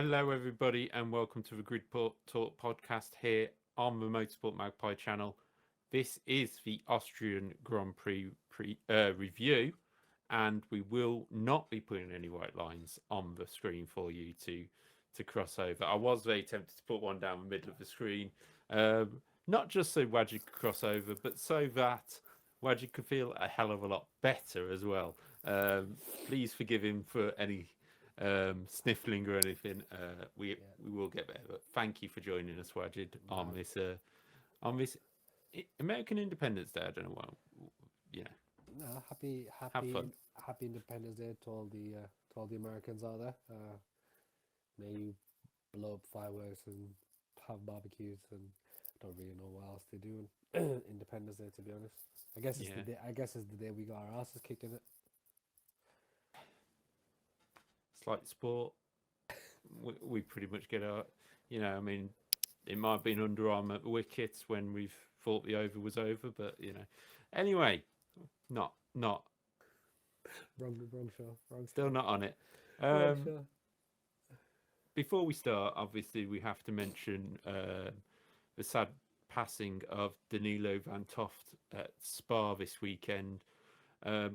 Hello, everybody, and welcome to the Talk podcast here on the Motorsport Magpie channel. This is the Austrian Grand Prix review, and we will not be putting any white lines on the screen for you to cross over. I was very tempted to put one down the middle of the screen, not just so Wajid could cross over, but so that Wajid could feel a hell of a lot better as well. Please forgive him for any sniffling or anything. We will get better. But thank you for joining us, Wajid, on this American Independence Day. I don't know why. No, Have fun. happy Independence Day to all the Americans out there. May you blow up fireworks and have barbecues, and I don't really know what else they do on Independence Day, to be honest. I guess it's the day. I guess it's the day we got our asses kicked in it. It's like sport. We pretty much get our, I mean, it might have been underarm at the wickets when we've thought the over was over, but anyway, not wrong show. Still not on it. Wrong show. Before we start, obviously we have to mention the sad passing of Danilo van Toft at Spa this weekend.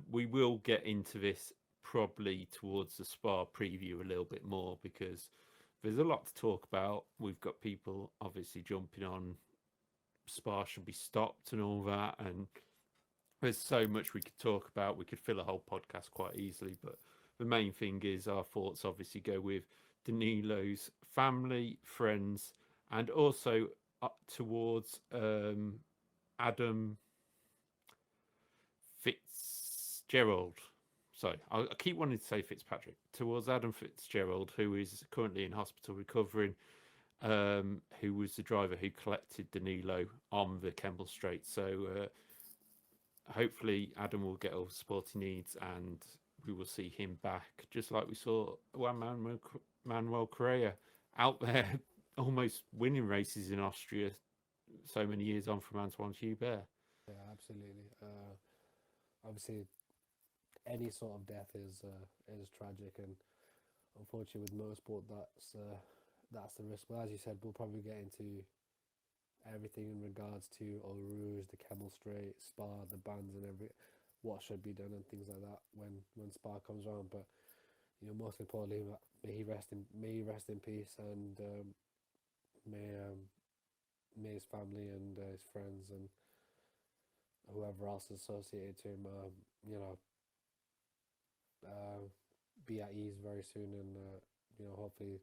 We will get into this probably towards the Spa preview a little bit more because there's a lot to talk about. We've got people obviously jumping on Spa should be stopped and all that, and there's so much we could talk about. We could fill a whole podcast quite easily, but the main thing is our thoughts obviously go with Danilo's family, friends, and also up towards Adam Fitzgerald. Sorry, I keep wanting to say Fitzpatrick. Towards Adam Fitzgerald, who is currently in hospital recovering, who was the driver who collected Danilo on the Kemble Straight. So hopefully Adam will get all the support he needs and we will see him back, just like we saw Juan Manuel Correa out there almost winning races in Austria so many years on from Antoine Hubert. Yeah, absolutely. Obviously, any sort of death is tragic, and unfortunately with motorsport that's the risk. But as you said, we'll probably get into everything in regards to Eau Rouge, the Kemmel Straight, Spa, the bans, and what should be done and things like that when Spa comes around. But most importantly, may he rest in peace, and may his family and his friends and whoever else is associated to him, be at ease very soon, and hopefully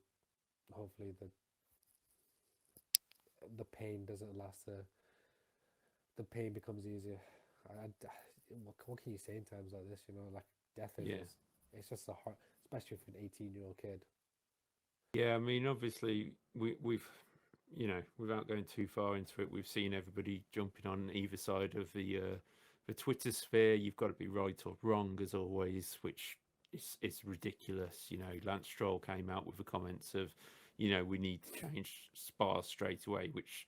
the pain doesn't last. The pain becomes easier. What can you say in times like this? Like death is it's just a hard, especially for an 18-year-old kid. Yeah, I mean, obviously we've without going too far into it, we've seen everybody jumping on either side of the Twitter sphere. You've got to be right or wrong as always, which is ridiculous. Lance Stroll came out with the comments of, we need to change Spa straight away, which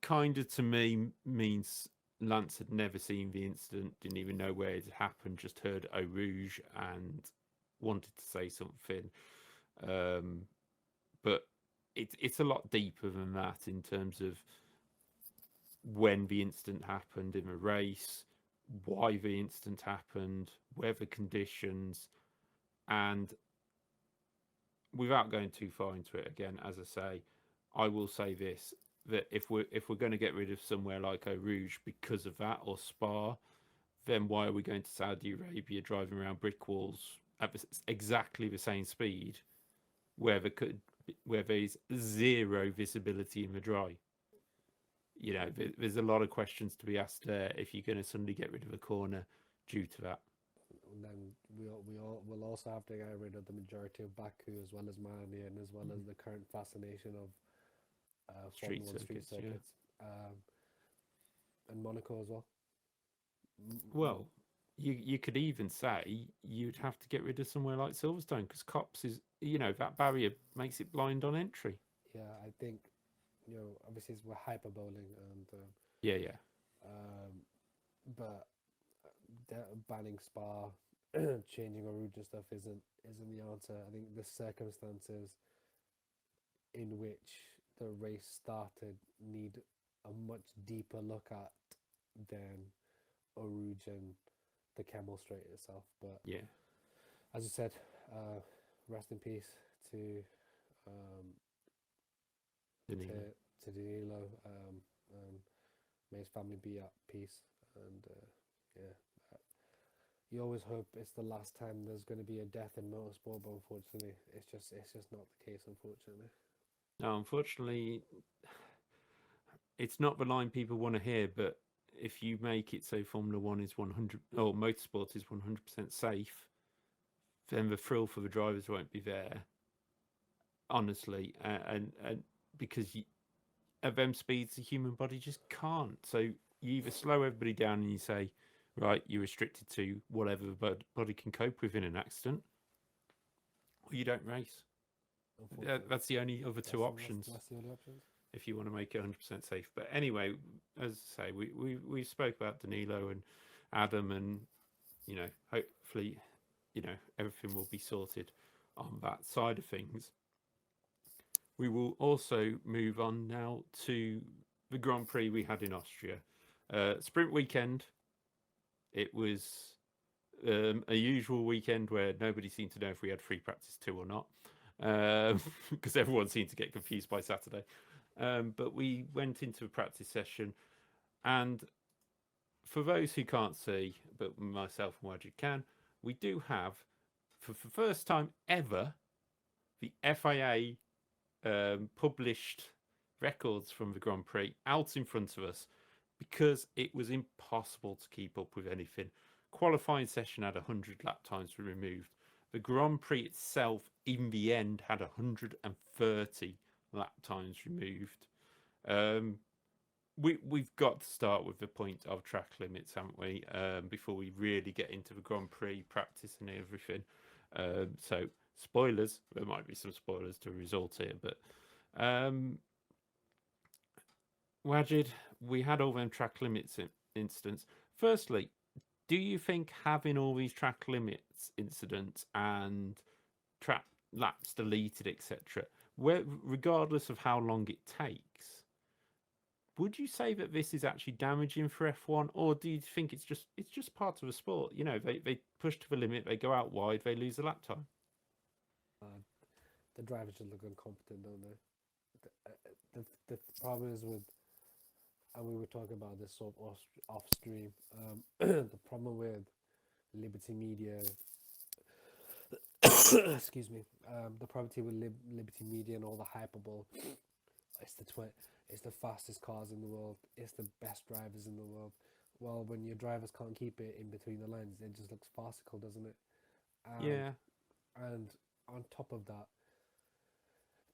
kind of to me means Lance had never seen the incident, didn't even know where it had happened, just heard Eau Rouge and wanted to say something. But it's a lot deeper than that in terms of when the incident happened in the race, why the incident happened, weather conditions, and without going too far into it again, as I say, I will say this, that if we're going to get rid of somewhere like Eau Rouge because of that, or Spa, then why are we going to Saudi Arabia driving around brick walls at exactly the same speed where there's zero visibility in the dry? There's a lot of questions to be asked there if you're going to suddenly get rid of a corner due to that. And then we'll also have to get rid of the majority of Baku as well as Miami, and as well as the current fascination of street circuits, and Monaco as well. Well, you could even say you'd have to get rid of somewhere like Silverstone because Copse is, that barrier makes it blind on entry. Yeah, I think, obviously we're hyperbowling and but banning Spa, changing a route and stuff isn't the answer. I think the circumstances in which the race started need a much deeper look at than Oruge and the Camel Straight itself. But Yeah, as you said, rest in peace to Danilo. to Danilo. May his family be at peace. And yeah, you always hope it's the last time there's going to be a death in motorsport, but unfortunately, it's just not the case. Unfortunately. No, unfortunately, it's not the line people want to hear. But if you make it so Formula One is 100, or motorsport is 100% safe, then the thrill for the drivers won't be there. Honestly, and because at them speeds, the human body just can't. So you either slow everybody down and you say, right, you're restricted to whatever the body can cope with in an accident, or you don't race. That's the only other two options. That's the only options. If you want to make it 100% safe. But anyway, as I say, we spoke about Danilo and Adam, and hopefully, everything will be sorted on that side of things. We will also move on now to the Grand Prix we had in Austria. Sprint weekend. It was a usual weekend where nobody seemed to know if we had free practice 2 or not, because everyone seemed to get confused by Saturday. But we went into a practice session, and for those who can't see, but myself and Wajid can, we do have, for the first time ever, the FIA published records from the Grand Prix out in front of us, because it was impossible to keep up with anything. Qualifying session had 100 lap times removed. The Grand Prix itself, in the end, had 130 lap times removed. We've got to start with the point of track limits, haven't we? Before we really get into the Grand Prix practice and everything. So spoilers. There might be some spoilers to the result here, but Wajid, we had all them track limits incidents. Firstly, do you think having all these track limits incidents and track laps deleted, etc., regardless of how long it takes, would you say that this is actually damaging for F1, or do you think it's just part of the sport? They push to the limit, they go out wide, they lose the lap time. The drivers just look incompetent, don't they? The problem is with, and we were talking about this sort of off stream. The problem with Liberty Media, excuse me, the problem with Liberty Media and all the hyperbole. It's the fastest cars in the world. It's the best drivers in the world. Well, when your drivers can't keep it in between the lines, it just looks farcical, doesn't it? Yeah. And on top of that,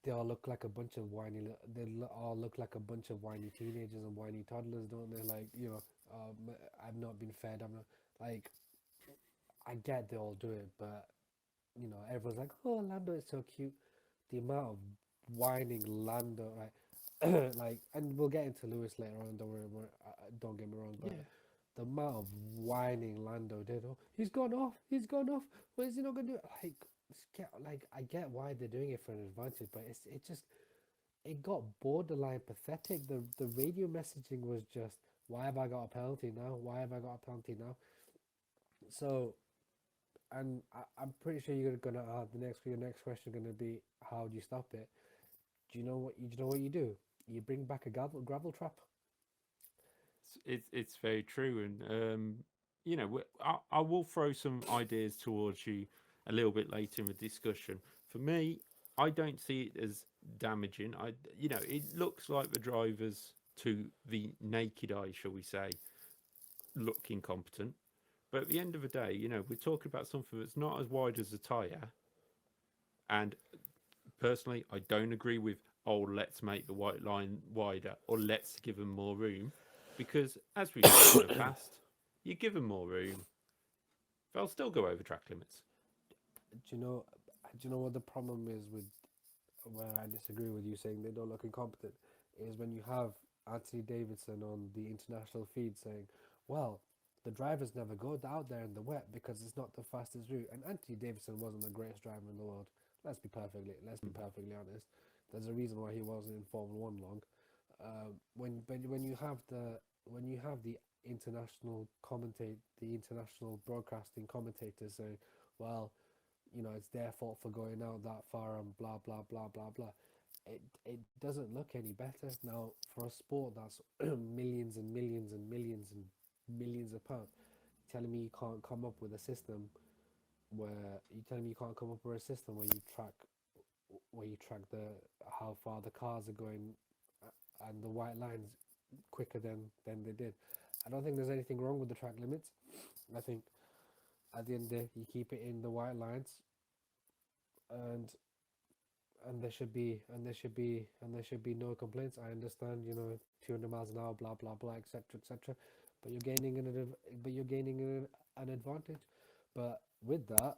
they all look like a bunch of whiny. All look like a bunch of whiny teenagers and whiny toddlers, don't they? Like, I've not been fed. I'm not, like, I get they all do it, but everyone's like, oh, Lando is so cute. The amount of whining Lando, right? Like, and we'll get into Lewis later on. Don't worry, don't get me wrong, but the amount of whining Lando did. Oh, he's gone off. What is he not gonna do? Like, I get why they're doing it for an advantage, but it got borderline pathetic. The radio messaging was just, why have I got a penalty now? So, and I'm pretty sure you're gonna your next question gonna be, how do you stop it? Do you know what you do? You bring back a gravel trap. It's very true, and I will throw some ideas towards you a little bit later in the discussion. For me, I don't see it as damaging. It looks like the drivers, to the naked eye, shall we say, look incompetent. But at the end of the day, we're talking about something that's not as wide as a tyre. And personally, I don't agree with, let's make the white line wider, or let's give them more room. Because, as we've said in the past, you give them more room, they'll still go over track limits. Do you know what the problem is with, where I disagree with you saying they don't look incompetent, is when you have Anthony Davidson on the international feed saying, well, the drivers never go out there in the wet because it's not the fastest route. And Anthony Davidson wasn't the greatest driver in the world. Let's be perfectly honest. There's a reason why he wasn't in Formula One long. When you have the international the international broadcasting commentators saying, well, it's their fault for going out that far and blah blah blah blah blah. It doesn't look any better now for a sport that's millions and millions and millions and millions of pounds. Telling me you can't come up with a system where you track the how far the cars are going and the white lines quicker than they did. I don't think there's anything wrong with the track limits. I think at the end of the day you keep it in the white lines, and there should be no complaints. I understand, 200 miles an hour, blah blah blah, etc etc. But you're gaining an advantage. But with that,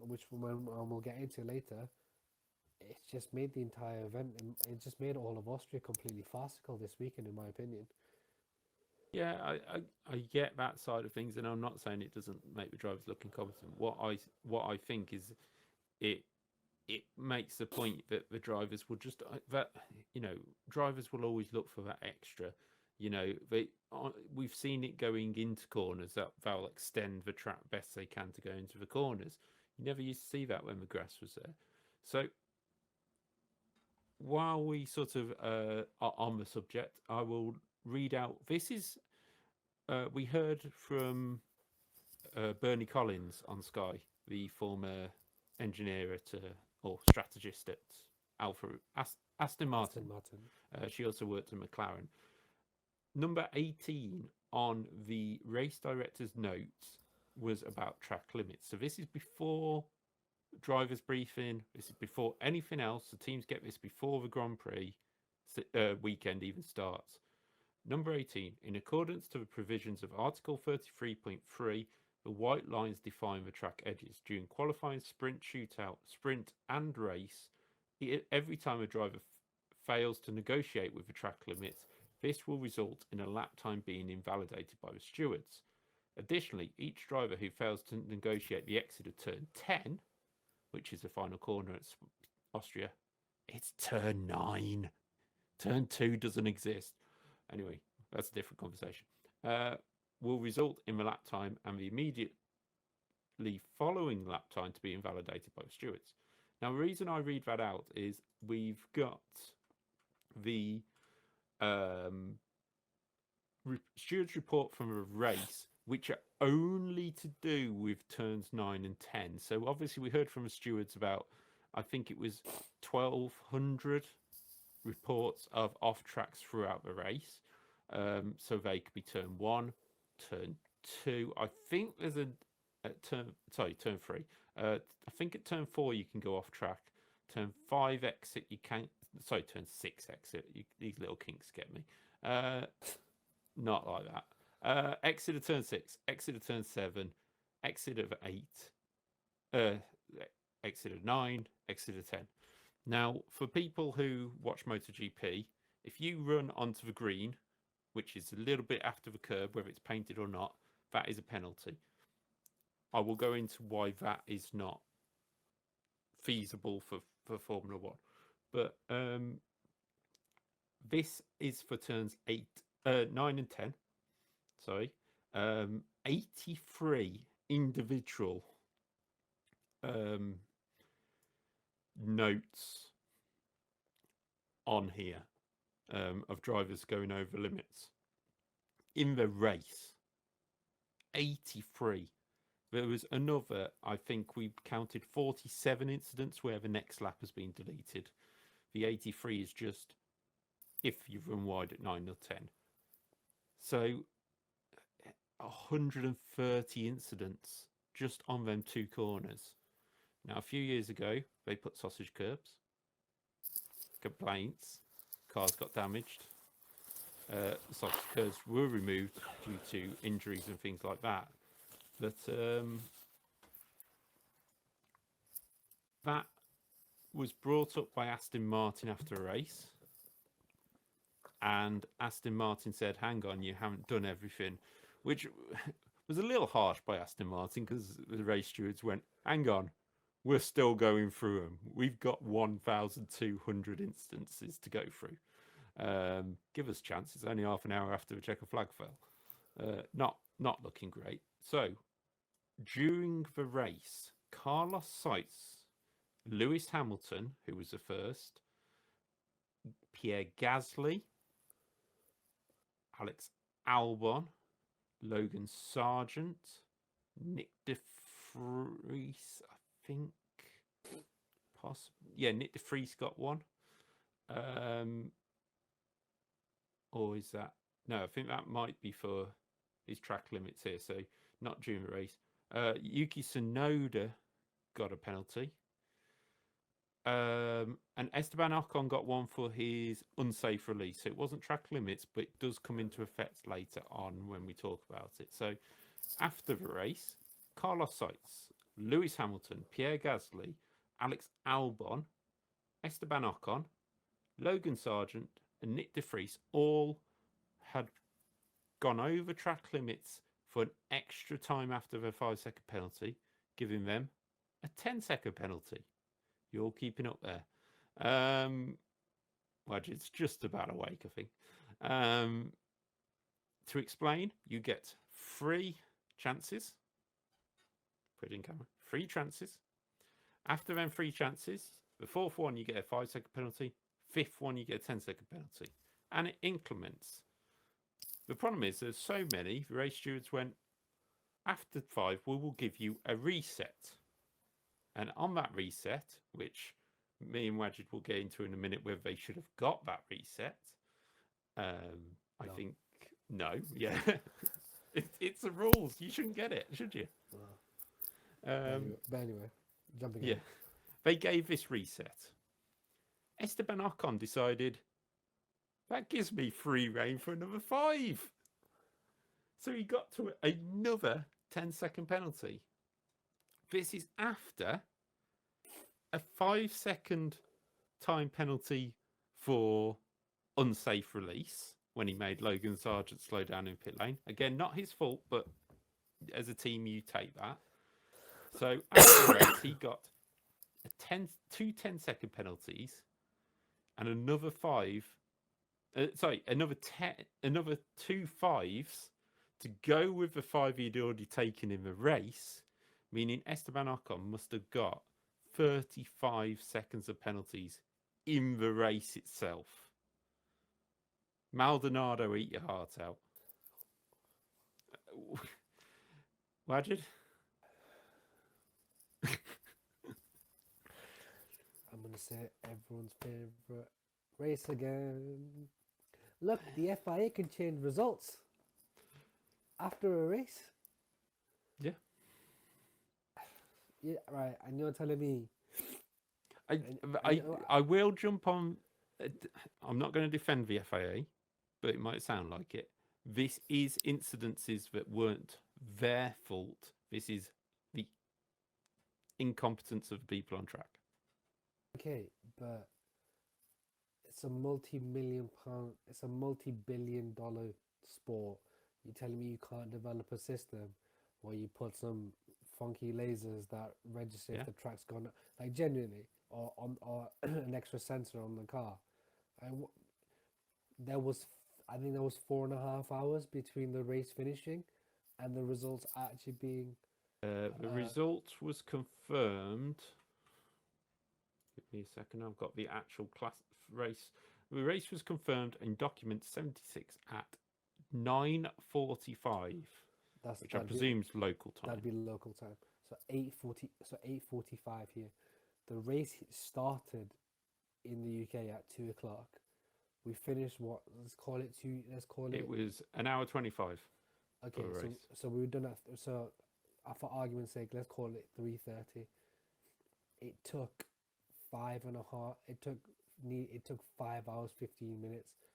which we'll get into later, it's just made the entire event, and it just made all of Austria completely farcical this weekend, in my opinion. Yeah, I get that side of things, and I'm not saying it doesn't make the drivers look incompetent. What I think is it makes the point that the drivers will just drivers will always look for that extra. We've seen it going into corners that they'll extend the track best they can to go into the corners. You never used to see that when the grass was there. So while we sort of are on the subject, I will read out. This is we heard from Bernie Collins on Sky, the former engineer or strategist at Aston Martin. She also worked at McLaren. Number 18 on the race director's notes was about track limits. So this is before driver's briefing. This is before anything else. The teams get this before the Grand Prix weekend even starts. Number 18, in accordance to the provisions of Article 33.3, the white lines define the track edges. During qualifying, sprint, shootout, sprint and race, every time a driver fails to negotiate with the track limits, this will result in a lap time being invalidated by the stewards. Additionally, each driver who fails to negotiate the exit of turn 10, which is the final corner at Austria, it's turn 9. Turn 2 doesn't exist. Anyway, that's a different conversation. Will result in the lap time and the immediately following lap time to be invalidated by the stewards. Now, the reason I read that out is we've got the stewards report from a race which are only to do with turns 9 and 10. So obviously we heard from the stewards about, I think it was 1,200 reports of off tracks throughout the race. So they could be turn 1, turn 2. I think there's turn 3. I think at turn 4 you can go off track. Turn 5 exit you can. Turn 6 exit. These little kinks get me. Not like that. Exit of turn 6. Exit of turn 7. Exit of 8. Exit of 9. Exit of 10. Now, for people who watch MotoGP, if you run onto the green, which is a little bit after the curb, whether it's painted or not, that is a penalty. I will go into why that is not feasible for Formula One. But this is for turns 9 and 10. Sorry. 83 individual notes on here of drivers going over limits in the race. 83. There was another, I think we counted 47 incidents where the next lap has been deleted. The 83 is just if you run wide at 9 or 10. So 130 incidents just on them 2 corners. Now, a few years ago, they put sausage curbs. Complaints. Cars got damaged. Sausage curbs were removed due to injuries and things like that. But that was brought up by Aston Martin after a race. And Aston Martin said, hang on, you haven't done everything. Which was a little harsh by Aston Martin because the race stewards went, hang on, we're still going through them. We've got 1,200 instances to go through. Give us a chance. It's only half an hour after the checker flag fell. Not looking great. So, during the race, Carlos Sainz, Lewis Hamilton, who was the first, Pierre Gasly, Alex Albon, Logan Sargent, Nick De Vries, I think. Possibly. Yeah, Nick De Vries got one. Or is that... No, I think that might be for his track limits here. So, not during the race. Yuki Tsunoda got a penalty. And Esteban Ocon got one for his unsafe release. So it wasn't track limits, but it does come into effect later on when we talk about it. So after the race, Carlos Sainz, Lewis Hamilton, Pierre Gasly, Alex Albon, Esteban Ocon, Logan Sargent, and Nick De Vries all had gone over track limits for an extra time after their 5-second penalty, giving them a 10-second penalty. You're all keeping up there. Wajid's just about awake, I think. To explain, you get 3 chances. Put it in camera. 3 chances. After them 3 chances, the 4th one you get a 5-second penalty. 5th one you get a 10-second penalty. And it increments. The problem is there's so many, the race stewards went, after 5, we will give you a reset. And on that reset, which me and Wajid will get into in a minute, whether they should have got that reset. I think no. Yeah, it's the rules. You shouldn't get it, should you? But anyway, jumping in. Yeah, they gave this reset. Esteban Ocon decided that gives me free reign for another 5. So he got to another 10-second penalty. This is after a 5-second time penalty for unsafe release when he made Logan Sargent slow down in pit lane. Again, not his fault, but as a team, you take that. So after the race, he got two 10-second penalties and another 2 5s to go with the 5 he'd already taken in the race. Meaning Esteban Ocon must have got 35 seconds of penalties in the race itself. Maldonado, eat your heart out. Wajid? I'm going to say everyone's favourite race again. Look, the FIA can change results after a race. Yeah. Yeah, right. And you're telling me... I will jump on... I'm not going to defend the FIA, but it might sound like it. This is incidences that weren't their fault. This is the incompetence of the people on track. Okay, but it's a multi-billion dollar sport. You're telling me you can't develop a system where you put some funky lasers that register if the track's gone, like genuinely, or an extra sensor on the car. I think there was 4.5 hours between the race finishing and the results actually being. The result was confirmed. Give me a second. I've got the actual race. The race was confirmed in document 76 at 9:45. Which I presume is local time. That'd be local time. So 8:40. So 8:45 here. The race started in the UK at 2 o'clock. We finished what? Let's call it 2. Let's call it. It was an hour 25. Okay, so we were done at. So for argument's sake, let's call it 3:30. It took 5.5. It took 5 hours 15 minutes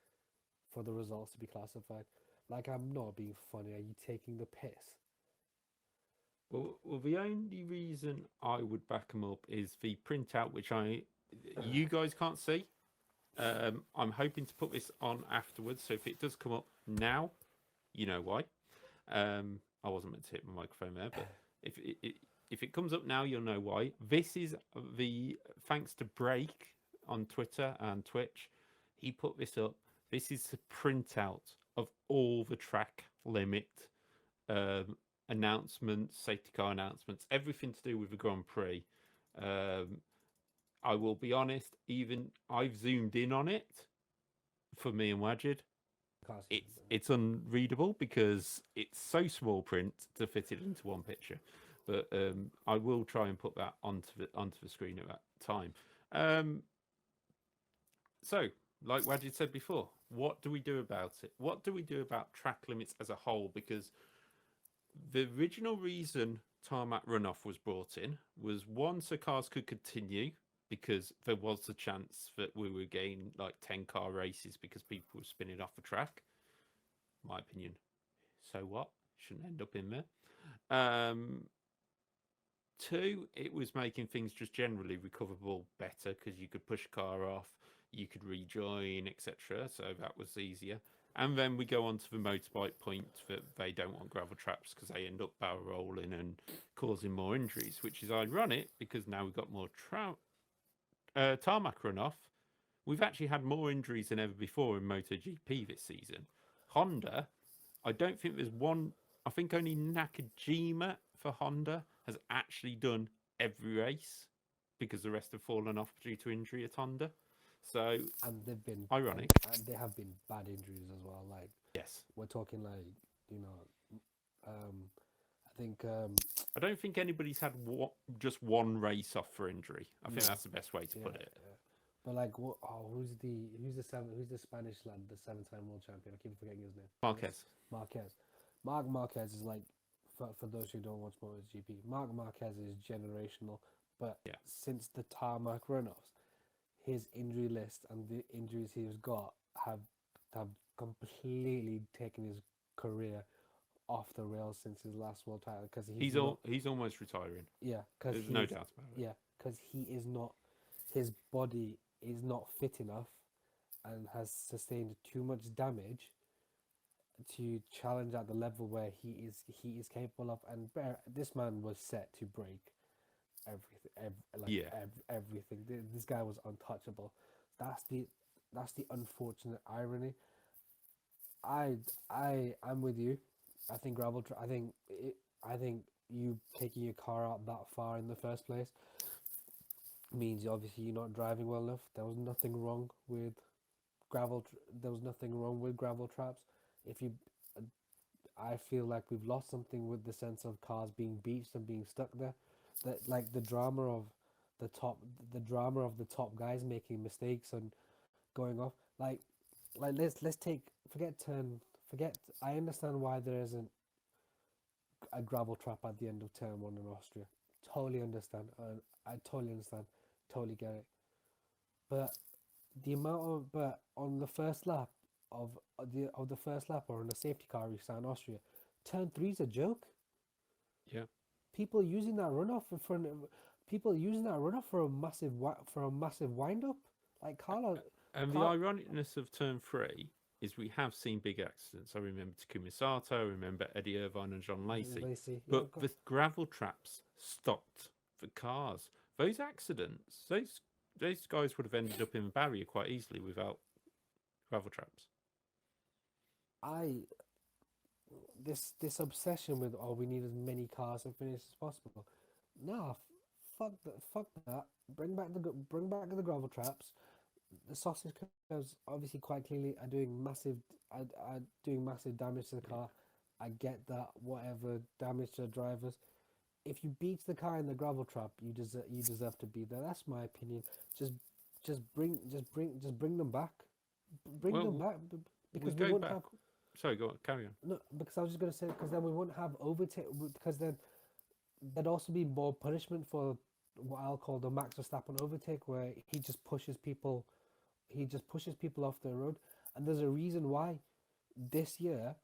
for the results to be classified. Like, I'm not being funny. Are you taking the piss? Well, the only reason I would back them up is the printout, which you guys can't see. I'm hoping to put this on afterwards, so if it does come up now, you know why. I wasn't meant to hit my microphone there, but if if it comes up now, you'll know why. This is the thanks to Break on Twitter and Twitch. He put this up. This is a printout of all the track limit announcements, safety car announcements, everything to do with the Grand Prix. I will be honest, even I've zoomed in on it for me and Wajid. It's unreadable because it's so small print to fit it into one picture. But I will try and put that onto the screen at that time. So, like Wajid said before, what do we do about it? What do we do about track limits as a whole? Because the original reason tarmac runoff was brought in was one, so cars could continue, because there was a chance that we were getting like 10-car races because people were spinning off the track. My opinion. So what? Shouldn't end up in there. Two, it was making things just generally recoverable better because you could push a car off, you could rejoin, etc. So that was easier. And then we go on to the motorbike point that they don't want gravel traps because they end up barrel rolling and causing more injuries, which is ironic because now we've got more tarmac runoff. We've actually had more injuries than ever before in MotoGP this season. Honda, I don't think there's one. I think only Nakajima for Honda has actually done every race because the rest have fallen off due to injury at Honda. So, and they've been ironic. And they have been bad injuries as well. Like, yes, we're talking like, I think I don't think anybody's had just one race off for injury. I think that's the best way to put it. Yeah. But like, what? Oh, who's the Spanish lad, the 7-time world champion? I keep forgetting his name. Marc Marquez is like, for those who don't watch MotoGP, Marc Marquez is generational. But since the tarmac runoffs, his injury list and the injuries he's got have completely taken his career off the rails since his last world title. Because he's almost retiring. Yeah, because there's no doubt about it. Yeah, because he is not. His body is not fit enough and has sustained too much damage to challenge at the level where he is capable of. And this man was set to break everything. This guy was untouchable. That's the unfortunate irony. I'm with you. I think I think you taking your car out that far in the first place means obviously you're not driving well enough. There was nothing wrong with gravel traps. I feel like we've lost something with the sense of cars being beached and being stuck there. That like the drama of the top guys making mistakes and going off. Like let's forget. I understand why there isn't a gravel trap at the end of turn 1 in Austria. Totally understand. I totally understand. Totally get it. But on the first lap of the first lap or on the safety car restart in Austria, turn 3 is a joke. Yeah. People using that runoff for a massive wind up, like Carlos. And the ironicness of turn 3 is we have seen big accidents. I remember Takuma Sato, I remember Eddie Irvine and John Lacey. But the gravel traps stopped the cars. Those accidents, those guys would have ended up in the barrier quite easily without gravel traps. This obsession with we need as many cars and finish as possible. Nah, fuck that. Bring back the gravel traps. The sausage curves obviously quite clearly are doing massive damage to the car. I get that. Whatever damage to the drivers. If you beat the car in the gravel trap, you deserve to be there. That's my opinion. Just bring them back. Bring them back because we won't have. Sorry, go on. Carry on. No, because I was just going to say because then we won't have overtake. Because then there'd also be more punishment for what I'll call the Max Verstappen overtake, where he just pushes people off the road. And there's a reason why this year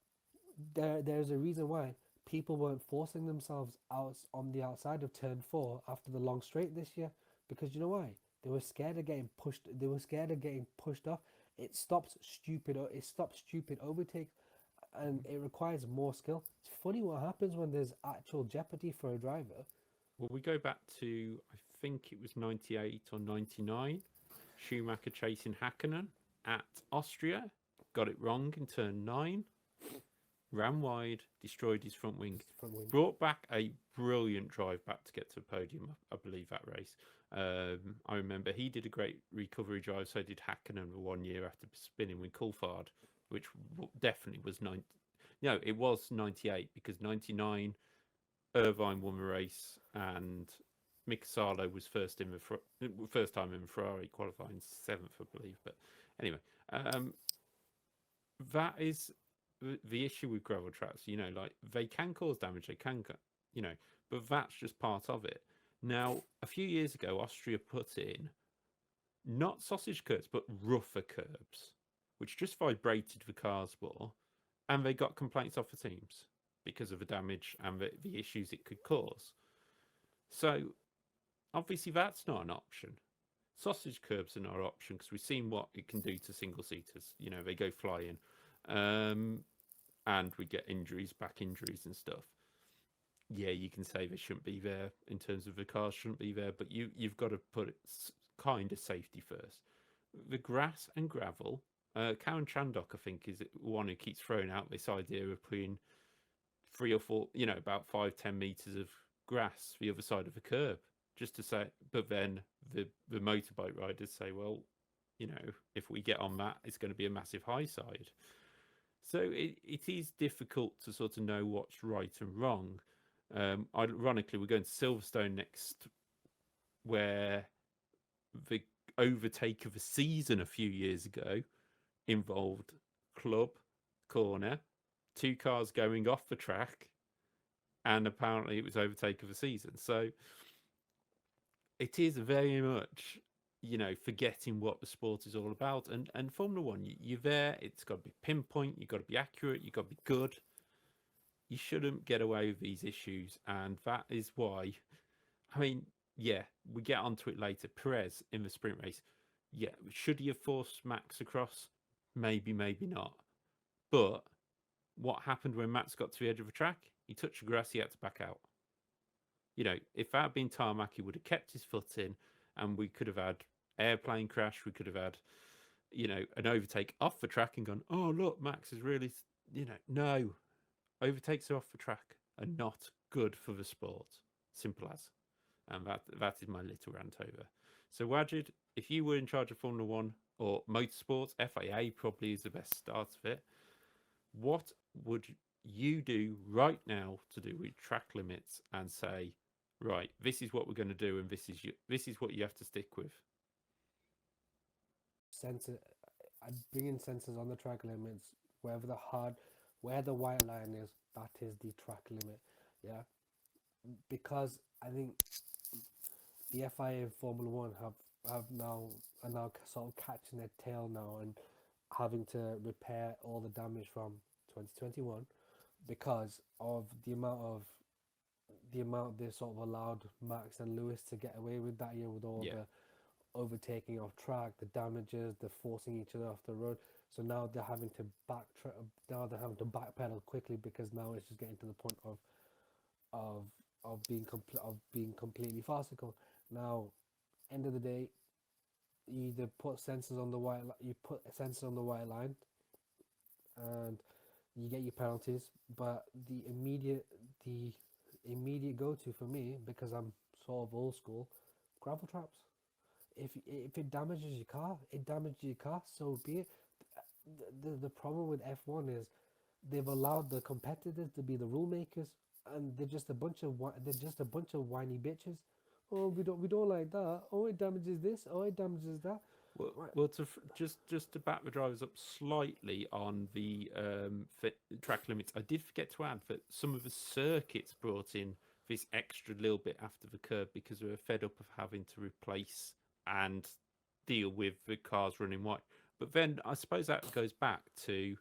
there's a reason why people weren't forcing themselves out on the outside of turn 4 after the long straight this year, because you know why? They were scared of getting pushed. They were scared of getting pushed off. It stops stupid overtakes, and it requires more skill. It's funny what happens when there's actual jeopardy for a driver. Well, we go back to, I think it was 98 or 99. Schumacher chasing Hakkinen at Austria. Got it wrong in turn 9. Ran wide, destroyed his front wing. Brought back a brilliant drive back to get to the podium, I believe, that race. I remember he did a great recovery drive, so did Hakkinen 1 year after spinning with Coulthard, which definitely was 9. No, it was 98 because 99, Irvine won the race and Mick Salo was first time in the Ferrari, qualifying 7th, I believe. But anyway, that is the issue with gravel tracks. Like they can cause damage, they can, but that's just part of it. Now, a few years ago, Austria put in not sausage curbs, but rougher curbs, which just vibrated the cars more, and they got complaints off the teams because of the damage and the issues it could cause. So, obviously, that's not an option. Sausage curbs are not an option because we've seen what it can do to single-seaters. They go flying, and we get injuries, back injuries and stuff. Yeah, you can say they shouldn't be there in terms of the cars shouldn't be there, but you've got to put it kind of safety first. The grass and gravel, Karen Chandok, I think, is one who keeps throwing out this idea of putting 3 or 4, about 5-10 meters of grass the other side of the curb, just to say. But then the motorbike riders say, well, if we get on that, it's going to be a massive high side. So it is difficult to sort of know what's right and wrong. Ironically, we're going to Silverstone next, where the overtake of the season a few years ago involved club, corner, 2 cars going off the track, and apparently it was overtake of the season. So it is very much, forgetting what the sport is all about. And Formula One, you're there, it's got to be pinpoint, you've got to be accurate, you've got to be good. You shouldn't get away with these issues, and that is why, yeah, we get onto it later. Perez in the sprint race, yeah, should he have forced Max across? Maybe, maybe not. But what happened when Max got to the edge of the track? He touched the grass, he had to back out. If that had been tarmac, he would have kept his foot in, and we could have had airplane crash. We could have had, an overtake off the track and gone, oh, look, Max is really, no. Overtakes are off the track are not good for the sport. Simple as. And that is my little rant over. So, Wajid, if you were in charge of Formula One or motorsports, FIA probably is the best start of it. What would you do right now to do with track limits and say, right, this is what we're going to do, and this is what you have to stick with? I'd bring in sensors on the track limits, where the white line is, that is the track limit. Yeah, because I think the FIA and Formula One are now sort of catching their tail now and having to repair all the damage from 2021 because of the amount they sort of allowed Max and Lewis to get away with that year, with all the overtaking off track, the damages, the forcing each other off the road. So now they're having to backpedal quickly, because now it's just getting to the point of being completely farcical. Now, end of the day, you either put sensors on the white line, and you get your penalties. But the immediate go-to for me, because I'm sort of old school, gravel traps. If it damages your car, it damages your car. So be it. The problem with F1 is they've allowed the competitors to be the rule makers, and they're just a bunch of whiny bitches. Oh, we don't like that. Oh, it damages this. Oh, it damages that. Well, just to back the drivers up slightly on the track limits, I did forget to add that some of the circuits brought in this extra little bit after the curb because they were fed up of having to replace and deal with the cars running wide. But then I suppose that goes back to,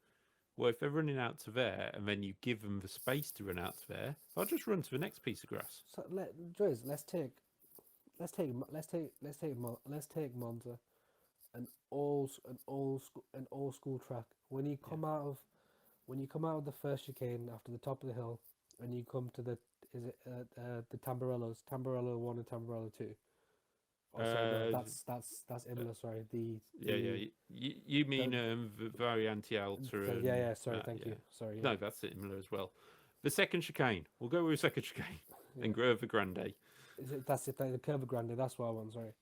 well, if they're running out to there and then you give them the space to run out to there, I'll just run to the next piece of grass. So let's take Monza, an old school track. When you come out of the first chicane after the top of the hill, and you come to the Is it the Tamburello 1 and Tamburello 2? Oh, sorry, no, Uh, that's Imola. Sorry, yeah. You mean Variante Alta and yeah. Sorry, that, thank yeah. you. Sorry, yeah. No, that's it, Imola as well. The second chicane. We'll go with second chicane. Yeah. And Grova Grande. That's it. The Curva Grande. That's what I want. Sorry.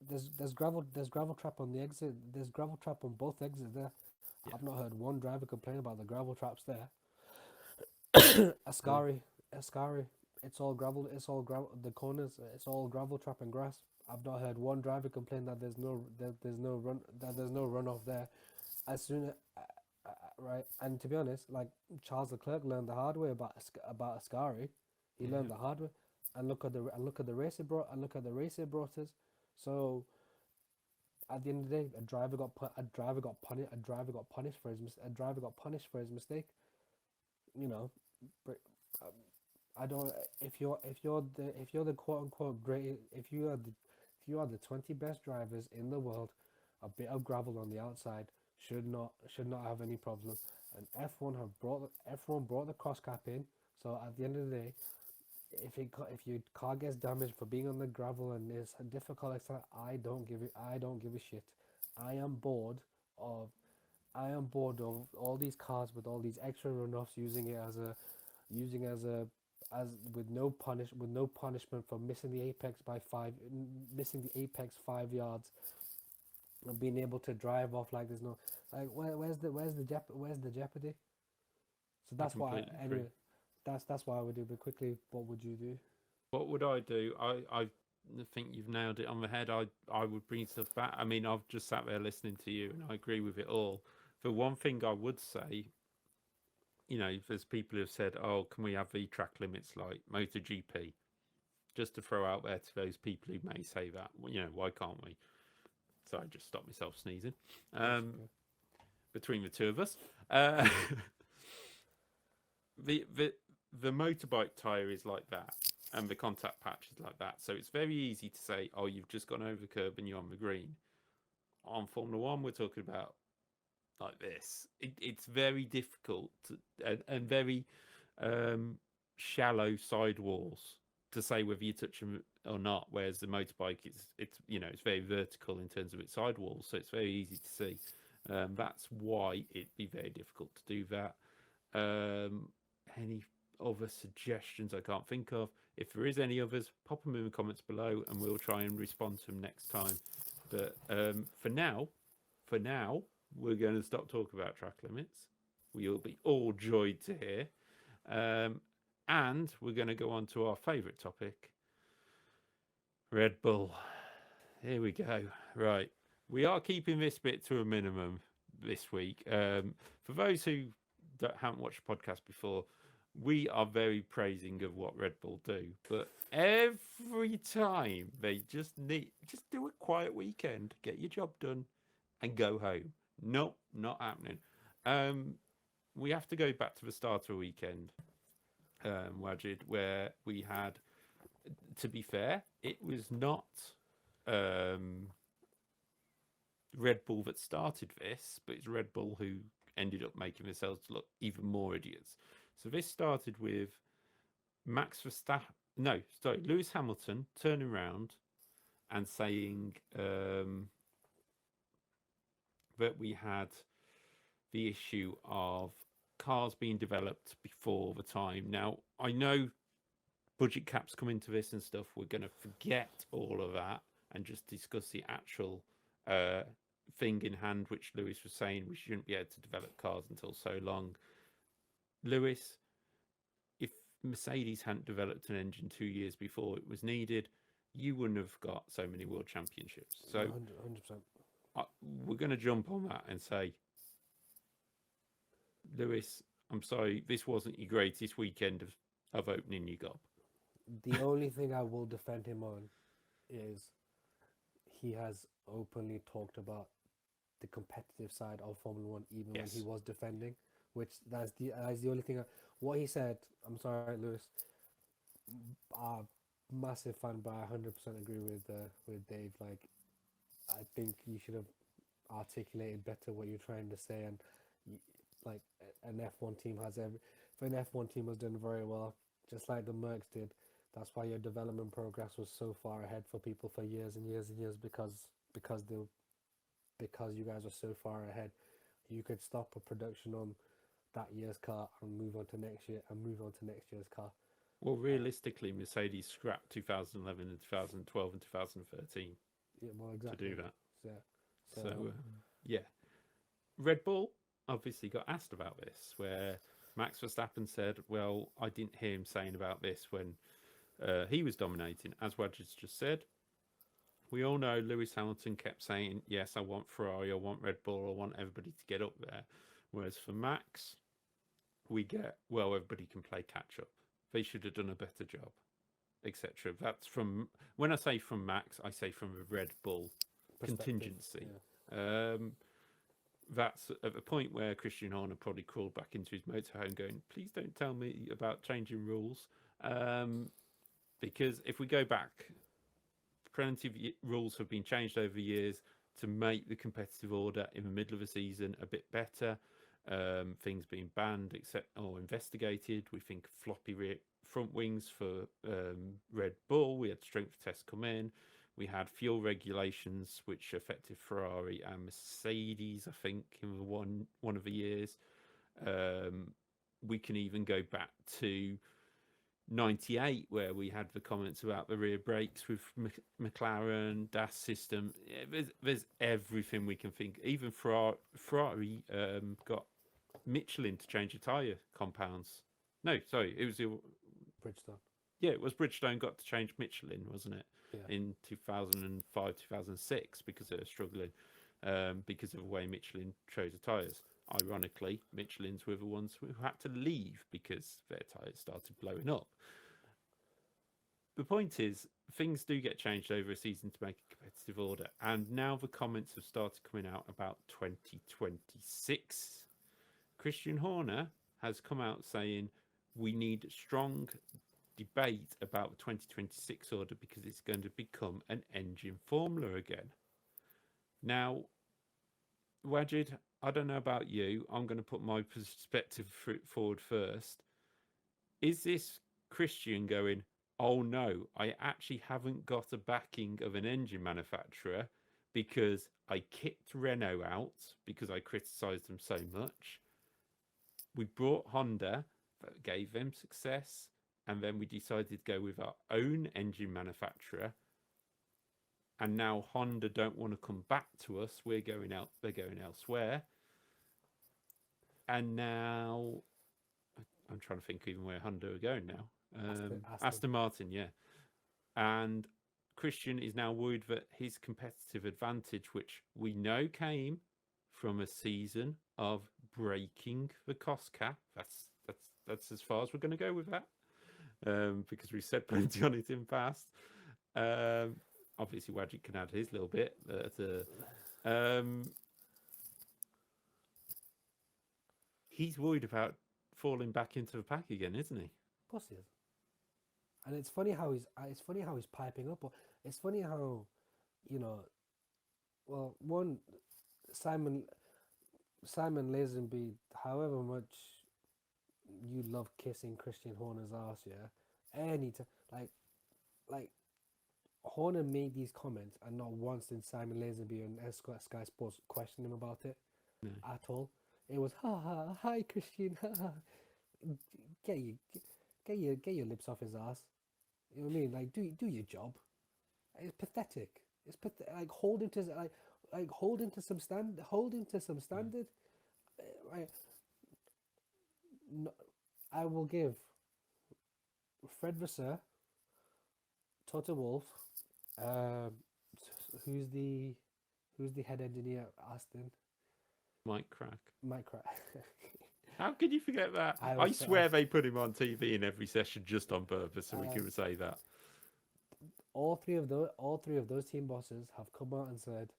There's gravel trap on the exit. There's gravel trap on both exits there. Yeah. I've not heard one driver complain about the gravel traps there. Ascari, it's all gravel. It's all gravel. The corners, it's all gravel trap and grass. I've not heard one driver complain that there's no runoff there. As soon right, and to be honest, like Charles Leclerc learned the hard way about Ascari. He learned the hard way, and look at the race it brought, and look at the race it brought us. So at the end of the day, a driver got punished for his mistake. You know, but, I don't. If you're the quote unquote great, if you are the 20 best drivers in the world, a bit of gravel on the outside should not have any problem. And F1 brought the cross cap in. So at the end of the day, if your car gets damaged for being on the gravel and it's a difficult exercise, I don't give a shit. I am bored of all these cars with all these extra runoffs using with no punishment for missing the apex 5 yards and being able to drive off like there's no, like, where's the jeopardy? So that's why anyway. That's why I would do. But quickly, what would you do? What would I do? I think you've nailed it on the head. I would bring stuff back. I mean, I've just sat there listening to you, and I agree with it all. The one thing I would say, you know, there's people who've said, "Oh, can we have the track limits like MotoGP?" Just to throw out there to those people who may say that, you know, why can't we? So I just stopped myself sneezing. Between the two of us, the motorbike tyre is like that, and the contact patch is like that. So it's very easy to say, "Oh, you've just gone over the curb and you're on the green." On Formula One, we're talking about like this. It's very difficult and very shallow sidewalls to say whether you touch them or not. Whereas the motorbike, it's you know, it's very vertical in terms of its sidewalls, so it's very easy to see. That's why it'd be very difficult to do that. Any other suggestions I can't think of? If there is any others, pop them in the comments below and we'll try and respond to them next time. But for now, we're going to stop talking about track limits. We'll be all joyed to hear. And we're going to go on to our favourite topic, Red Bull. Here we go. Right. We are keeping this bit to a minimum this week. For those who haven't watched the podcast before, we are very praising of what Red Bull do, but every time they just do a quiet weekend, get your job done, and go home. Nope, not happening. We have to go back to the start of the weekend, Wajid, where we had, to be fair, it was not Red Bull that started this, but it's Red Bull who ended up making themselves look even more idiots. So this started with Lewis Hamilton turning around and saying that we had the issue of cars being developed before the time. Now, I know budget caps come into this and stuff. We're going to forget all of that and just discuss the actual thing in hand, which Lewis was saying we shouldn't be able to develop cars until so long. Lewis, if Mercedes hadn't developed an engine 2 years before it was needed, you wouldn't have got so many world championships. So 100%. We're going to jump on that and say, Lewis, I'm sorry, this wasn't your greatest weekend of opening your gob. The only thing I will defend him on is he has openly talked about the competitive side of Formula One, even when he was defending. Which that's the only thing. What he said, I'm sorry, Lewis. Massive fan, but I 100% agree with Dave. Like, I think you should have articulated better what you're trying to say, and like an F1 team has done very well. just like the Mercs did. That's why your development progress was so far ahead for people for years and years and years, because they because you guys were so far ahead. You could stop a production on that year's car and move on to next year and move on to next year's car. Well, realistically, Mercedes scrapped 2011 and 2012 and 2013 Yeah, well, exactly. to do that. Yeah. So, yeah. Red Bull obviously got asked about this, where Max Verstappen said, well, I didn't hear him saying about this when he was dominating. As Wajid just said, we all know Lewis Hamilton kept saying, yes, I want Ferrari, I want Red Bull, I want everybody to get up there. Whereas for Max, we get, well, everybody can play catch up. They should have done a better job, etc. That's from, when I say from Max, I say from a Red Bull contingency. Yeah. That's at the point where Christian Horner probably crawled back into his motorhome going, please don't tell me about changing rules. Because if we go back, plenty of rules have been changed over the years to make the competitive order in the middle of the season a bit better. Things being banned except or investigated. We think floppy front wings for Red Bull. We had strength tests come in. We had fuel regulations which affected Ferrari and Mercedes, I think, in one of the years. We can even go back to 98, where we had the comments about the rear brakes with McLaren, DAS system. There's everything we can think. Even Ferrari got Michelin to change the tyre compounds. No, sorry, it was Bridgestone. Yeah, it was Bridgestone got to change Michelin, wasn't it? Yeah. In 2005, 2006, because they were struggling because of the way Michelin chose the tyres. Ironically, Michelin's were the ones who had to leave because their tyres started blowing up. The point is, things do get changed over a season to make a competitive order. And now the comments have started coming out about 2026. Christian Horner has come out saying we need strong debate about the 2026 order because it's going to become an engine formula again. Now, Wajid, I don't know about you. I'm going to put my perspective forward first. Is this Christian going, oh no, I actually haven't got a backing of an engine manufacturer because I kicked Renault out because I criticised them so much. We brought Honda, that gave them success, and then we decided to go with our own engine manufacturer. And now Honda don't want to come back to us. We're going out. They're going elsewhere. And now I'm trying to think even where Honda are going now. Aston Martin, yeah. And Christian is now worried that his competitive advantage, which we know came from a season of breaking the cost cap. That's as far as we're going to go with that. Because we've said plenty on it in the past. Obviously, Wajid can add his little bit. He's worried about falling back into the pack again, isn't he? Of course he is. And it's funny how he's piping up. It's funny how, well, one, Simon Lazenby, however much you love kissing Christian Horner's ass, yeah, anytime, like Horner made these comments and not once did Simon Lazenby and Sky Sports question him about it at all. It was hi Christian, get your lips off his ass. You know what I mean? Like do your job. It's pathetic. Like hold him to some standard. Right. No, I will give Fred Vasseur, Toto Wolff, who's the head engineer at Aston? Mike Crack. How could you forget that? I swear they put him on TV in every session just on purpose so we can say that. All three of those team bosses have come out and said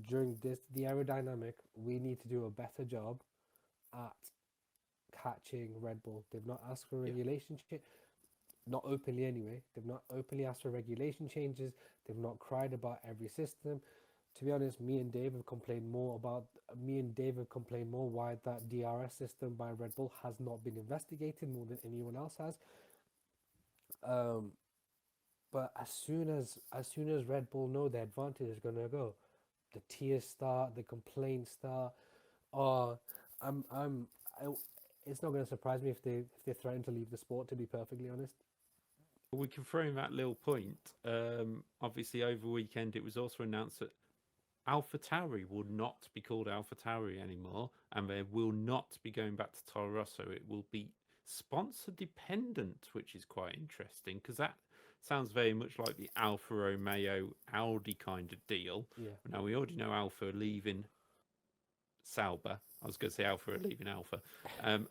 during the aerodynamic we need to do a better job at catching Red Bull. They've not asked for regulation change, not openly anyway. They've not openly asked for regulation changes. They've not cried about every system. To be honest, me and Dave have complained more why that DRS system by Red Bull has not been investigated more than anyone else has. Um, but as soon as Red Bull know the advantage is gonna go, the tears start, the complaints start. Or I'm I, it's not gonna surprise me if they threaten to leave the sport. To be perfectly honest. We can throw in that little point. Obviously, over the weekend, it was also announced that AlphaTauri will not be called AlphaTauri anymore, and they will not be going back to Toro Rosso. It will be sponsor dependent, which is quite interesting because that sounds very much like the Alfa Romeo Audi kind of deal. Yeah. Now, we already know Alfa are leaving Sauber. I was going to say Alfa are leaving Alfa.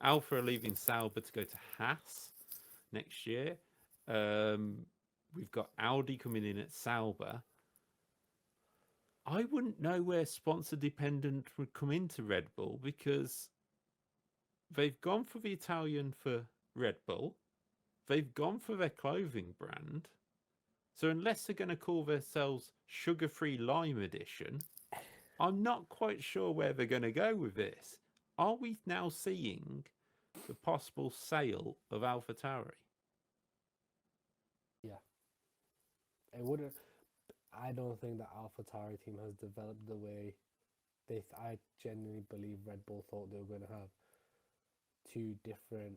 Alfa are leaving Sauber to go to Haas next year. We've got Audi coming in at Sauber. I wouldn't know where sponsor dependent would come into Red Bull because they've gone for the Italian for Red Bull. They've gone for their clothing brand. So unless they're going to call themselves Sugar Free Lime Edition, I'm not quite sure where they're going to go with this. Are we now seeing the possible sale of AlphaTauri? Yeah. It wouldn't. I don't think the AlphaTauri team has developed the way I genuinely believe Red Bull thought they were going to have two different,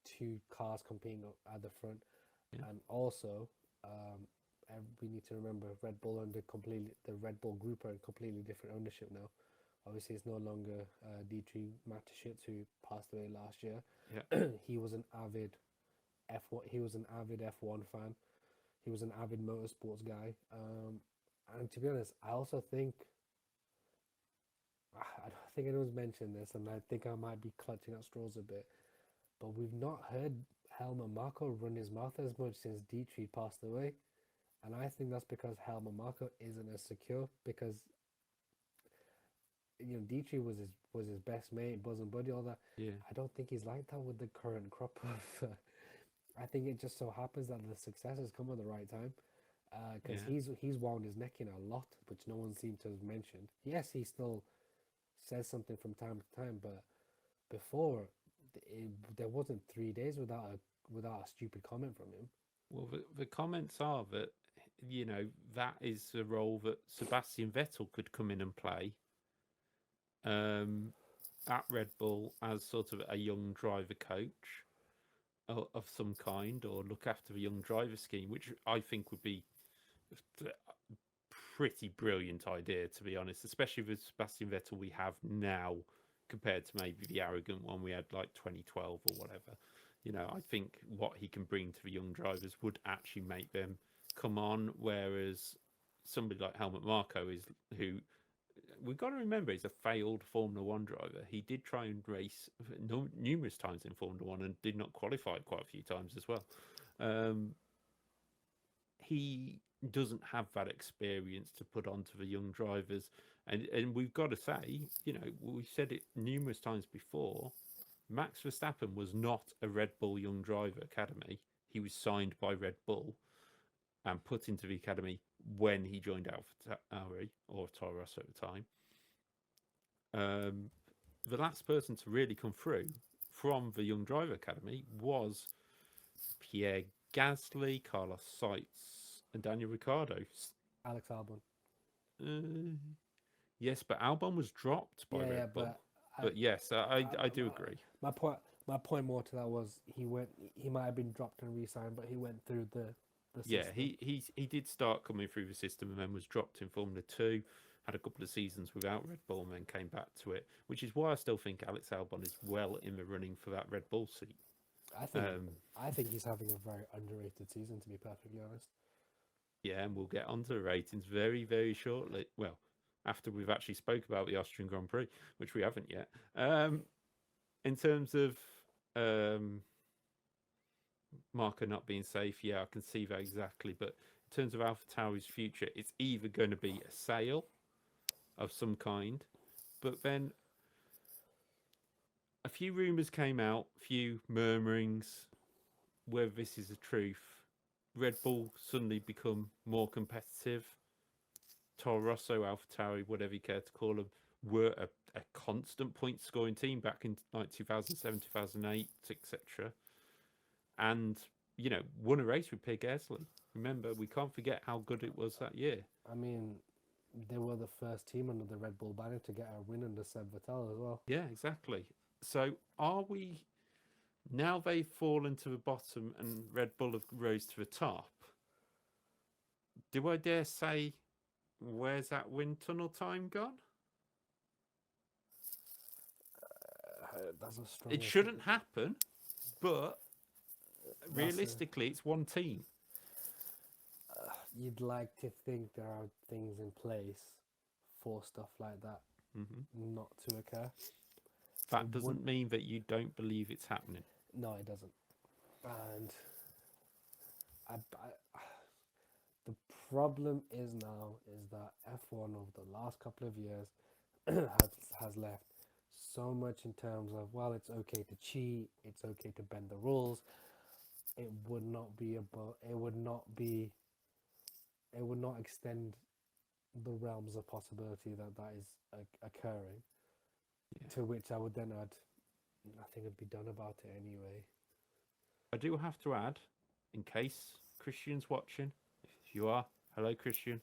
two cars competing at the front, Yeah. and also, we need to remember Red Bull the Red Bull group are in completely different ownership now. Obviously, it's no longer Dietrich Mateschitz, who passed away last year. Yeah. He was an avid F1. He was an avid F1 fan. He was an avid motorsports guy. And to be honest, I also think I don't think anyone's mentioned this, and I think I might be clutching at straws a bit. But we've not heard Helmut Marko run his mouth as much since Dietrich passed away, and I think that's because Helmut Marko isn't as secure because Dietrich was his best mate, bosom buddy, all that. Yeah. I don't think he's like that with the current crop of. I think it just so happens that the success has come at the right time, because he's wound his neck in a lot, which no one seemed to have mentioned. Yes, he still says something from time to time, but before there wasn't 3 days without a stupid comment from him. Well, the comments are that that is a role that Sebastian Vettel could come in and play at Red Bull as sort of a young driver coach of some kind, or look after the young driver scheme, which I think would be a pretty brilliant idea, to be honest, especially with Sebastian Vettel we have now compared to maybe the arrogant one we had like 2012 or whatever. I think what he can bring to the young drivers would actually make them come on, whereas somebody like Helmut Marko who we've got to remember he's a failed Formula One driver. He did try and race numerous times in Formula One and did not qualify quite a few times as well. He doesn't have that experience to put onto the young drivers, and we've got to say, we've said it numerous times before, Max Verstappen was not a Red Bull Young Driver Academy. He was signed by Red Bull and put into the academy when he joined AlphaTauri or Toro Rosso at the time. The last person to really come through from the Young Driver Academy was Pierre Gasly, Carlos Sainz, and Daniel Ricciardo. Alex Albon. Yes, but Albon was dropped by Red Bull. But yes, I do agree. My point more to that was he might have been dropped and re-signed, but he went through the system. Yeah, he did start coming through the system and then was dropped in Formula 2, had a couple of seasons without Red Bull and then came back to it, which is why I still think Alex Albon is well in the running for that Red Bull seat. I think he's having a very underrated season, to be perfectly honest. Yeah, and we'll get onto the ratings very, very shortly. Well, after we've actually spoke about the Austrian Grand Prix, which we haven't yet. In terms of Marko not being safe, yeah, I can see that exactly. But in terms of AlphaTauri's future, it's either going to be a sale of some kind, but then a few rumours came out, a few murmurings, whether this is the truth. Red Bull suddenly become more competitive. Toro Rosso, AlphaTauri, whatever you care to call them, were a constant point scoring team back in like 2007, 2008, etc. and won a race with Pig Esley. Remember, we can't forget how good it was that year. I mean, they were the first team under the Red Bull banner to get a win under Seb Vettel as well. Yeah, exactly. So are we now? They've fallen to the bottom, and Red Bull have rose to the top. Do I dare say, where's that wind tunnel time gone? That's a strong. It shouldn't happen, but realistically, it's one team. You'd like to think there are things in place for stuff like that not to occur. That doesn't mean that you don't believe it's happening. No, it doesn't. And the problem is that F1 over the last couple of years has left so much in terms of, well, it's okay to cheat, it's okay to bend the rules. It would not extend the realms of possibility that is occurring. Yeah. To which I would then add, nothing would be done about it anyway. I do have to add, in case Christian's watching, if you are, hello Christian,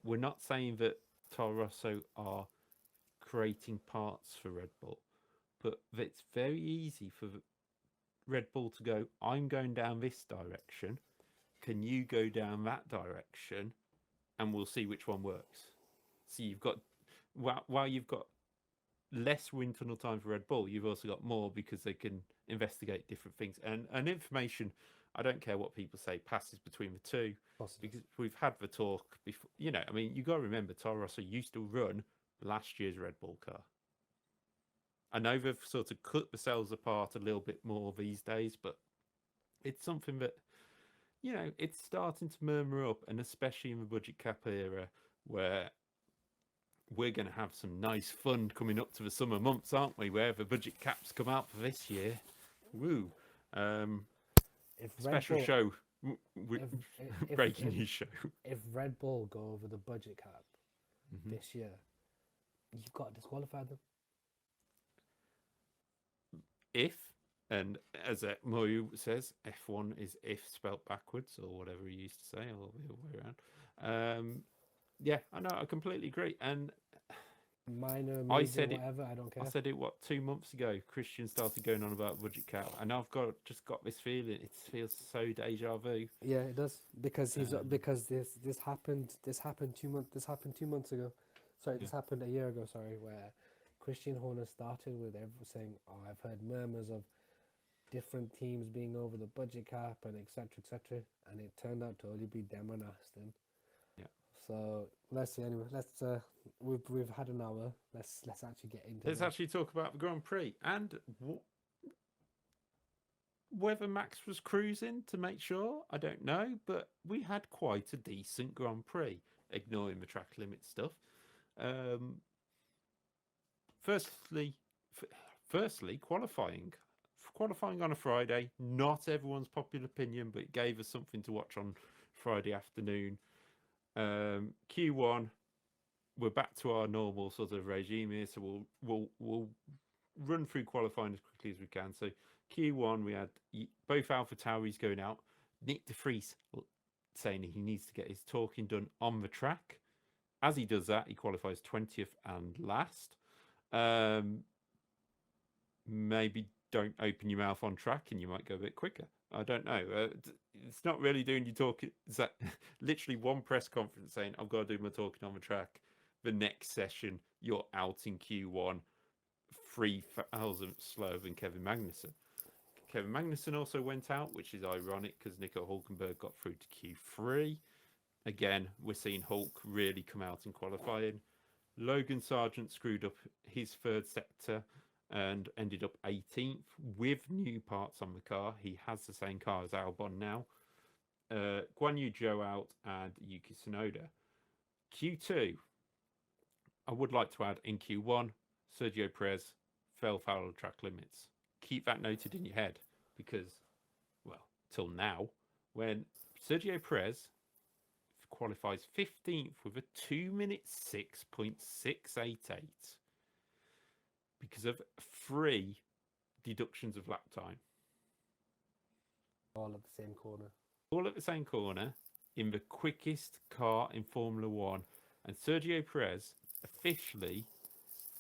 we're not saying that Toro Rosso are creating parts for Red Bull, but it's very easy for Red Bull to go, I'm going down this direction, can you go down that direction, and we'll see which one works. So you've got, while you've got less wind tunnel time for Red Bull, you've also got more because they can investigate different things. And information, I don't care what people say, passes between the two. Possibly. Because we've had the talk before. I mean, you got to remember, Toro Rosso used to run last year's Red Bull car. I know they've sort of cut themselves apart a little bit more these days, but it's something that, it's starting to murmur up, and especially in the budget cap era where we're going to have some nice fun coming up to the summer months, aren't we? Where the budget caps come out for this year. Woo. Special show. Breaking news show. If Red Bull go over the budget cap this year, you've got to disqualify them. If, and as Moyu says, F1 is if spelt backwards, or whatever he used to say, or the other way around. Yeah, I know, I completely agree. And minor, major, whatever, I don't care. I said it 2 months ago. Christian started going on about budget cap, and I've just got this feeling. It feels so deja vu. Yeah, it does, because this happened 2 months. This happened 2 months ago. Sorry, this happened a year ago. Sorry, where Christian Horner started with saying, "Oh, I've heard murmurs of different teams being over the budget cap and etc., and it turned out to only be them and Aston." So let's see. Anyway, we've had an hour. Let's actually get into. Let's actually talk about the Grand Prix and whether Max was cruising to make sure. I don't know, but we had quite a decent Grand Prix, ignoring the track limit stuff. Firstly, qualifying on a Friday. Not everyone's popular opinion, but it gave us something to watch on Friday afternoon. Q1, we're back to our normal sort of regime here, so we'll run through qualifying as quickly as we can. So Q1, we had both AlphaTauris going out. Nick de Vries saying he needs to get his talking done on the track. As he does that, he qualifies 20th and last. Maybe don't open your mouth on track and you might go a bit quicker. I don't know. It's not really doing your talking. It's that literally one press conference saying, I've got to do my talking on the track. The next session, you're out in Q1, 3,000 slower than Kevin Magnussen. Kevin Magnussen also went out, which is ironic because Nico Hulkenberg got through to Q3. Again, we're seeing Hulk really come out in qualifying. Logan Sargent screwed up his third sector and ended up 18th with new parts on the car. He has the same car as Albon now. Guan Yu Zhou out and Yuki Tsunoda. Q2, I would like to add in Q1, Sergio Perez fell foul of track limits. Keep that noted in your head because, well, till now, when Sergio Perez qualifies 15th with a 2-minute 6.688 because of 3 deductions of lap time. All at the same corner. all at the same corner in the quickest car in Formula One. And Sergio Perez officially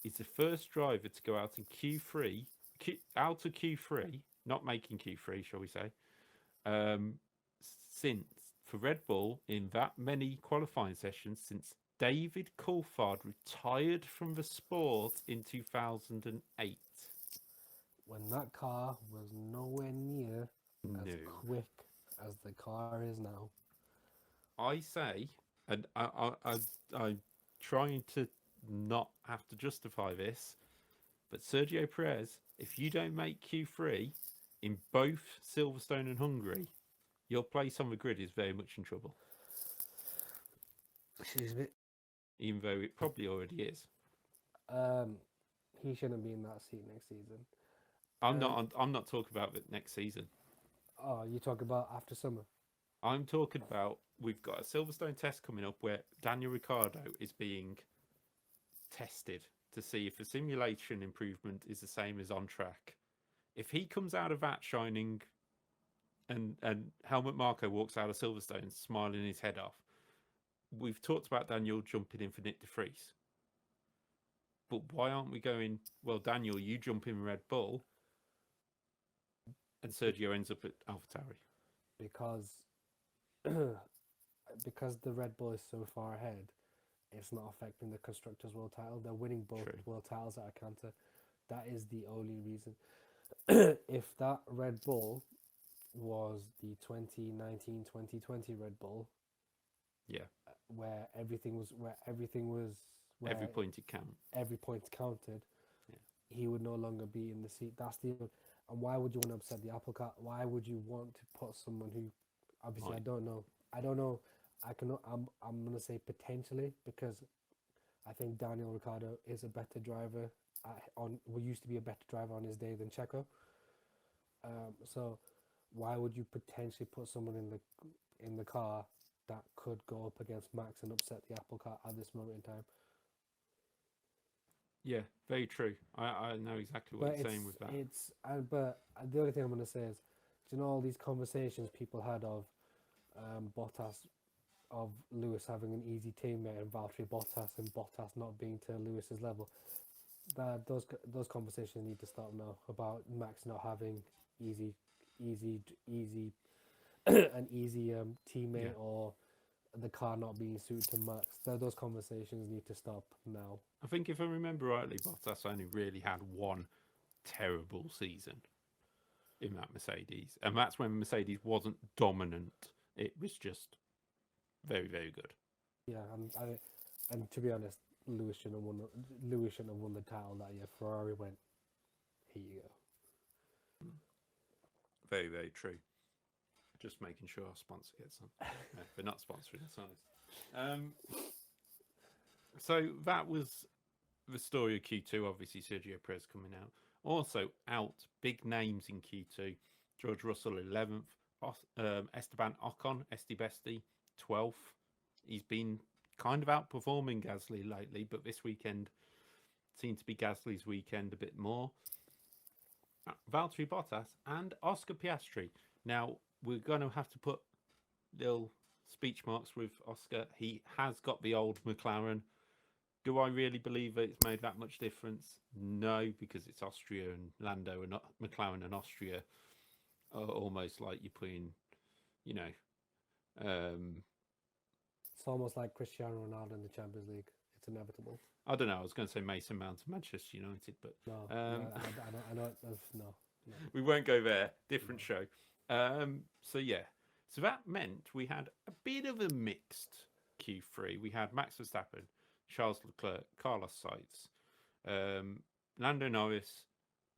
is the first driver to go out in Q3, out of Q3, not making Q3, shall we say, since for Red Bull in that many qualifying sessions since David Coulthard retired from the sport in 2008. When that car was nowhere near as No. quick as the car is now. I say, and I'm trying to not have to justify this, but Sergio Perez, if you don't make Q3 in both Silverstone and Hungary, your place on the grid is very much in trouble. Excuse me. Even though it probably already is. He shouldn't be in that seat next season. I'm not talking about it next season. Oh, you talk about after summer. I'm talking about we've got a Silverstone test coming up where Daniel Ricciardo is being tested to see if the simulation improvement is the same as on track. If he comes out of that shining and Helmut Marko walks out of Silverstone smiling his head off, we've talked about Daniel jumping in for Nick de Vries. But why aren't we going, well, Daniel, you jump in Red Bull and Sergio ends up at AlphaTauri? Because the Red Bull is so far ahead, it's not affecting the Constructors' World title. They're winning both world titles at a canter. That is the only reason. If that Red Bull was the 2019-2020 Red Bull, yeah, where every point it counts. Every point counted. Yeah. He would no longer be in the seat. That's the. And why would you want to upset the apple cart? Why would you want to put someone who, obviously, I don't know. I'm gonna say potentially, because I think Daniel Ricciardo is a better driver. Used to be a better driver on his day than Checo. So why would you potentially put someone in the car that could go up against Max and upset the apple cart at this moment in time? Yeah, very true. I know exactly what you're saying with that. But the only thing I'm going to say is, do you know all these conversations people had of Bottas, of Lewis having an easy teammate and Valtteri Bottas and Bottas not being to Lewis's level? Those conversations need to stop now about Max not having easy an easy teammate, or the car not being suited to Max. Those conversations need to stop now. I think if I remember rightly, Bottas only really had one terrible season in that Mercedes, and that's when Mercedes wasn't dominant. It was just very, very good. Yeah, and to be honest, Lewis shouldn't have won the title that year. Ferrari went, here you go. Very, very true. Just making sure our sponsor gets some. No, they're not sponsoring us, honest. So that was the story of Q2. Obviously, Sergio Perez coming out. Also out, big names in Q2. George Russell 11th. Esteban Ocon, Esti 12th. He's been kind of outperforming Gasly lately, but this weekend seemed to be Gasly's weekend a bit more. Valtteri Bottas and Oscar Piastri. Now, we're going to have to put little speech marks with Oscar. He has got the old McLaren. Do I really believe that it's made that much difference? No, because it's Austria and Lando and McLaren and Austria are almost like you're putting, it's almost like Cristiano Ronaldo in the Champions League. It's inevitable. I don't know. I was going to say Mason Mount to Manchester United, but no, I know. No. We won't go there. Different show. So that meant we had a bit of a mixed Q3. We had Max Verstappen, Charles Leclerc, Carlos Sainz, Lando Norris,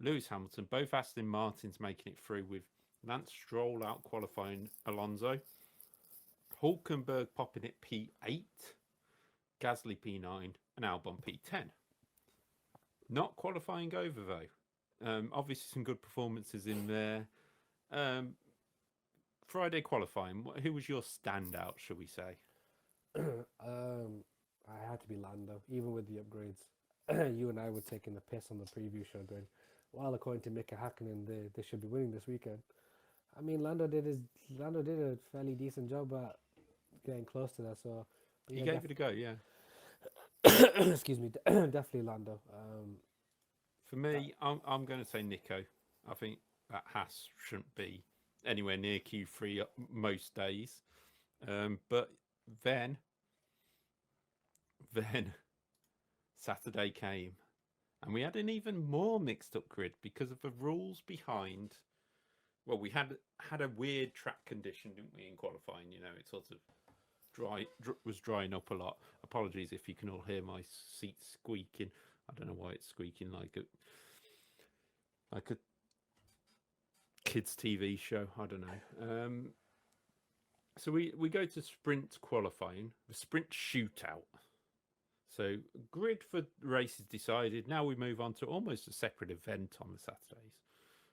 Lewis Hamilton, both Aston Martins making it through, with Lance Stroll out qualifying Alonso, Hulkenberg popping at P8, Gasly P9, and Albon P10. Not qualifying over though. Obviously some good performances in there. Friday qualifying, who was your standout, shall we say? I had to be Lando, even with the upgrades. You and I were taking the piss on the preview show going, well, according to Mika Hakkinen, they should be winning this weekend. I mean, Lando did a fairly decent job at getting close to that. So but He yeah, gave it a go, yeah. excuse me, definitely Lando. For That me, I'm going to say Nico. I think that Haas shouldn't be anywhere near Q3 most days. But then, then Saturday came, and we had an even more mixed up grid because of the rules behind. Well, we had a weird track condition, didn't we, in qualifying? You know, it sort of was drying up a lot. Apologies if you can all hear my seat squeaking. I don't know why it's squeaking like a kids TV show. I don't know. So we go to sprint qualifying, the sprint shootout. So grid for races decided. Now we move on to almost a separate event on the Saturdays.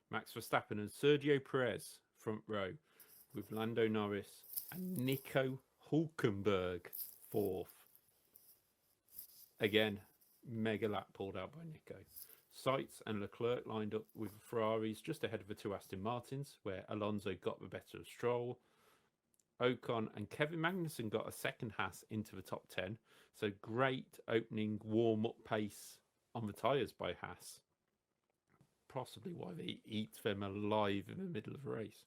Max Verstappen and Sergio Perez front row, with Lando Norris and Nico Hulkenberg fourth. Again, mega lap pulled out by Nico. Sainz and Leclerc lined up with Ferraris just ahead of the two Aston Martins, where Alonso got the better of Stroll. Ocon and Kevin Magnussen got a second Haas into the top 10. So great opening warm-up pace on the tyres by Haas. Possibly why they eat them alive in the middle of a race.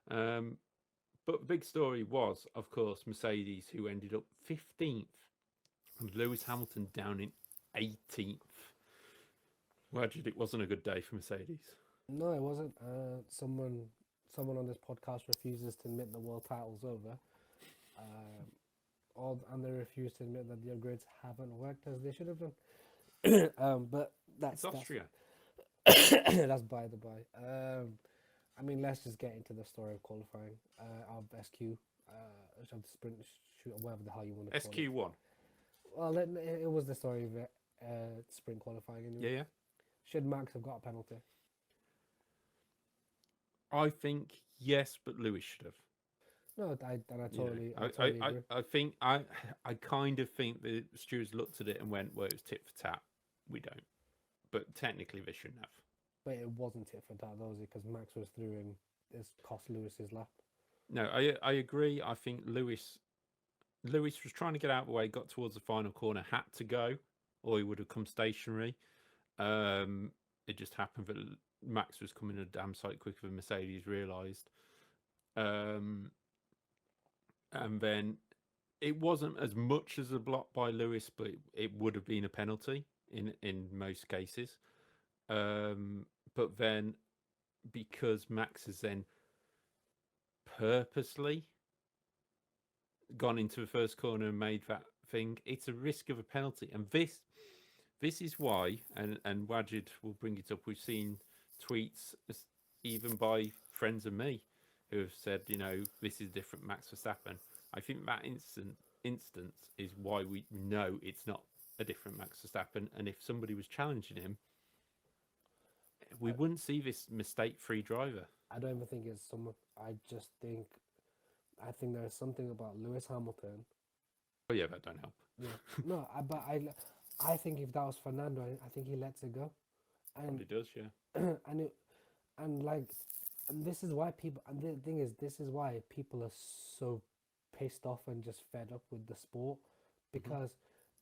But the big story was, of course, Mercedes, who ended up 15th, and Lewis Hamilton down in 18th. Wajid, it wasn't a good day for Mercedes. No, it wasn't. Someone on this podcast refuses to admit the world title's over. And they refuse to admit that their grids haven't worked as they should have done. But It's Austria. That's by the by. I mean, let's just get into the story of qualifying of SQ, of the sprint shoot, or whatever the hell you want to call it. SQ1. Well, it was the story of sprint qualifying anyway. Yeah. Should Max have got a penalty? I think yes, but Lewis should have. No, I totally agree. I think I kind of think the stewards looked at it and went, well, it was tit for tat. We don't. But technically they shouldn't have. But it wasn't tit for tat, though, was it? Because Max was through and it's cost Lewis his lap. No, I agree. I think Lewis was trying to get out of the way, got towards the final corner, had to go, or he would have come stationary. It just happened that Max was coming a damn sight quicker than Mercedes realised. And then it wasn't as much as a block by Lewis, but it would have been a penalty in most cases. But then because Max has then purposely gone into the first corner and made that thing, it's a risk of a penalty. And this is why, and Wajid will bring it up, we've seen tweets even by friends of me who have said, you know, this is different Max Verstappen. I think that instance is why we know it's not a different Max Verstappen. And if somebody was challenging him, we wouldn't see this mistake-free driver. I don't even think it's someone. I think there's something about Lewis Hamilton. Oh yeah, that don't help. Yeah, no, I think if that was Fernando, I think he lets it go. Probably does, yeah. And this is why people. And the thing is, this is why people are so pissed off and just fed up with the sport, because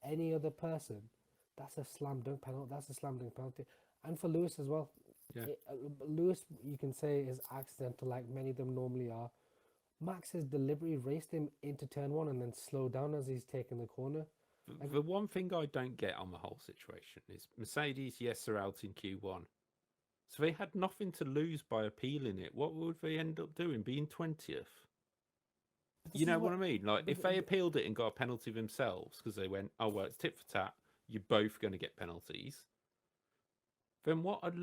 any other person, that's a slam dunk penalty. That's a slam dunk penalty, and for Lewis as well. Yeah. Lewis, you can say, is accidental, like many of them normally are. Max has deliberately raced him into turn one and then slowed down as he's taken the corner. The one thing I don't get on the whole situation is Mercedes, yes, are out in Q1. So they had nothing to lose by appealing it. What would they end up doing? Being 20th? You know what I mean? Like, if they appealed it and got a penalty themselves because they went, oh, well, it's tit for tat, you're both going to get penalties. Then what's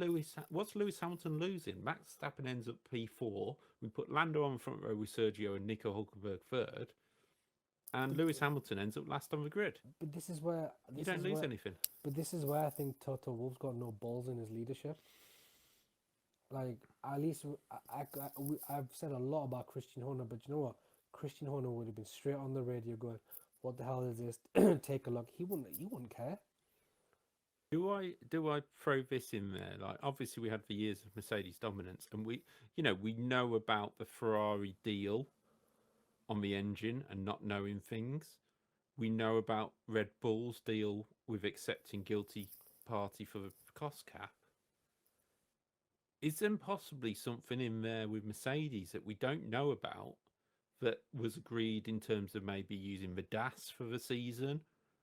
Lewis Hamilton losing? Max Verstappen ends up P4. We put Lando on the front row with Sergio and Nico Hulkenberg third. And Lewis Hamilton ends up last on the grid. But this is where... You don't lose anything. But this is where I think Toto Wolff's got no balls in his leadership. Like, at least I've said a lot about Christian Horner, but you know what? Christian Horner would have been straight on the radio going, what the hell is this? Take a look. He wouldn't care. Do I throw this in there? Like, obviously, we had the years of Mercedes dominance, and we know about the Ferrari deal on the engine and not knowing things. We know about Red Bull's deal with accepting guilty party for the cost cap. Is there possibly something in there with Mercedes that we don't know about that was agreed in terms of maybe using the DAS for the season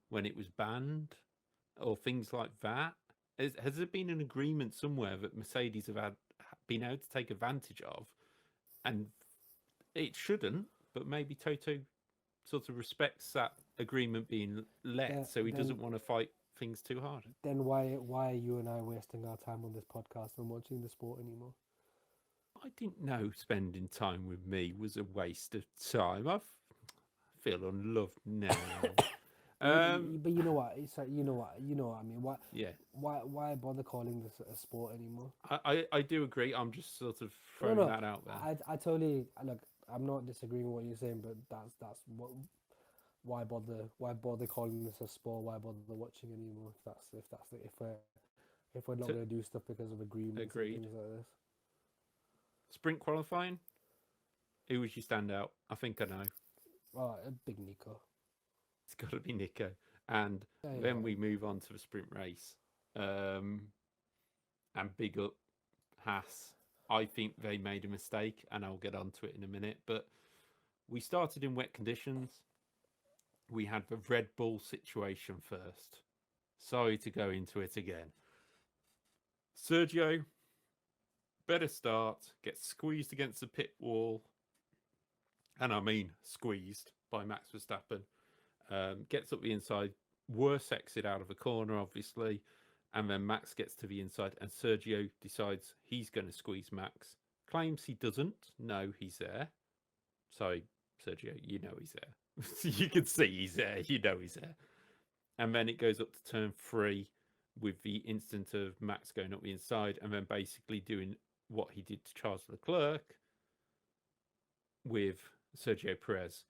when it was banned or things like that? Has there been an agreement somewhere that Mercedes have been able to take advantage of? And it shouldn't, but maybe Toto sort of respects that agreement being let, so he doesn't want to fight things too hard. Then why are you and I wasting our time on this podcast and watching the sport anymore? I didn't know spending time with me was a waste of time. I feel unloved now. But you know what? You know what I mean. Yeah. Why bother calling this a sport anymore? I do agree. I'm just sort of throwing that out there. I totally look. I'm not disagreeing with what you're saying, but that's what. Why bother calling this a sport? Why bother watching anymore? If we're not going to do stuff because of agreements and things like this. Sprint qualifying. Who was your standout? I think I know. Oh, a big Nico. It's got to be Nico. And then we move on to the sprint race. And big up Haas. I think they made a mistake, and I'll get onto it in a minute. But we started in wet conditions. We had the Red Bull situation first. Sorry to go into it again. Sergio, better start, gets squeezed against the pit wall. And I mean squeezed by Max Verstappen. Gets up the inside, worst exit out of the corner, obviously. And then Max gets to the inside, and Sergio decides he's going to squeeze Max. Claims he doesn't. No, he's there. Sorry, Sergio, you know he's there. You can see he's there. You know he's there. And then it goes up to turn 3 with the instant of Max going up the inside and then basically doing what he did to Charles Leclerc with Sergio Perez.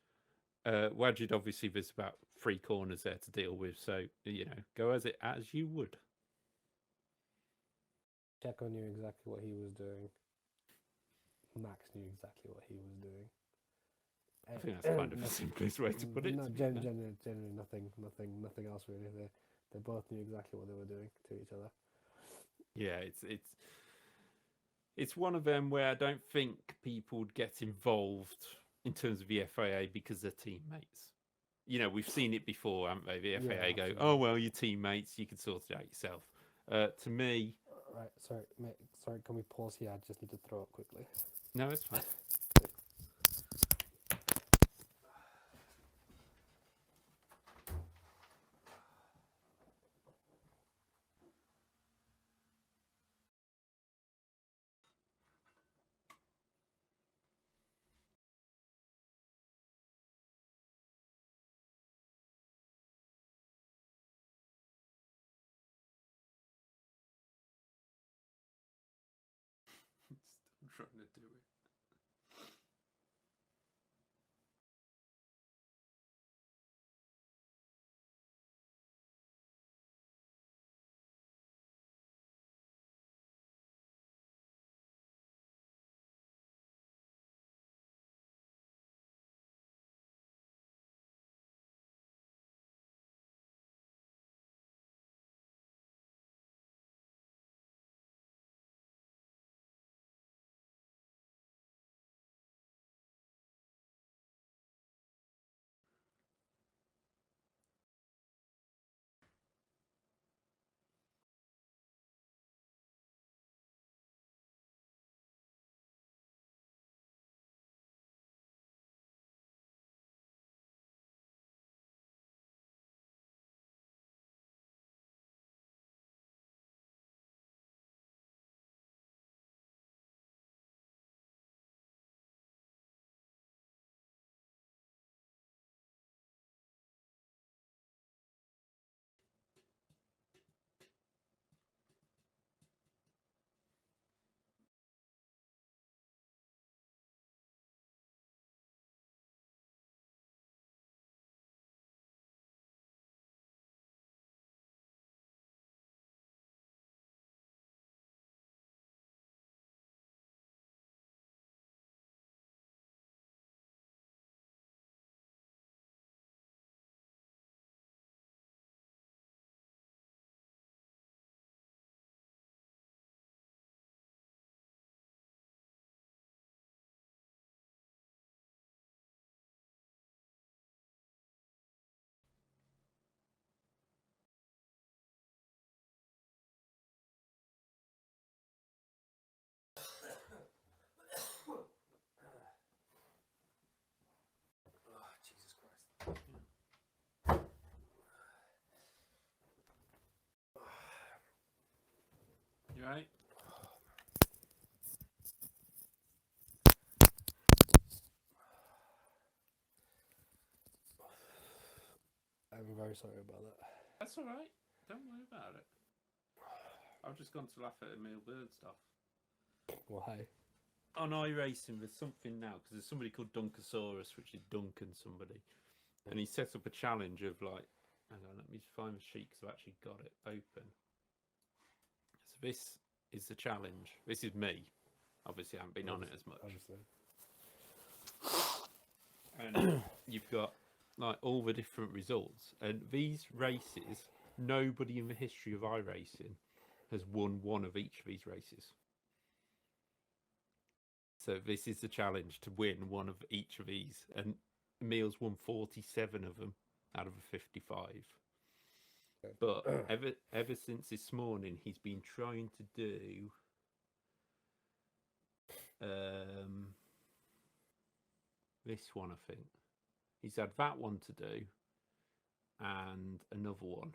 Wajid, obviously, there's about 3 corners there to deal with. So, go as you would. Checo knew exactly what he was doing. Max knew exactly what he was doing. I think that's kind of the simplest way to put it. No, generally nothing else really. They both knew exactly what they were doing to each other. Yeah, it's one of them where I don't think people would get involved in terms of the FIA because they're teammates. We've seen it before, haven't we? The FIA go, "Oh well, you're teammates, you can sort it out yourself." To me, right? Sorry, mate. Sorry, can we pause here? I just need to throw up quickly. No, it's fine. Still trying to do it. very sorry about that. That's all right. Don't worry about it. I've just gone to laugh at Emil Bird stuff. Why? On iRacing, there's something now, because there's somebody called Dunkosaurus, which is Duncan somebody. And he set up a challenge of like, hang on, let me just find the sheet because I've actually got it open. So this is the challenge. This is me. Obviously, I haven't been on it as much. Obviously. And you've got like all the different results. And these races, nobody in the history of iRacing has won one of each of these races. So this is the challenge, to win one of each of these. And Emil's won 47 of them out of the 55. But ever since this morning, he's been trying to do this one, I think. He's had that one to do and another one.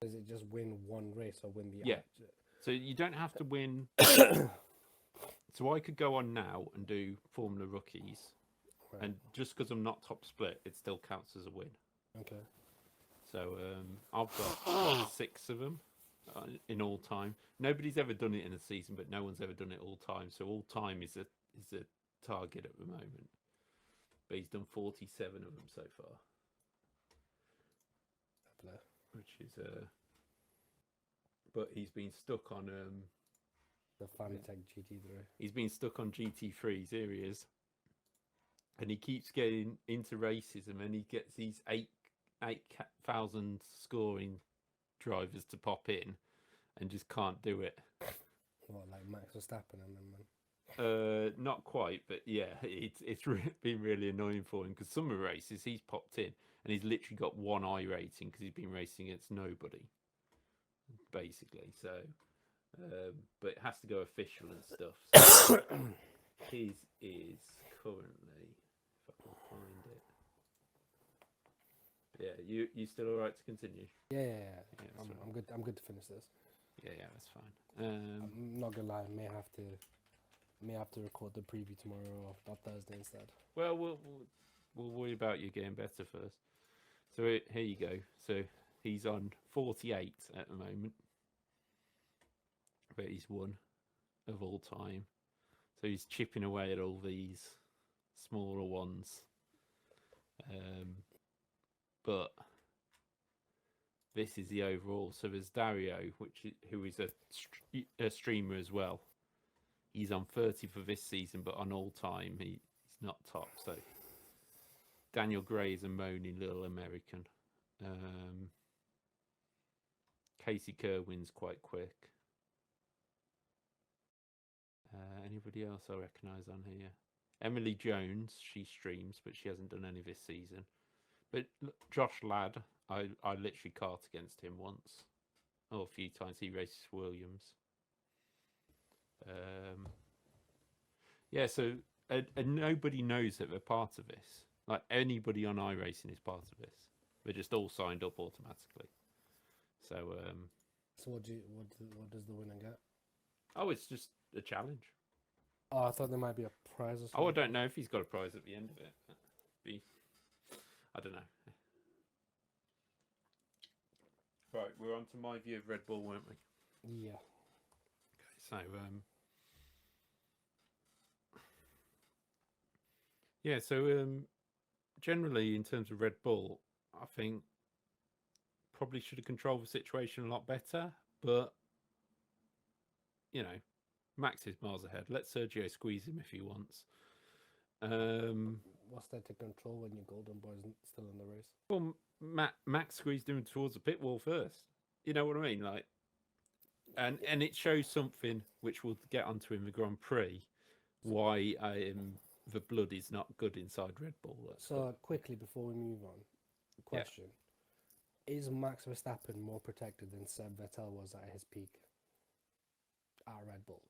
Does it just win one race or win the... Yeah. So you don't have to win... So I could go on now and do Formula Rookies. Right. And just because I'm not top split, it still counts as a win. Okay. So I've got 6 of them in all time. Nobody's ever done it in a season, but no one's ever done it all time. So all time is a target at the moment. But he's done 47 of them so far, which is but he's been stuck on the Fanatec GT3. He's been stuck on GT3s. Here he is, and he keeps getting into races, and then he gets these 8,000 scoring drivers to pop in, and just can't do it. What, like Max Verstappen and them, man? Not quite, but yeah, it's been really annoying for him, because some of the races he's popped in and he's literally got 1 I rating because he's been racing against nobody, basically. So, but it has to go official and stuff. So his is currently, if I can find it. Yeah, you still all right to continue? Yeah. I'm good. I'm good to finish this. Yeah, that's fine. I'm not gonna lie. I may have to record the preview tomorrow or Thursday instead. Well, we'll worry about you getting better first. So here you go. So he's on 48 at the moment, but he's won of all time. So he's chipping away at all these smaller ones. But this is the overall. So there's Dario, who is a streamer as well. He's on 30 for this season, but on all time, he's not top. So Daniel Gray is a moaning little American. Casey Kerwin's quite quick. Anybody else I recognise on here? Emily Jones, she streams, but she hasn't done any this season. But Josh Ladd, I literally kart against him once. Oh, a few times. He races Williams. Yeah, so and nobody knows that they're part of this. Like, anybody on iRacing is part of this. They're just all signed up automatically. So So what does the winner get? Oh, it's just a challenge. Oh, I thought there might be a prize or something. Oh, I don't know if he's got a prize at the end of it. I don't know. Right, we're on to my view of Red Bull, weren't we? Yeah. Okay, so yeah, so generally in terms of Red Bull, I think probably should have controlled the situation a lot better, but you know, Max is miles ahead. Let Sergio squeeze him if he wants. What's there to control when your golden boy's still in the race? Well, Max squeezed him towards the pit wall first. You know what I mean? Like, and it shows something which we'll get onto in the Grand Prix, why the blood is not good inside Red Bull. So quickly before we move on, question: is Max Verstappen more protected than Seb Vettel was at his peak at Red Bull?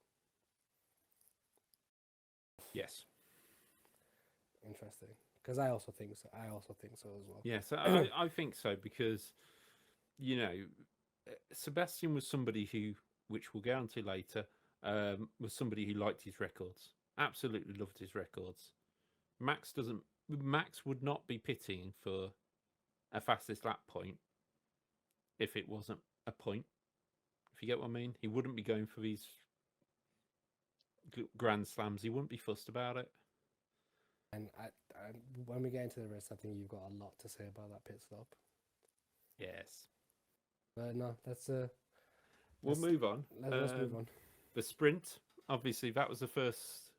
Yes. Interesting, because I also think so. I also think so as well. Yeah, so I think so, because you know, Sebastian was somebody who, which we'll get onto later, was somebody who liked his records. Absolutely loved his records. Max would not be pitting for a fastest lap point if it wasn't a point. If you get what I mean, he wouldn't be going for these grand slams. He wouldn't be fussed about it. And when we get into the race, I think you've got a lot to say about that pit stop. Yes. But no, we'll move on. Let's move on. The sprint, obviously, that was the first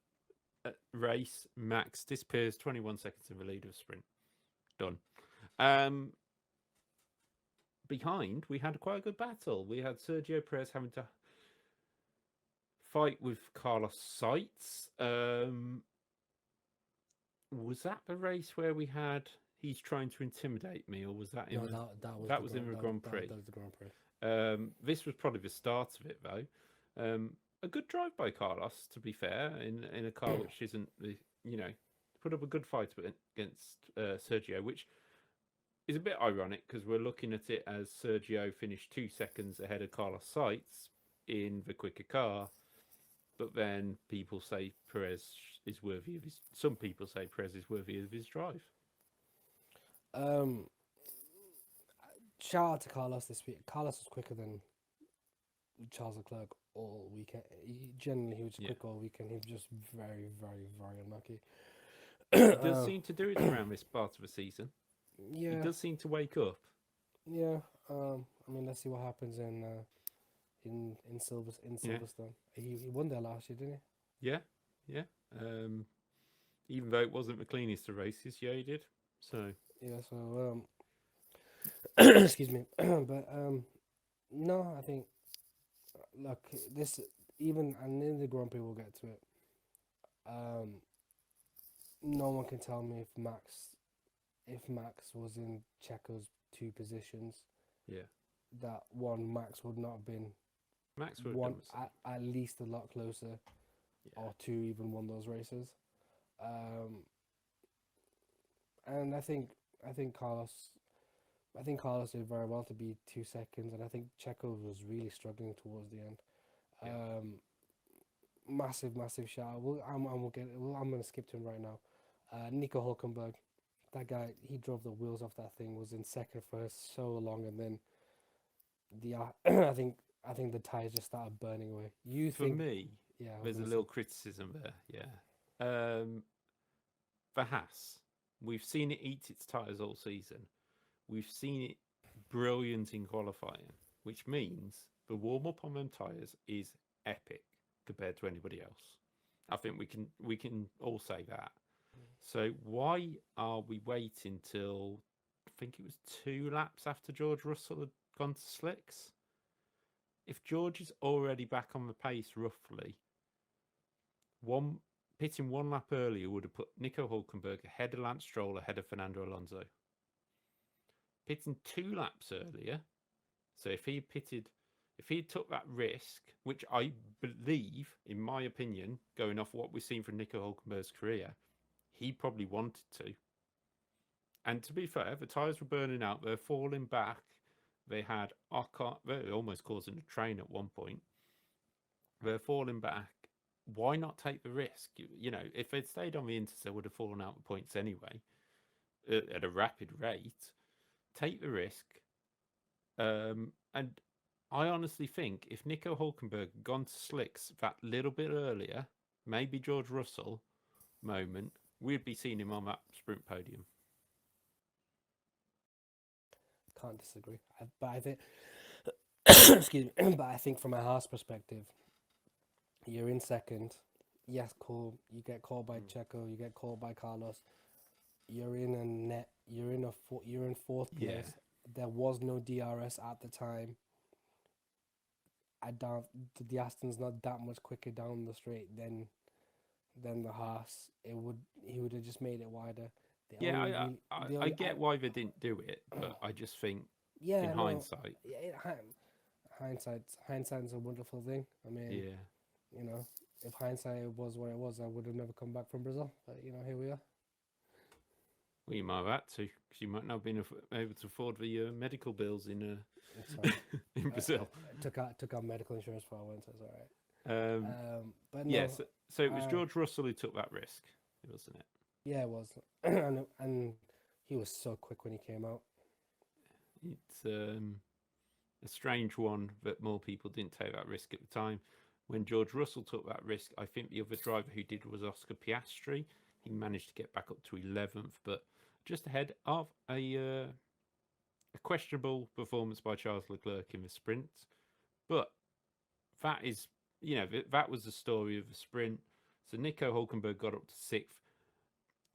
race. Max disappears 21 seconds in the lead of sprint. Done. Behind, we had quite a good battle. We had Sergio Perez having to fight with Carlos Sainz. Was that the race where we had he's trying to intimidate me, or was that in that was in the Grand Prix? That was the Grand Prix. This was probably the start of it, though. A good drive by Carlos, to be fair, in a car which isn't the put up a good fight against Sergio, which is a bit ironic because we're looking at it as Sergio finished 2 seconds ahead of Carlos Sainz in the quicker car, but then people say Perez is worthy of his. Some people say Perez is worthy of his drive. Shout out to Carlos this week. Carlos was quicker than Charles Leclerc all weekend. He was quick all weekend. He was just very, very, very unlucky. He does seem to do it around this part of the season. Yeah, he does seem to wake up. Yeah, I mean, let's see what happens in Silverstone. He won there last year, didn't he? Yeah. Even though it wasn't the cleanest of races, yeah, he did. So yeah, so excuse me, but no, I think look, this even and in the Grand Prix we'll get to it. No one can tell me if Max was in Checo's 2 positions. Yeah, that Max would not have been. Max would one at least a lot closer, or 2 even won those races. And I think Carlos did very well to be 2 seconds, and I think Checo was really struggling towards the end. Massive shout out. I'm going to skip to him right now. Nico Hülkenberg, that guy, he drove the wheels off that thing. Was in second for so long, and then I think the tires just started burning away. For me, there's a little criticism there. Yeah, for Haas, we've seen it eat its tires all season. We've seen it brilliant in qualifying, which means the warm up on them tires is epic compared to anybody else. I think we can all say that. So why are we waiting till I think it was 2 laps after George Russell had gone to slicks? If George is already back on the pace roughly, pitting 1 lap earlier would have put Nico Hülkenberg ahead of Lance Stroll, ahead of Fernando Alonso. Pitting 2 laps earlier, so if he took that risk, which I believe, in my opinion, going off what we've seen from Nico Hülkenberg's career, he probably wanted to. And to be fair, the tyres were burning out. They're falling back. They had Ocon. They were almost causing a train at one point. They're falling back. Why not take the risk? If they'd stayed on the Inters, they would have fallen out the points anyway at a rapid rate. Take the risk. And I honestly think if Nico Hülkenberg had gone to slicks that little bit earlier, maybe George Russell moment, we'd be seeing him on that sprint podium. Can't disagree. But I think, excuse me, but I think from a Haas perspective, you're in second. Yes, cool. You get called by Checo. You get called by Carlos. You're in a net. You're in 4th place. Yeah. There was no DRS at the time. The Aston's not that much quicker down the straight than the Haas. He would have just made it wider. I get why they didn't do it, but I just think hindsight. Hindsight's a wonderful thing. I mean, if hindsight was what it was, I would have never come back from Brazil. But here we are. Well, you might have had to, because you might not have been able to afford the medical bills in Brazil. Took out medical insurance for I went, so it's all right. But no, so it was George Russell who took that risk, wasn't it? Yeah, it was, and he was so quick when he came out. It's a strange one that more people didn't take that risk at the time. When George Russell took that risk, I think the other driver who did was Oscar Piastri. He managed to get back up to 11th, but just ahead of a questionable performance by Charles Leclerc in the sprint. But that is, that was the story of the sprint. So Nico Hulkenberg got up to 6th.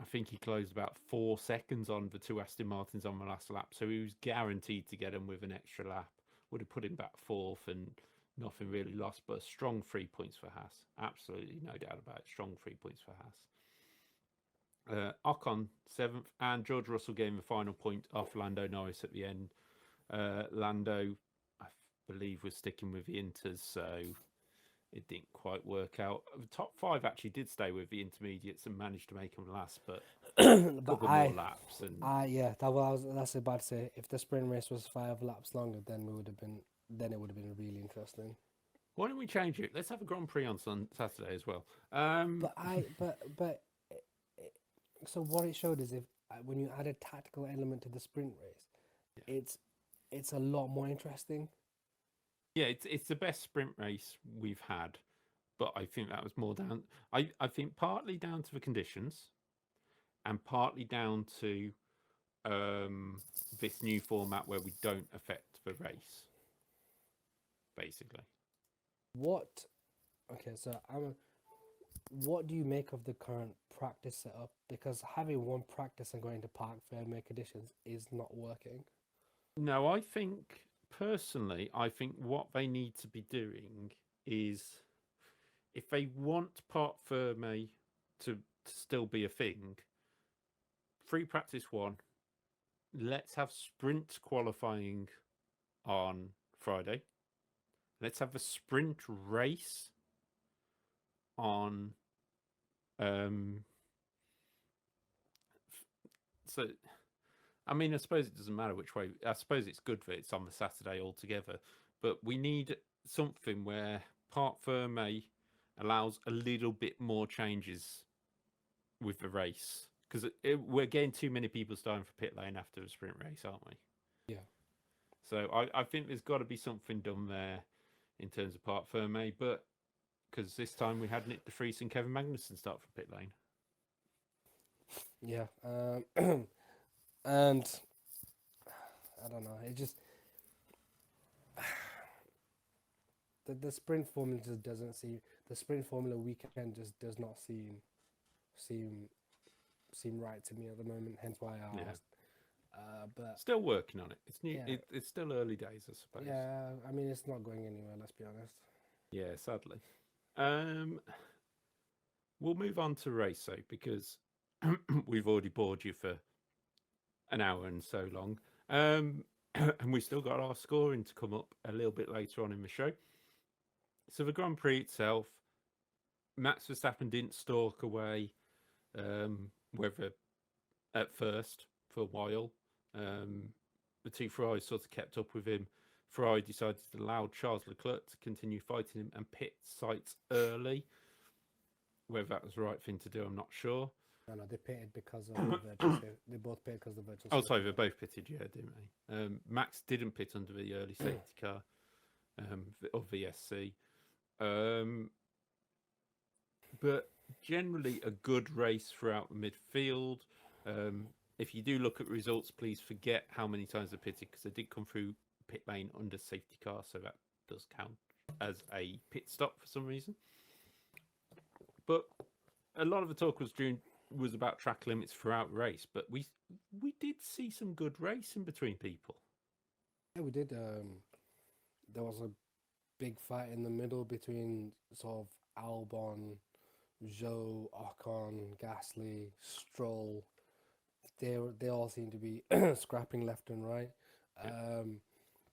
I think he closed about 4 seconds on the 2 Aston Martins on the last lap. So he was guaranteed to get them with an extra lap. Would have put him back 4th and nothing really lost. But a strong 3 points for Haas. Absolutely no doubt about it. Strong 3 points for Haas. Ocon 7th. And George Russell getting the final point off Lando Norris at the end. Lando, I believe, was sticking with the Inters. So it didn't quite work out. The top 5 actually did stay with the intermediates and managed to make them last, but a couple more laps. And that's about to say. If the sprint race was 5 laps longer, then it would have been really interesting. Why don't we change it? Let's have a Grand Prix on Saturday as well. So what it showed is when you add a tactical element to the sprint race, it's a lot more interesting. Yeah, it's the best sprint race we've had, but I think that was more down. I think partly down to the conditions, and partly down to this new format where we don't affect the race, basically. What do you make of the current practice setup? Because having one practice and going to park fair conditions is not working. No, personally, I think what they need to be doing is, if they want Parc Fermé to still be a thing, free practice 1, let's have sprint qualifying on Friday. Let's have a sprint race on I suppose it doesn't matter which way. I suppose it's good that it's on the Saturday altogether, but we need something where Parc Fermé allows a little bit more changes with the race, because we're getting too many people starting for pit lane after a sprint race, aren't we? Yeah. So I think there's got to be something done there in terms of Parc Fermé, but because this time we had Nick de Vries and Kevin Magnussen start for pit lane. Yeah. And I don't know. It just the sprint formula just doesn't seem. The sprint formula weekend just does not seem right to me at the moment. Hence why I asked. But still working on it. It's new. Yeah. It's still early days, I suppose. Yeah, I mean, it's not going anywhere. Let's be honest. Yeah, sadly. We'll move on to race because we've already bored you for an hour and so long. And we've still got our scoring to come up a little bit later on in the show. So the Grand Prix itself, Max Verstappen didn't stalk away, whether at first for a while. The two Ferraris sort of kept up with him. Ferrari decided to allow Charles Leclerc to continue fighting him and pit sites early. Whether that was the right thing to do, I'm not sure. No, they pitted because of the virtual. They both pitted because of the virtual. Oh, sorry, they both pitted, yeah, didn't they? Max didn't pit under the early safety car of VSC. But generally a good race throughout the midfield. If you do look at results, please forget how many times they pitted, because they did come through pit lane under safety car, so that does count as a pit stop for some reason. But a lot of the talk was about track limits throughout the race, but we did see some good racing between people. Yeah, we did. There was a big fight in the middle between sort of Albon, Zhou, Ocon, Gasly, Stroll. They all seem to be scrapping left and right. Yeah.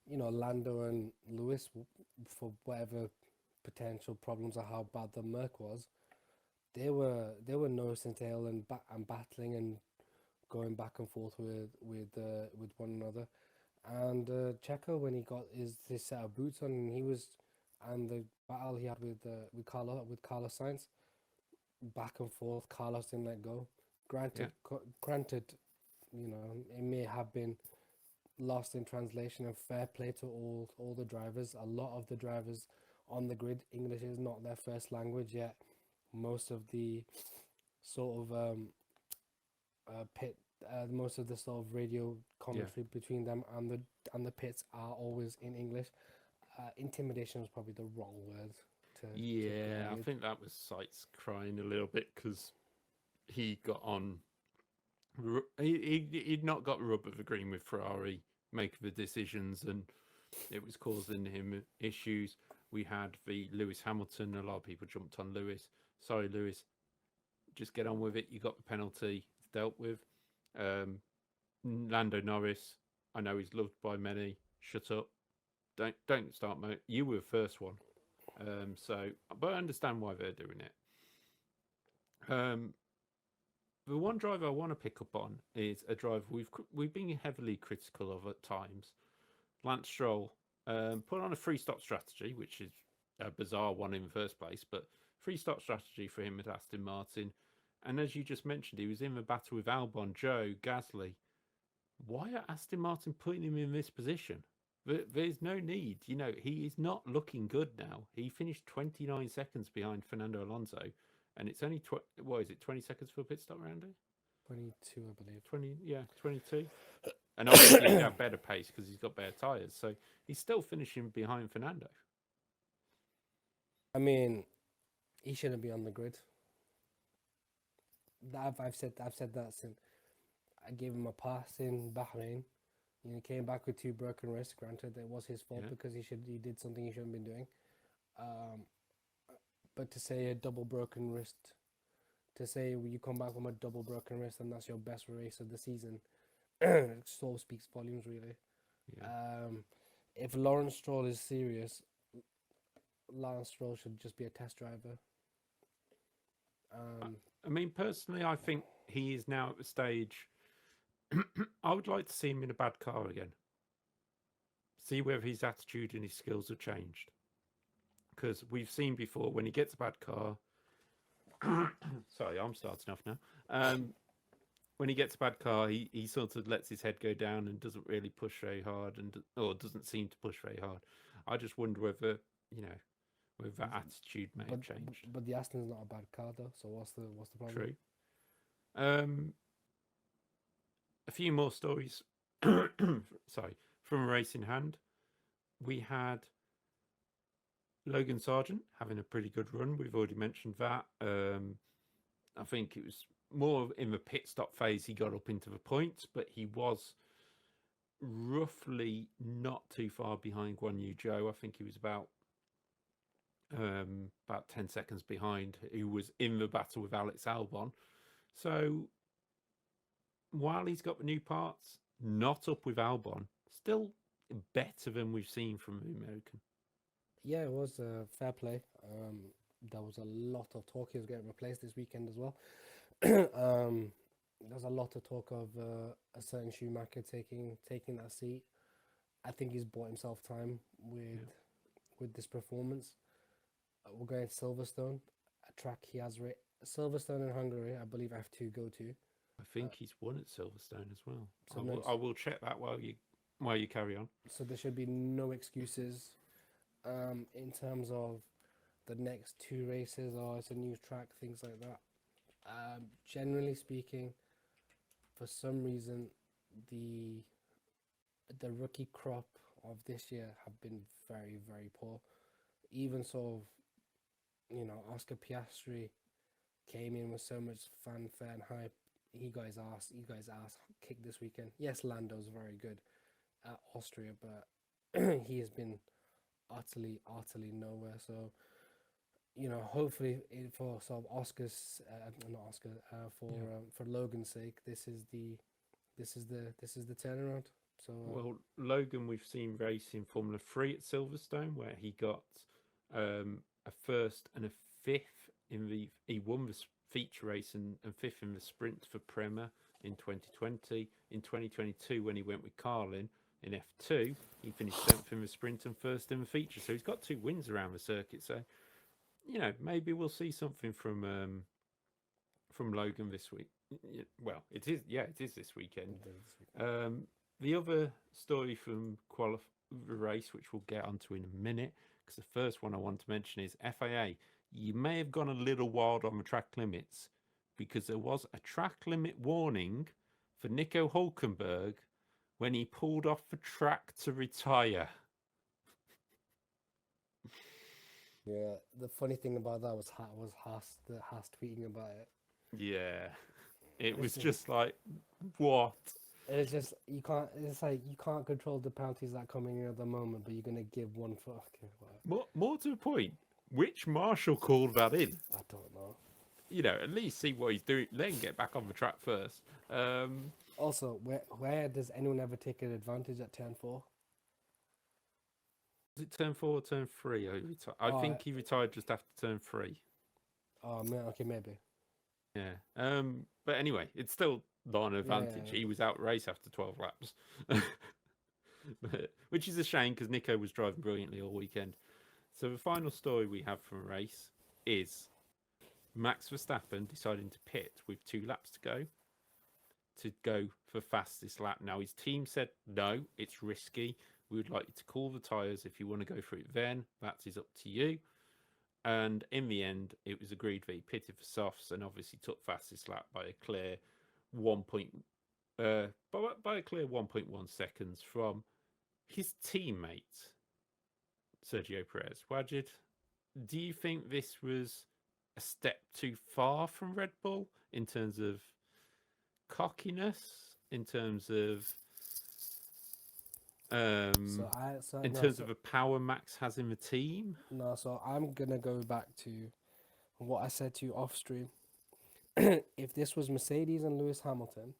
Lando and Lewis, for whatever potential problems or how bad the Merc was, they were nose and tail and battling and going back and forth with one another. And Checo, when he got his set of boots on, and the battle he had with Carlos Sainz, back and forth, Carlos didn't let go. Granted, it may have been lost in translation, and fair play to all the drivers. A lot of the drivers on the grid, English is not their first language yet. Most of the sort of most of the sort of radio commentary between them and the pits are always in English. Intimidation is probably the wrong word to Yeah, go I with. think that was Sites crying a little bit because he got on. He'd not got rub of agreeing with Ferrari making the decisions, and it was causing him issues. We had the Lewis Hamilton. A lot of people jumped on Lewis. Sorry, Lewis. Just get on with it. You got the penalty. It's dealt with. Lando Norris. I know he's loved by many. Shut up. Don't start. You were the first one. But I understand why they're doing it. The one driver I want to pick up on is a driver we've been heavily critical of at times. Lance Stroll put on a three-stop strategy, which is a bizarre one in the first place, but three-stop strategy for him at Aston Martin. And as you just mentioned, he was in the battle with Albon, Joe, Gasly. Why are Aston Martin putting him in this position? There's no need. You know, he is not looking good now. He finished 29 seconds behind Fernando Alonso, and it's only 20 seconds for a pit stop, Randy? 22, I believe. 22. And obviously he'd have better pace because he's got better tyres. So he's still finishing behind Fernando. I mean, he shouldn't be on the grid. I've said that since I gave him a pass in Bahrain. You know, he came back with 2 broken wrists. Granted, it was his fault because he did something he shouldn't have been doing. But to say a double broken wrist, to say you come back from a double broken wrist and that's your best race of the season, it sort of speaks volumes, really. Yeah. If Lawrence Stroll is serious, Lawrence Stroll should just be a test driver. I mean, personally, I think he is now at the stage. I would like to see him in a bad car again. See whether his attitude and his skills have changed. Because we've seen before when he gets a bad car. Sorry, I'm starting off now. When he gets a bad car, he sort of lets his head go down and doesn't really push very hard, or doesn't seem to push very hard. I just wonder whether whether that attitude may have changed. But the Aston's not a bad car though. So what's the problem? True. A few more stories. Sorry, from a race in hand, we had Logan Sargent having a pretty good run. We've already mentioned that. I think it was more in the pit stop phase he got up into the points, but he was roughly not too far behind Guan Yu Zhou. I think he was about 10 seconds behind, who was in the battle with Alex Albon. So while he's got the new parts, not up with Albon, still better than we've seen from the American. Yeah, it was fair play. There was a lot of talk he was getting replaced this weekend as well. There's a lot of talk of a certain Schumacher taking that seat. I think he's bought himself time with this performance. We're going to Silverstone, a track he has Silverstone in Hungary, I believe F2 go to. I think he's won at Silverstone as well. So I will check that while you carry on. So there should be no excuses in terms of the next 2 races, or it's a new track, things like that. Generally speaking, for some reason, the rookie crop of this year have been very, very poor. Even sort of, Oscar Piastri came in with so much fanfare and hype. He got his ass kicked this weekend. Yes, Lando's very good at Austria, but he has been utterly nowhere. So, hopefully for sort of Oscar's, for Logan's sake, this is the turnaround. So well, Logan, we've seen race in Formula 3 at Silverstone, where he got a first and a fifth he won the feature race and fifth in the sprint for Prema in 2020. In 2022, when he went with Carlin in F2, he finished 7th in the sprint and first in the feature. So he's got 2 wins around the circuit. So, maybe we'll see something from Logan this week. Well, it is this weekend. The other story from the race, which we'll get onto in a minute, because the first one I want to mention is FIA. You may have gone a little wild on the track limits because there was a track limit warning for Nico Hulkenberg when he pulled off the track to retire. Yeah, the funny thing about that was Haas tweeting about it. Yeah, it was just like, what? It's just you can't. It's like you can't control the penalties that are coming in at the moment, but you're gonna give one for. Okay, whatever. More to the point, which marshal called that in? I don't know. You know, at least see what he's doing, then get back on the track first. Also, where does anyone ever take an advantage at turn 4? Was it turn 4 or turn 3? I think he retired just after turn 3. Oh man, okay, maybe. Yeah. But anyway, it's still not an advantage. Yeah. He was out race after 12 laps, which is a shame because Nico was driving brilliantly all weekend. So the final story we have from a race is Max Verstappen deciding to pit with 2 laps to go for fastest lap. Now his team said no, it's risky. We would like you to cool the tyres. If you want to go for it, then that is up to you. And in the end, it was agreed that he pitted for softs and obviously took fastest lap by a clear 1.1 seconds from his teammate Sergio Perez. Wajid, do you think this was a step too far from Red Bull in terms of cockiness, in terms of of a power Max has in the team? No, so I'm gonna go back to what I said to you off stream. If this was Mercedes and Lewis Hamilton,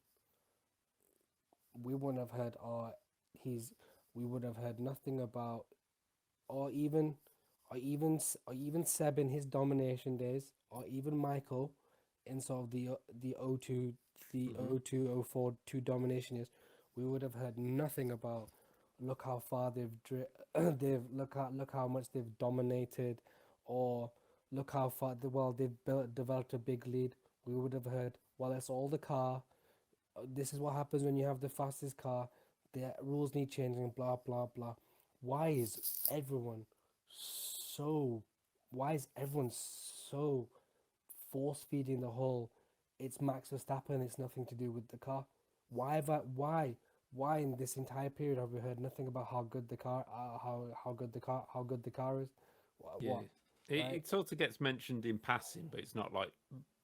we wouldn't have heard we would have heard nothing about, or even Seb in his domination days, or even Michael in sort of the 02, the 02, 04 domination years. We would have heard nothing about. Look how far look how much they've dominated, or look how far they've developed a big lead. We would have heard, well, it's all the car. This is what happens when you have the fastest car. The rules need changing. Blah blah blah. Why is everyone so force feeding the whole? It's Max Verstappen. It's nothing to do with the car. Why in this entire period have we heard nothing about how good the car, how good the car is? Yeah. It sort of gets mentioned in passing, but it's not like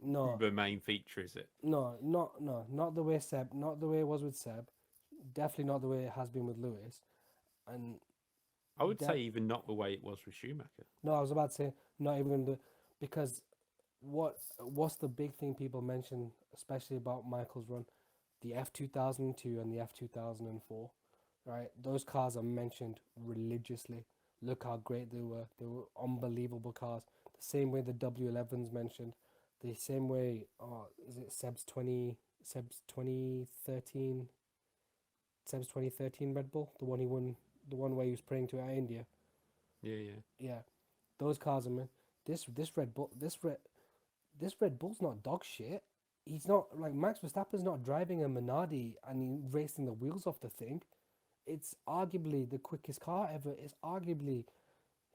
the main feature, is it? No, not the way it was with Seb. Definitely not the way it has been with Lewis. And I would say even not the way it was with Schumacher. No, I was about to say not even because what's the big thing people mention, especially about Michael's run? The F2002 and the F2004, right? Those cars are mentioned religiously. Look how great they were. They were unbelievable cars. The same way the W11's mentioned. The same way, is it Seb's 2013 Red Bull? The one he won, the one where he was praying to at India. Yeah. Those cars are, man. This Red Bull's not dog shit. He's not like Max Verstappen's not driving a Minardi and he racing the wheels off the thing. It's arguably the quickest car ever. It's arguably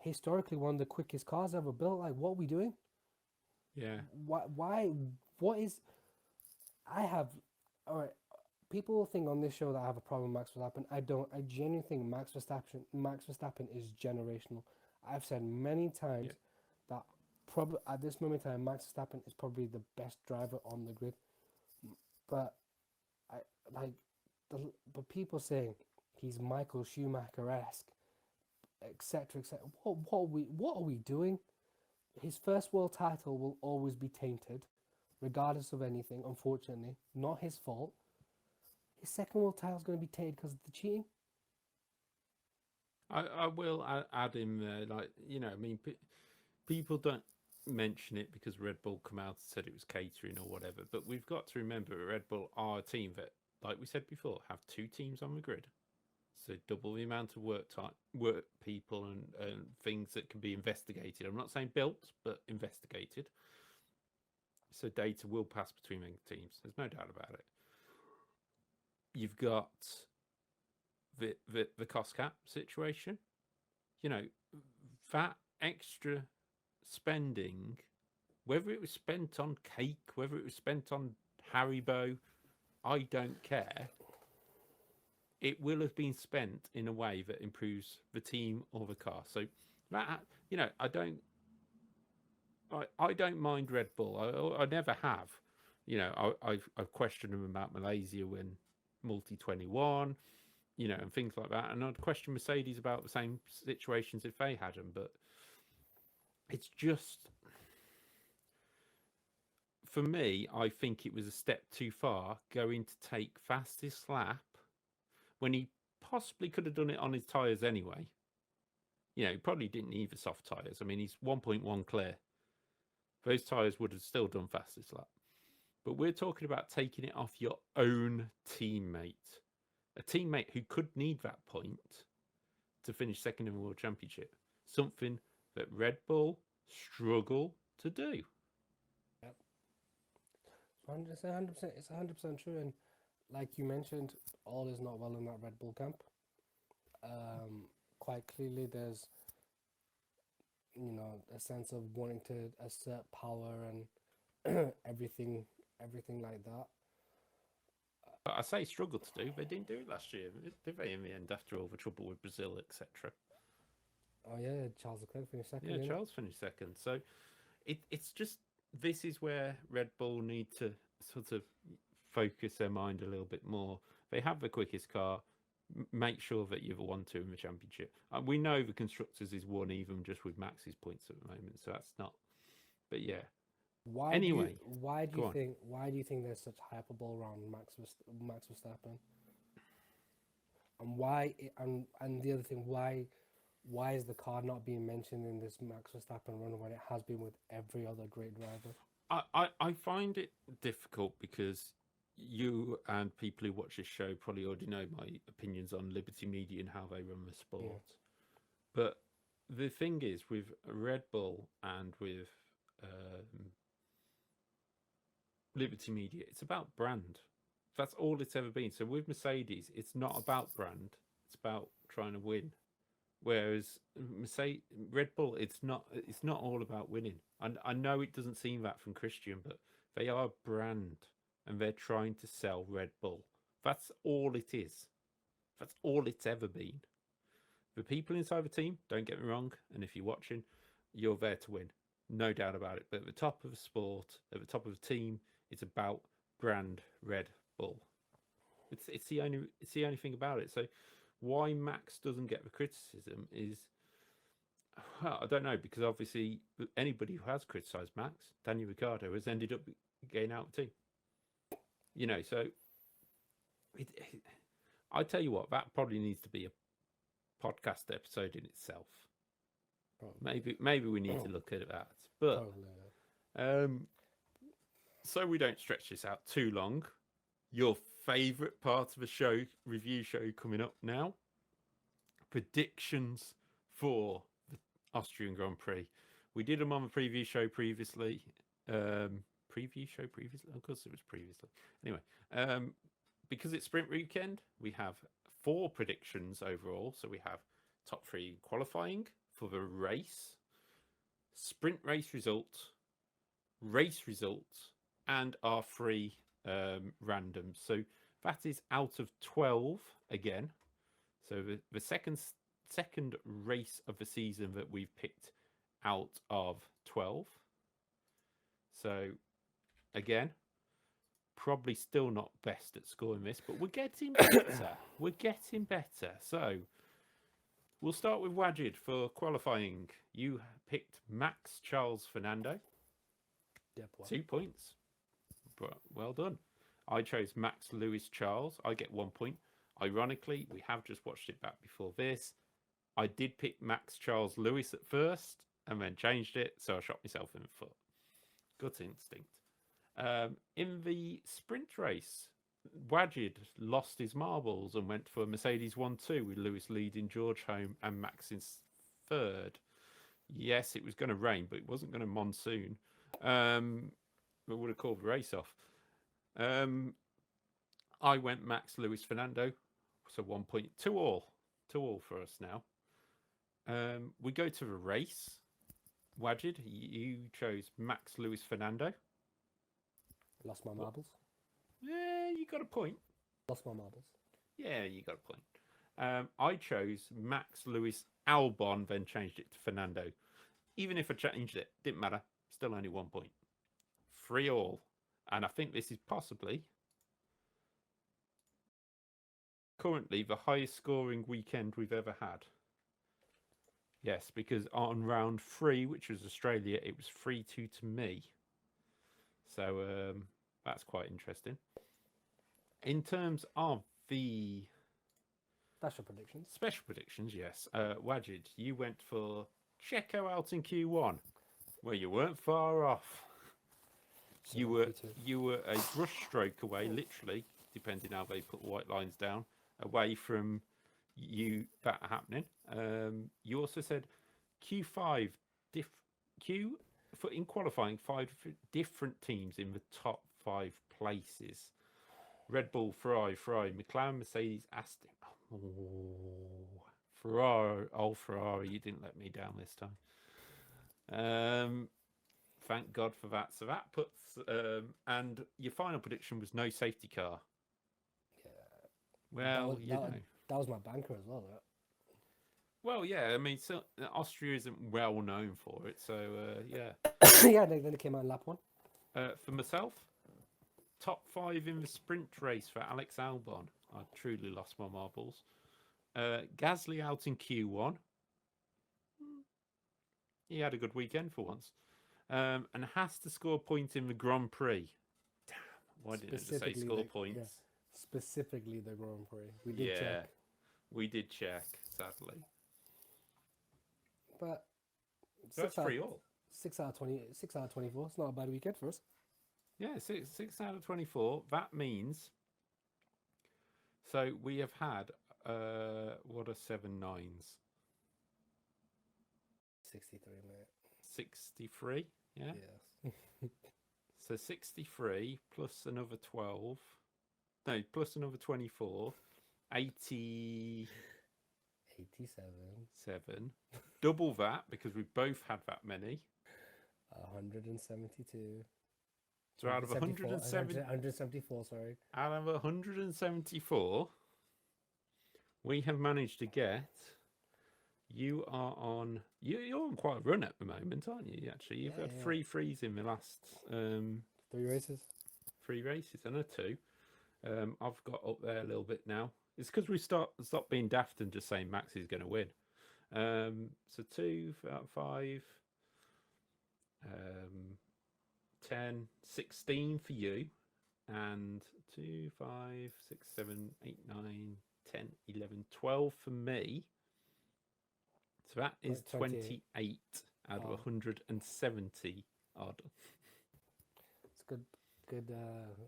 historically one of the quickest cars ever built. Like, what are we doing? Yeah. Why? What is? All right. People think on this show that I have a problem with Max Verstappen. I don't. I genuinely think Max Verstappen is generational. I've said many times that probably at this moment in time, Max Verstappen is probably the best driver on the grid. But but people saying he's Michael Schumacher-esque, etc., etc. What are we doing? His first world title will always be tainted, regardless of anything. Unfortunately, not his fault. His second world title is going to be tainted because of the cheating. I will add in there, like, you know, I mean, people don't mention it because Red Bull come out and said it was catering or whatever, but we've got to remember Red Bull are a team that, like we said before, have two teams on the grid, so double the amount of work people and things that can be investigated. I'm not saying built, but investigated. So data will pass between teams. There's no doubt about it. You've got the cost cap situation. You know, that extra spending, whether it was spent on cake, whether it was spent on Haribo, I don't care. It will have been spent in a way that improves the team or the car. So that, you know, I don't mind Red Bull. I never have. You know, I've questioned them about Malaysia when multi-21, you know, and things like that. And I'd question Mercedes about the same situations if they had them. But it's just, for me, I think it was a step too far going to take fastest lap when he possibly could have done it on his tyres anyway. You know, he probably didn't need the soft tyres. I mean, he's 1.1 clear. Those tyres would have still done fastest lap. But we're talking about taking it off your own teammate. A teammate who could need that point to finish second in the World Championship. Something that Red Bull struggle to do. Yep. 100%. It's 100% true. And like you mentioned, all is not well in that Red Bull camp. Quite clearly, there's, you know, a sense of wanting to assert power and everything like that. But I say struggle to do. They didn't do it last year, did they? In the end, after all the trouble with Brazil, etc. Oh yeah, Charles Leclerc finished second. Yeah, Charles finished second. So it's just, this is where Red Bull need to sort of focus their mind a little bit more. They have the quickest car. Make sure that you've won two in the championship. We know the constructors is one even just with Max's points at the moment, so that's not. But yeah. Why do you think there's such hyperbole around Max Verstappen? And why? And the other thing, why is the car not being mentioned in this Max Verstappen run when it has been with every other great driver? I find it difficult because you and people who watch this show probably already know my opinions on Liberty Media and how they run the sport. Yeah. But the thing is, with Red Bull and with Liberty Media, it's about brand. That's all it's ever been. So with Mercedes, it's not about brand. It's about trying to win. Whereas Red Bull, it's not all about winning. And I know it doesn't seem that from Christian, but they are brand and they're trying to sell Red Bull. That's all it is. That's all it's ever been. The people inside the team, don't get me wrong, and if you're watching, you're there to win. No doubt about it. But at the top of the sport, at the top of the team, it's about brand Red Bull. It's the only thing about it. So why Max doesn't get the criticism is, well, I don't know, because obviously anybody who has criticised Max, Daniel Ricciardo, has ended up getting out of the team. You know, so I tell you what, that probably needs to be a podcast episode in itself. Probably. Maybe we need to look at that. But so we don't stretch this out too long, your favourite part of the show, review show, coming up now. Predictions for the Austrian Grand Prix. We did them on the preview show previously. Of course it was previously. Anyway, because it's sprint weekend, we have 4 predictions overall. So we have top 3 qualifying for the race, sprint race results, and our 3 randoms. So that is out of 12 again. So the second race of the season that we've picked out of 12. So again, probably still not best at scoring this, but we're getting better. So we'll start with Wajid for qualifying. You picked Max Charles Fernando. Yep, 2 points. Well done. I chose Max Lewis Charles. I get 1 point. Ironically, we have just watched it back before this. I did pick Max Charles Lewis at first and then changed it, so I shot myself in the foot. Gut instinct. In the sprint race, Wajid lost his marbles and went for a Mercedes 1-2 with Lewis leading, George home, and Max in third. Yes, it was going to rain, but it wasn't going to monsoon. We would have called the race off. I went Max Lewis Fernando. So 1 point, 2-2 for us now. We go to the race. Wajid, you chose Max Lewis Fernando. Lost my marbles. Yeah, you got a point. Lost my marbles. Yeah, you got a point. I chose Max Lewis Albon, then changed it to Fernando. Even if I changed it, didn't matter. Still only 1 point. 3-3. And I think this is possibly currently the highest scoring weekend we've ever had. Yes, because on round 3, which was Australia, it was 3-2 to me. So that's quite interesting. In terms of the Special predictions. Special predictions, yes. Wajid, you went for Checo out in Q1. Well, you weren't far off. So You Q2. were a brush stroke away, literally, depending how they put the white lines down, away from that happening. You also said Q5 in qualifying 5 different teams in the top 5 places. Red Bull, Ferrari, McLaren, Mercedes, Aston. Oh, Ferrari, you didn't let me down this time. Thank God for that. So that puts and your final prediction was no safety car. Yeah. Well, that was my banker as well, right? Well, yeah. I mean, so Austria isn't well known for it, so yeah. Yeah, then it came out in lap 1. For myself, top 5 in the sprint race for Alex Albon. I truly lost my marbles. Gasly out in Q1. He had a good weekend for once. And has to score points in the Grand Prix. Damn, why didn't I just say score points? Yeah, specifically the Grand Prix. We did check. We did check, sadly. But that's 3-3. 6 out of 24. It's not a bad weekend for us. Yeah, 6 out of 24. That means. So we have had what are 7 9s? 63, mate. 63, yeah. Yes. So 63 plus another 12. No, plus another 24. 80. 87. Double that because we both had that many. 172. So out of 174, sorry. Out of 174, we have managed to get. You are on. You're on quite a run at the moment, aren't you? Actually, you've had 3 threes in the last 3 races. 3 races and a 2. I've got up there a little bit now. It's because we stopped being daft and just saying Max is going to win. So 2 out of 5, 10, 16 for you, and 2, 5, 6, 7, 8, 9, 10, 11, 12 for me. So that is 28 out of 170 odd. It's good.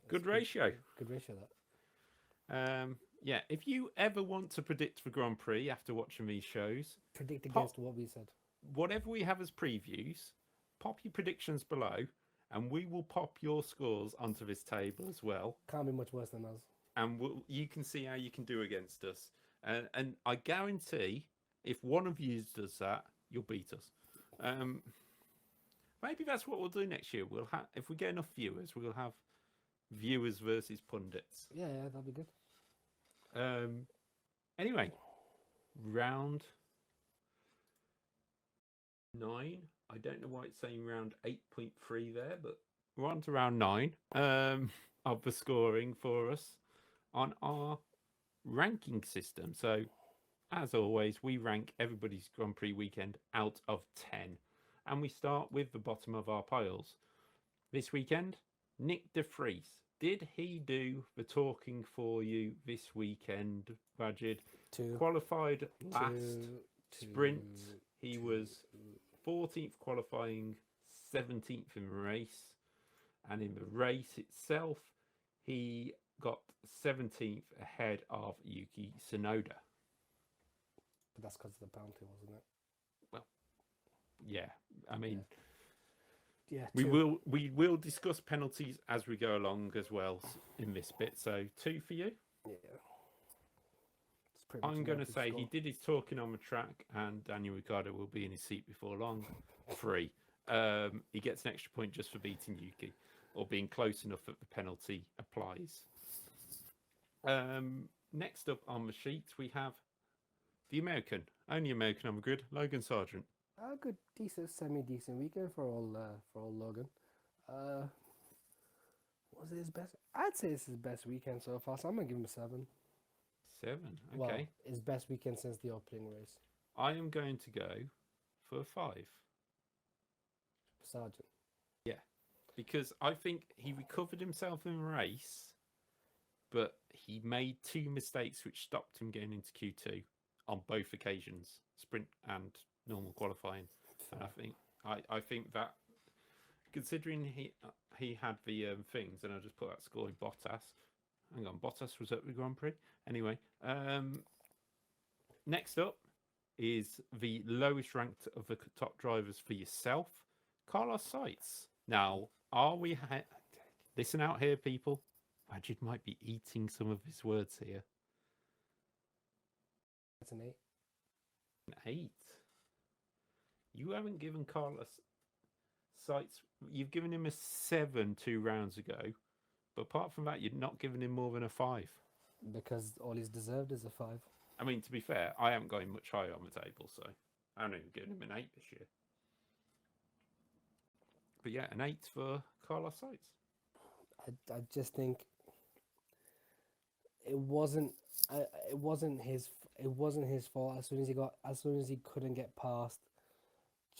Good ratio. Good ratio, that. Yeah, if you ever want to predict the Grand Prix after watching these shows, predict against what we said. Whatever we have as previews, pop your predictions below, and we will pop your scores onto this table as well. Can't be much worse than us. And you can see how you can do against us. And I guarantee, if one of you does that, you'll beat us. Maybe that's what we'll do next year. We'll have, if we get enough viewers, we'll have viewers versus pundits. Yeah, that'd be good. Anyway, round 9. I don't know why it's saying round 8.3 there, but we're on to round 9 of the scoring for us on our ranking system. So, as always, we rank everybody's Grand Prix weekend out of 10. And we start with the bottom of our piles. This weekend, Nick de Vries. Did he do the talking for you this weekend, Wajid? Qualified last sprint. He was 14th qualifying, 17th in the race. And in the race itself, he got 17th ahead of Yuki Tsunoda. But that's because of the penalty, wasn't it? Well, yeah. I mean... Yeah, we will discuss penalties as we go along as well in this bit. So 2 for you. Yeah. pretty much I'm a going to guaranteed say score. he did his talking on the track, and Daniel Ricciardo will be in his seat before long. 3. He gets an extra point just for beating Yuki, or being close enough that the penalty applies. Next up on the sheet, we have the only American on the grid, Logan Sargent. A good, decent, semi-decent weekend for all Logan. Was it his best? I'd say it's his best weekend so far, so I'm gonna give him a 7. 7, okay. Well, his best weekend since the opening race. I am going to go for a 5. Sergeant. Yeah, because I think he recovered himself in the race, but he made 2 mistakes which stopped him getting into Q2 on both occasions, sprint and normal qualifying. And I think that, considering he had the things, and I'll just put that score in Bottas. Hang on, Bottas was at the Grand Prix. Anyway, next up is the lowest ranked of the top drivers for yourself, Carlos Sainz. Now, are we... Listen out here, people. Wajid might be eating some of his words here. That's an 8. An 8? You haven't given Carlos Sainz... You've given him a 7 2 rounds ago. But apart from that, you've not given him more than a 5. Because all he's deserved is a 5. I mean, to be fair, I haven't got him much higher on the table, so I'm only giving him an 8 this year. But yeah, an 8 for Carlos Sainz. I just think it wasn't his fault. As soon as he couldn't get past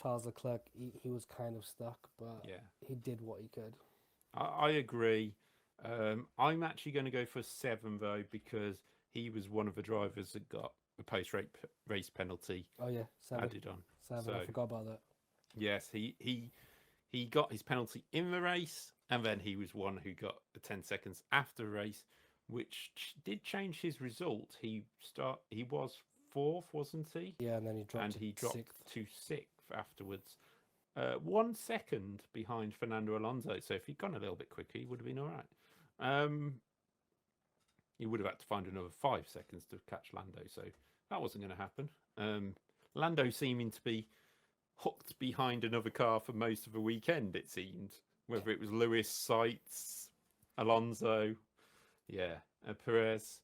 Charles Leclerc, he was kind of stuck. But Yeah, he did what he could. I agree. I'm actually going to go for a 7 though, because he was one of the drivers that got a post-race penalty Oh yeah, 7. added on. 7. I So- forgot about that. Yes, he got his penalty in the race, and then he was one who got the 10 seconds after the race, which did change his result. He was 4th, wasn't he? Yeah, and then he dropped. And to he dropped 6th. to 6th afterwards. 1 second behind Fernando Alonso. So if he'd gone a little bit quicker, he would have been all right. He would have had to find another 5 seconds to catch Lando. So that wasn't going to happen. Lando seeming to be hooked behind another car for most of the weekend, it seemed. Whether it was Lewis, Sainz, Alonso, Perez.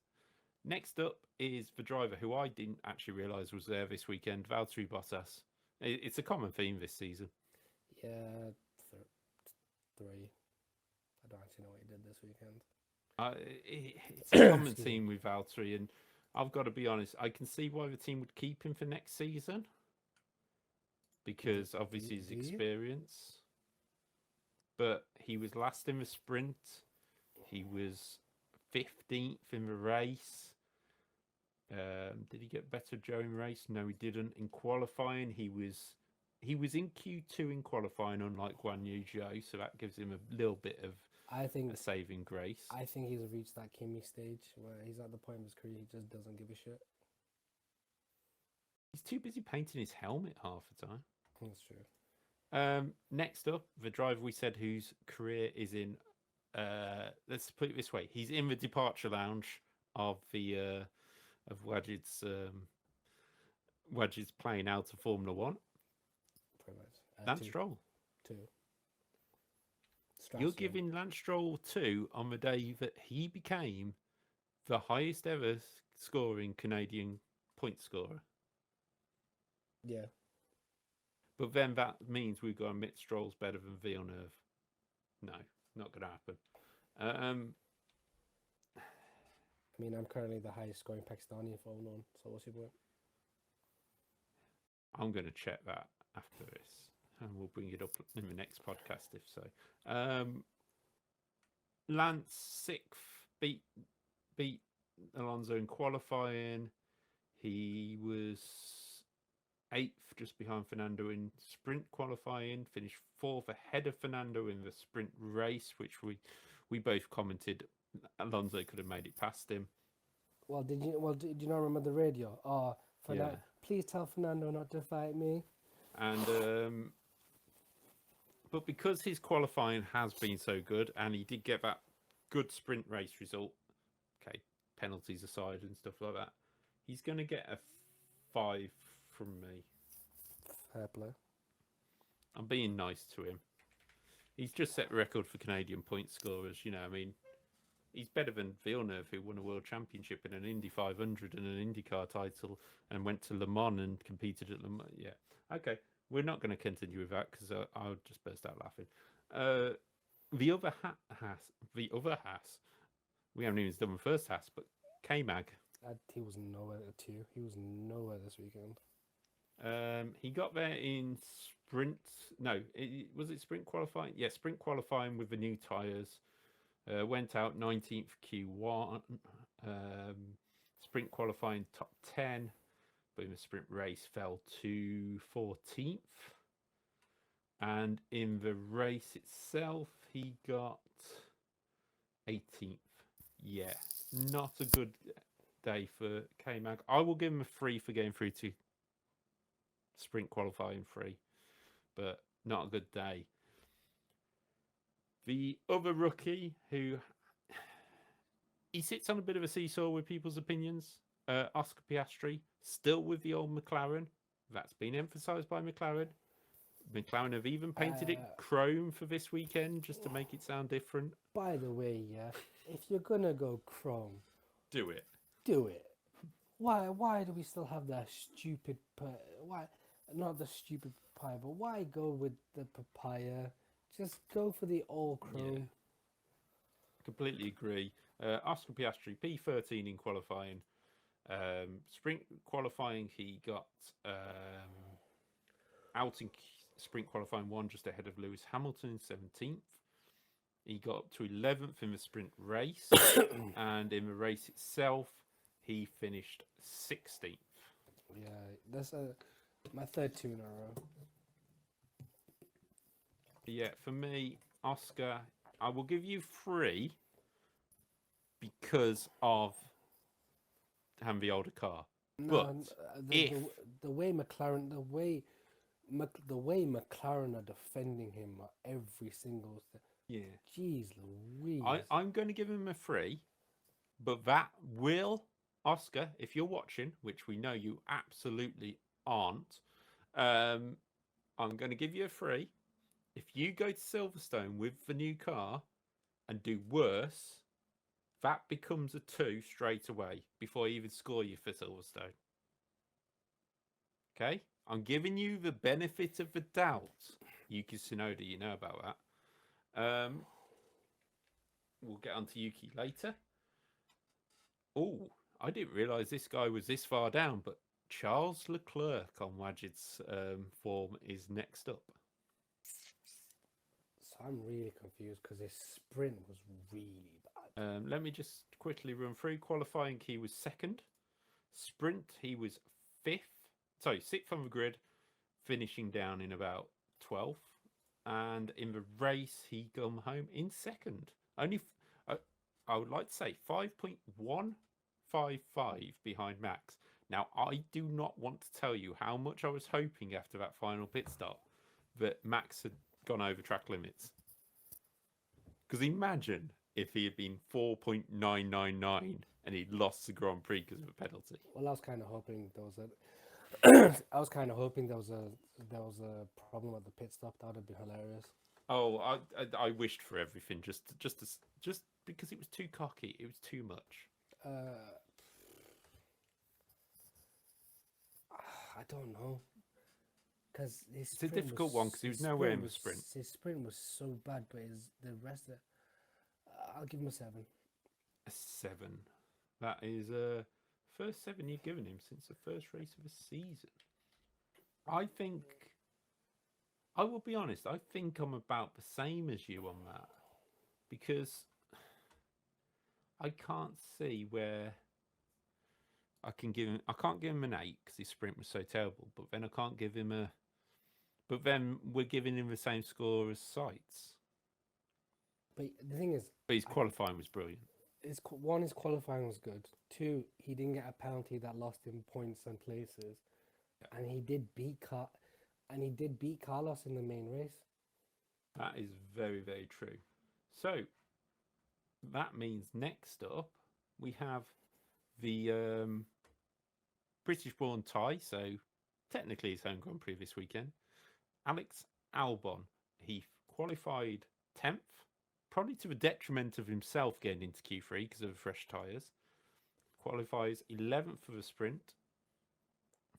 Next up is the driver who I didn't actually realise was there this weekend, Valtteri Bottas. It's a common theme this season. Yeah, 3. I don't actually know what he did this weekend. It's a common Excuse me. theme with Valtteri, and I've got to be honest, I can see why the team would keep him for next season, because obviously his Do you? experience. But he was last in the sprint. He was 15th in the race. Did he get better Joe in race? No, he didn't. In qualifying, he was in Q2 in qualifying, unlike Guan Yu Zhou, so that gives him a little bit of I think a saving grace. I think he's reached that Kimi stage where he's at the point of his career he just doesn't give a shit. He's too busy painting his helmet half the time. That's true. Next up, the driver we said whose career is in, let's put it this way, he's in the departure lounge of the of Wajid's playing out of Formula One. Pretty much. Lance 2. Stroll. 2. You're Strasser. giving Lance Stroll 2 on the day that he became the highest ever scoring Canadian point scorer. Yeah. But then that means we've got to admit Stroll's better than Villeneuve. No, not going to happen. I mean, I'm currently the highest scoring Pakistani in Formula 1, so what's your point? I'm going to check that after this, and we'll bring it up in the next podcast if so. Lance 6th beat Alonso in qualifying. He was 8th, just behind Fernando in sprint qualifying. Finished 4th ahead of Fernando in the sprint race, which we both commented Alonso could have made it past him. Well, did you not remember the radio? Oh, Yeah. Please tell Fernando not to fight me. And but because his qualifying has been so good, and he did get that good sprint race result, okay, penalties aside and stuff like that, He's going to get a 5 from me. Fair play. I'm being nice to him. He's just set a record for Canadian point scorers. You know, I mean, he's better than Villeneuve, who won a world championship in an Indy 500 and an IndyCar title and went to Le Mans and competed at Le Mans. Yeah. Okay. We're not going to continue with that because I'll just burst out laughing. The other Haas, we haven't even done the first Haas, but K-Mag. He was nowhere too. He was nowhere this weekend. He got there in sprint. No, was it sprint qualifying? Yeah, sprint qualifying with the new tyres. Went out 19th Q1. Sprint qualifying top 10. But in the sprint race fell to 14th. And in the race itself, he got 18th. Yeah, not a good day for K-Mag. I will give him a 3 for getting through to sprint qualifying 3, but not a good day. The other rookie who he sits on a bit of a seesaw with people's opinions, Oscar Piastri, still with the old McLaren. That's been emphasised by McLaren. McLaren have even painted it chrome for this weekend just to make it sound different. By the way, yeah, if you're gonna go chrome, do it. Do it. Why do we still have that stupid? Why not the stupid papaya? But why go with the papaya? Just go for the all chrome. Yeah. Completely agree. Oscar Piastri, P13 in qualifying. Sprint qualifying, he got out in sprint qualifying 1 just ahead of Lewis Hamilton, 17th. He got up to 11th in the sprint race, and in the race itself, he finished 16th. Yeah, that's my third 2 in a row. Yeah, for me, Oscar, I will give you 3 because of having the older car. No, the way McLaren, the way McLaren are defending him every single thing. Yeah. Jeez Louise. I'm going to give him a 3, but that will, Oscar, if you're watching, which we know you absolutely aren't, I'm going to give you a 3. If you go to Silverstone with the new car and do worse, that becomes a 2 straight away before you even score you for Silverstone. Okay? I'm giving you the benefit of the doubt. Yuki Tsunoda, you know about that. We'll get on to Yuki later. Oh, I didn't realise this guy was this far down, but Charles Leclerc on Wajid's form is next up. So I'm really confused because his sprint was really bad. Let me just quickly run through. Qualifying, he was 2nd. Sprint, he was 5th. Sorry, 6th on the grid, finishing down in about 12th. And in the race, he come home in 2nd. Only, I would like to say, 5.155 behind Max. Now, I do not want to tell you how much I was hoping after that final pit stop that Max had gone over track limits. Because imagine if he had been 4.999 and he'd lost the Grand Prix because of a penalty. Well, I was kind of hoping there was a problem at the pit stop. That would have been hilarious. Oh, I wished for everything just because it was too cocky. It was too much. I don't know. Because it's a difficult one because he was nowhere in the sprint. His sprint was so bad, but the rest of it, I'll give him a 7. A 7. That is first 7 you've given him since the first race of the season. I think, I will be honest, I think I'm about the same as you on that. Because I can't see where I can't give him an 8 because his sprint was so terrible. But then I can't give him a... But then we're giving him the same score as Sites. But the thing is... But his qualifying was brilliant. His qualifying was good. 2, he didn't get a penalty that lost him points and places. Yeah. And he did beat Carlos in the main race. That is very, very true. So, that means next up, we have the British-born Thai, so technically his home Grand Prix this weekend. Alex Albon, he qualified 10th, probably to the detriment of himself getting into Q3 because of the fresh tyres. Qualifies 11th for the sprint,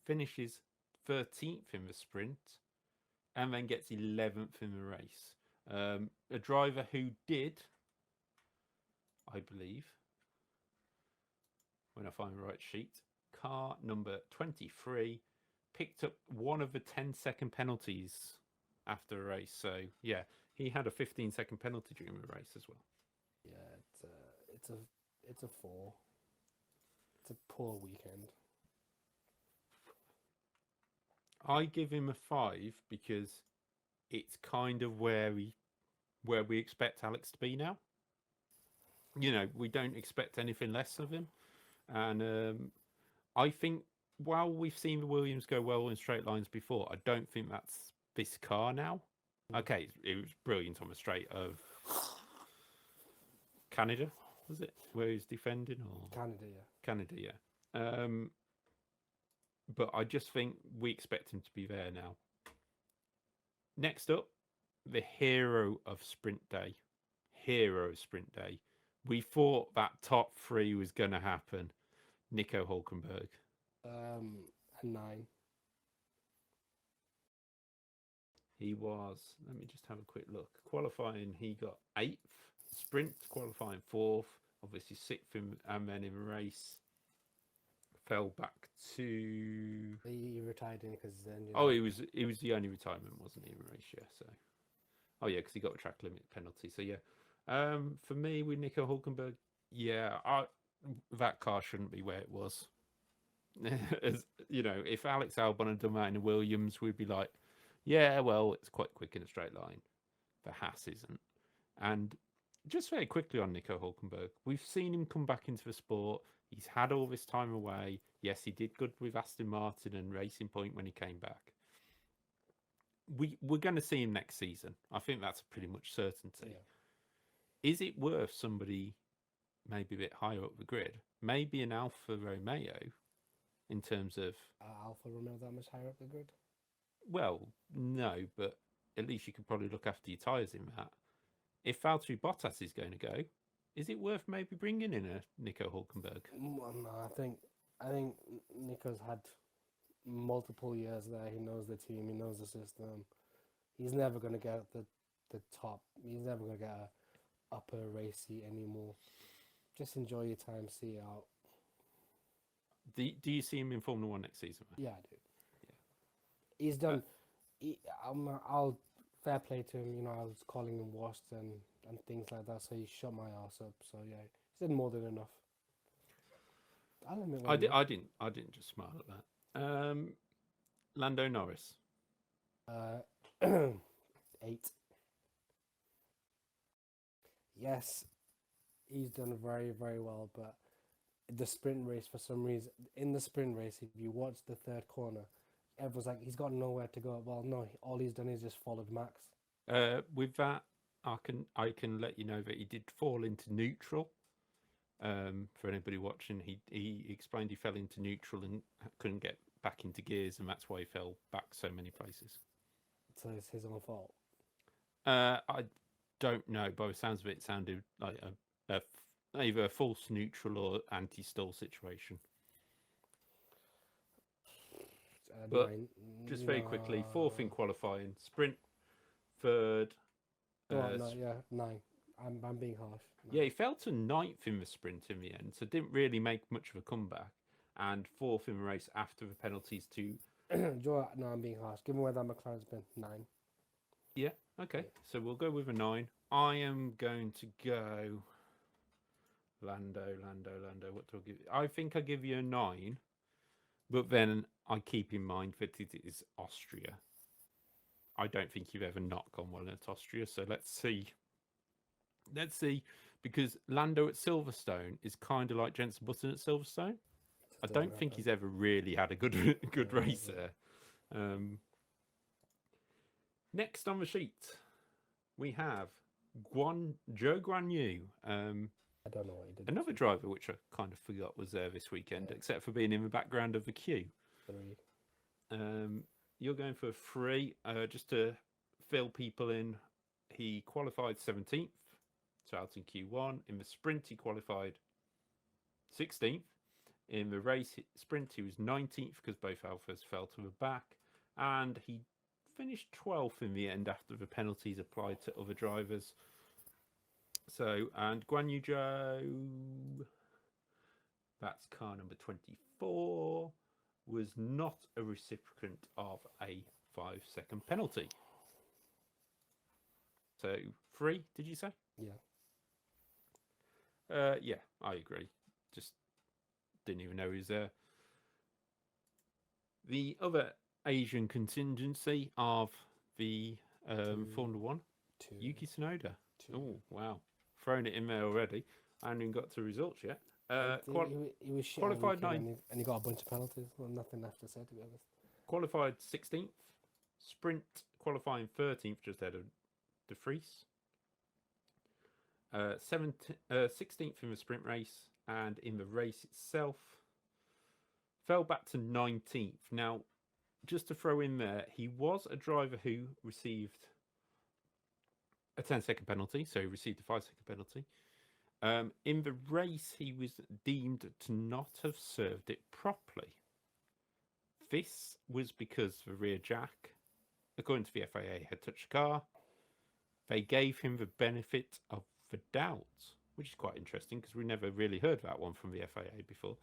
finishes 13th in the sprint, and then gets 11th in the race. A driver who did, I believe, when I find the right sheet, car number 23, picked up one of the 10-second penalties after a race. So, yeah, he had a 15-second penalty during the race as well. Yeah, it's a 4. It's a poor weekend. I give him a 5 because it's kind of where we expect Alex to be now. You know, we don't expect anything less of him. And I think while we've seen the Williams go well in straight lines before, I don't think that's this car now. Okay, it was brilliant on the straight of Canada, was it? Where he's defending? Or Canada, yeah. But I just think we expect him to be there now. Next up, the hero of Sprint Day. We thought that top 3 was going to happen. Nico Hülkenberg. A 9. He was, let me just have a quick look. Qualifying, he got 8th. Sprint qualifying 4th. Obviously 6th, and then in the race, fell back to. He retired in because then. Oh, he was the only retirement, wasn't he, in the race? Yeah. So. Oh yeah, because he got a track limit penalty. So yeah. For me with Nico Hülkenberg, yeah, that car shouldn't be where it was. As you know, if Alex Albon had done that in a Williams, we'd be like, yeah, well, it's quite quick in a straight line. The Haas isn't. And just very quickly on Nico Hülkenberg, we've seen him come back into the sport. He's had all this time away. Yes, he did good with Aston Martin and Racing Point when he came back. We're going to see him next season. I think that's pretty much certainty. Yeah. Is it worth somebody maybe a bit higher up the grid? Maybe an Alfa Romeo in terms of... Alfa Romeo that much higher up the grid? Well, no, but at least you could probably look after your tyres in that. If Valtteri Bottas is going to go, is it worth maybe bringing in a Nico Hülkenberg? No, I think Nico's had multiple years there. He knows the team. He knows the system. He's never going to get the top. He's never going to get a upper race seat anymore. Just enjoy your time. See it out. Do you see him in Formula 1 next season? Yeah, I do. Yeah. He's done. I'll fair play to him. You know, I was calling him washed and things like that. So he shut my ass up. So yeah, he's done more than enough. I didn't just smile at that. Lando Norris. 8. Yes, he's done very, very well, but the sprint race, for some reason, in the sprint race, if you watch the third corner, everyone's like, he's got nowhere to go. Well, no, all he's done is just followed Max. With that, I can let you know that he did fall into neutral. For anybody watching, he explained he fell into neutral and couldn't get back into gears, and that's why he fell back so many places. So it's his own fault? I don't know. By the sounds of it, it sounded like either a false neutral or anti-stall situation. But just very quickly, 4th in qualifying, sprint 3rd. 9. I'm being harsh. 9. Yeah, he fell to 9th in the sprint in the end, so didn't really make much of a comeback. And 4th in the race after the penalties to... No, I'm being harsh. Given where that McLaren's been, 9. Yeah, okay. So we'll go with a 9. I am going to go... Lando. What do I give you? I think I give you a 9, but then I keep in mind that it is Austria. I don't think you've ever not gone well at Austria, so let's see. Because Lando at Silverstone is kind of like Jenson Button at Silverstone. I don't think he's ever really had a good race there. Next on the sheet, we have Zhou Guanyu. I don't know what he did. Another driver which I kind of forgot was there this weekend, Yeah. except for being in the background of the queue. 3. You're going for 3. Just to fill people in, he qualified 17th, so out in Q1. In the sprint, he qualified 16th. In the race sprint, he was 19th because both Alphas fell to the back. And he finished 12th in the end after the penalties applied to other drivers. So, and Guan Yu Zhou, that's car number 24, was not a recipient of a 5-second penalty. So, 3, did you say? Yeah. Yeah, I agree. Just didn't even know he was there. The other Asian contingency of the Formula 1, 2. Yuki Tsunoda. 2. Oh, wow. Thrown it in there already. I haven't even got to results yet. He was shit qualified on the weekend 9th. and he got a bunch of penalties. Well, nothing left to say, to be honest. Qualified 16th. Sprint qualifying 13th, just ahead of De Vries. 16th in the sprint race, and in the race itself fell back to 19th. Now, just to throw in there, he was a driver who received a 10-second penalty, so he received a 5-second penalty. In the race, he was deemed to not have served it properly. This was because the rear jack, according to the FIA, had touched the car. They gave him the benefit of the doubt, which is quite interesting because we never really heard that one from the FIA before.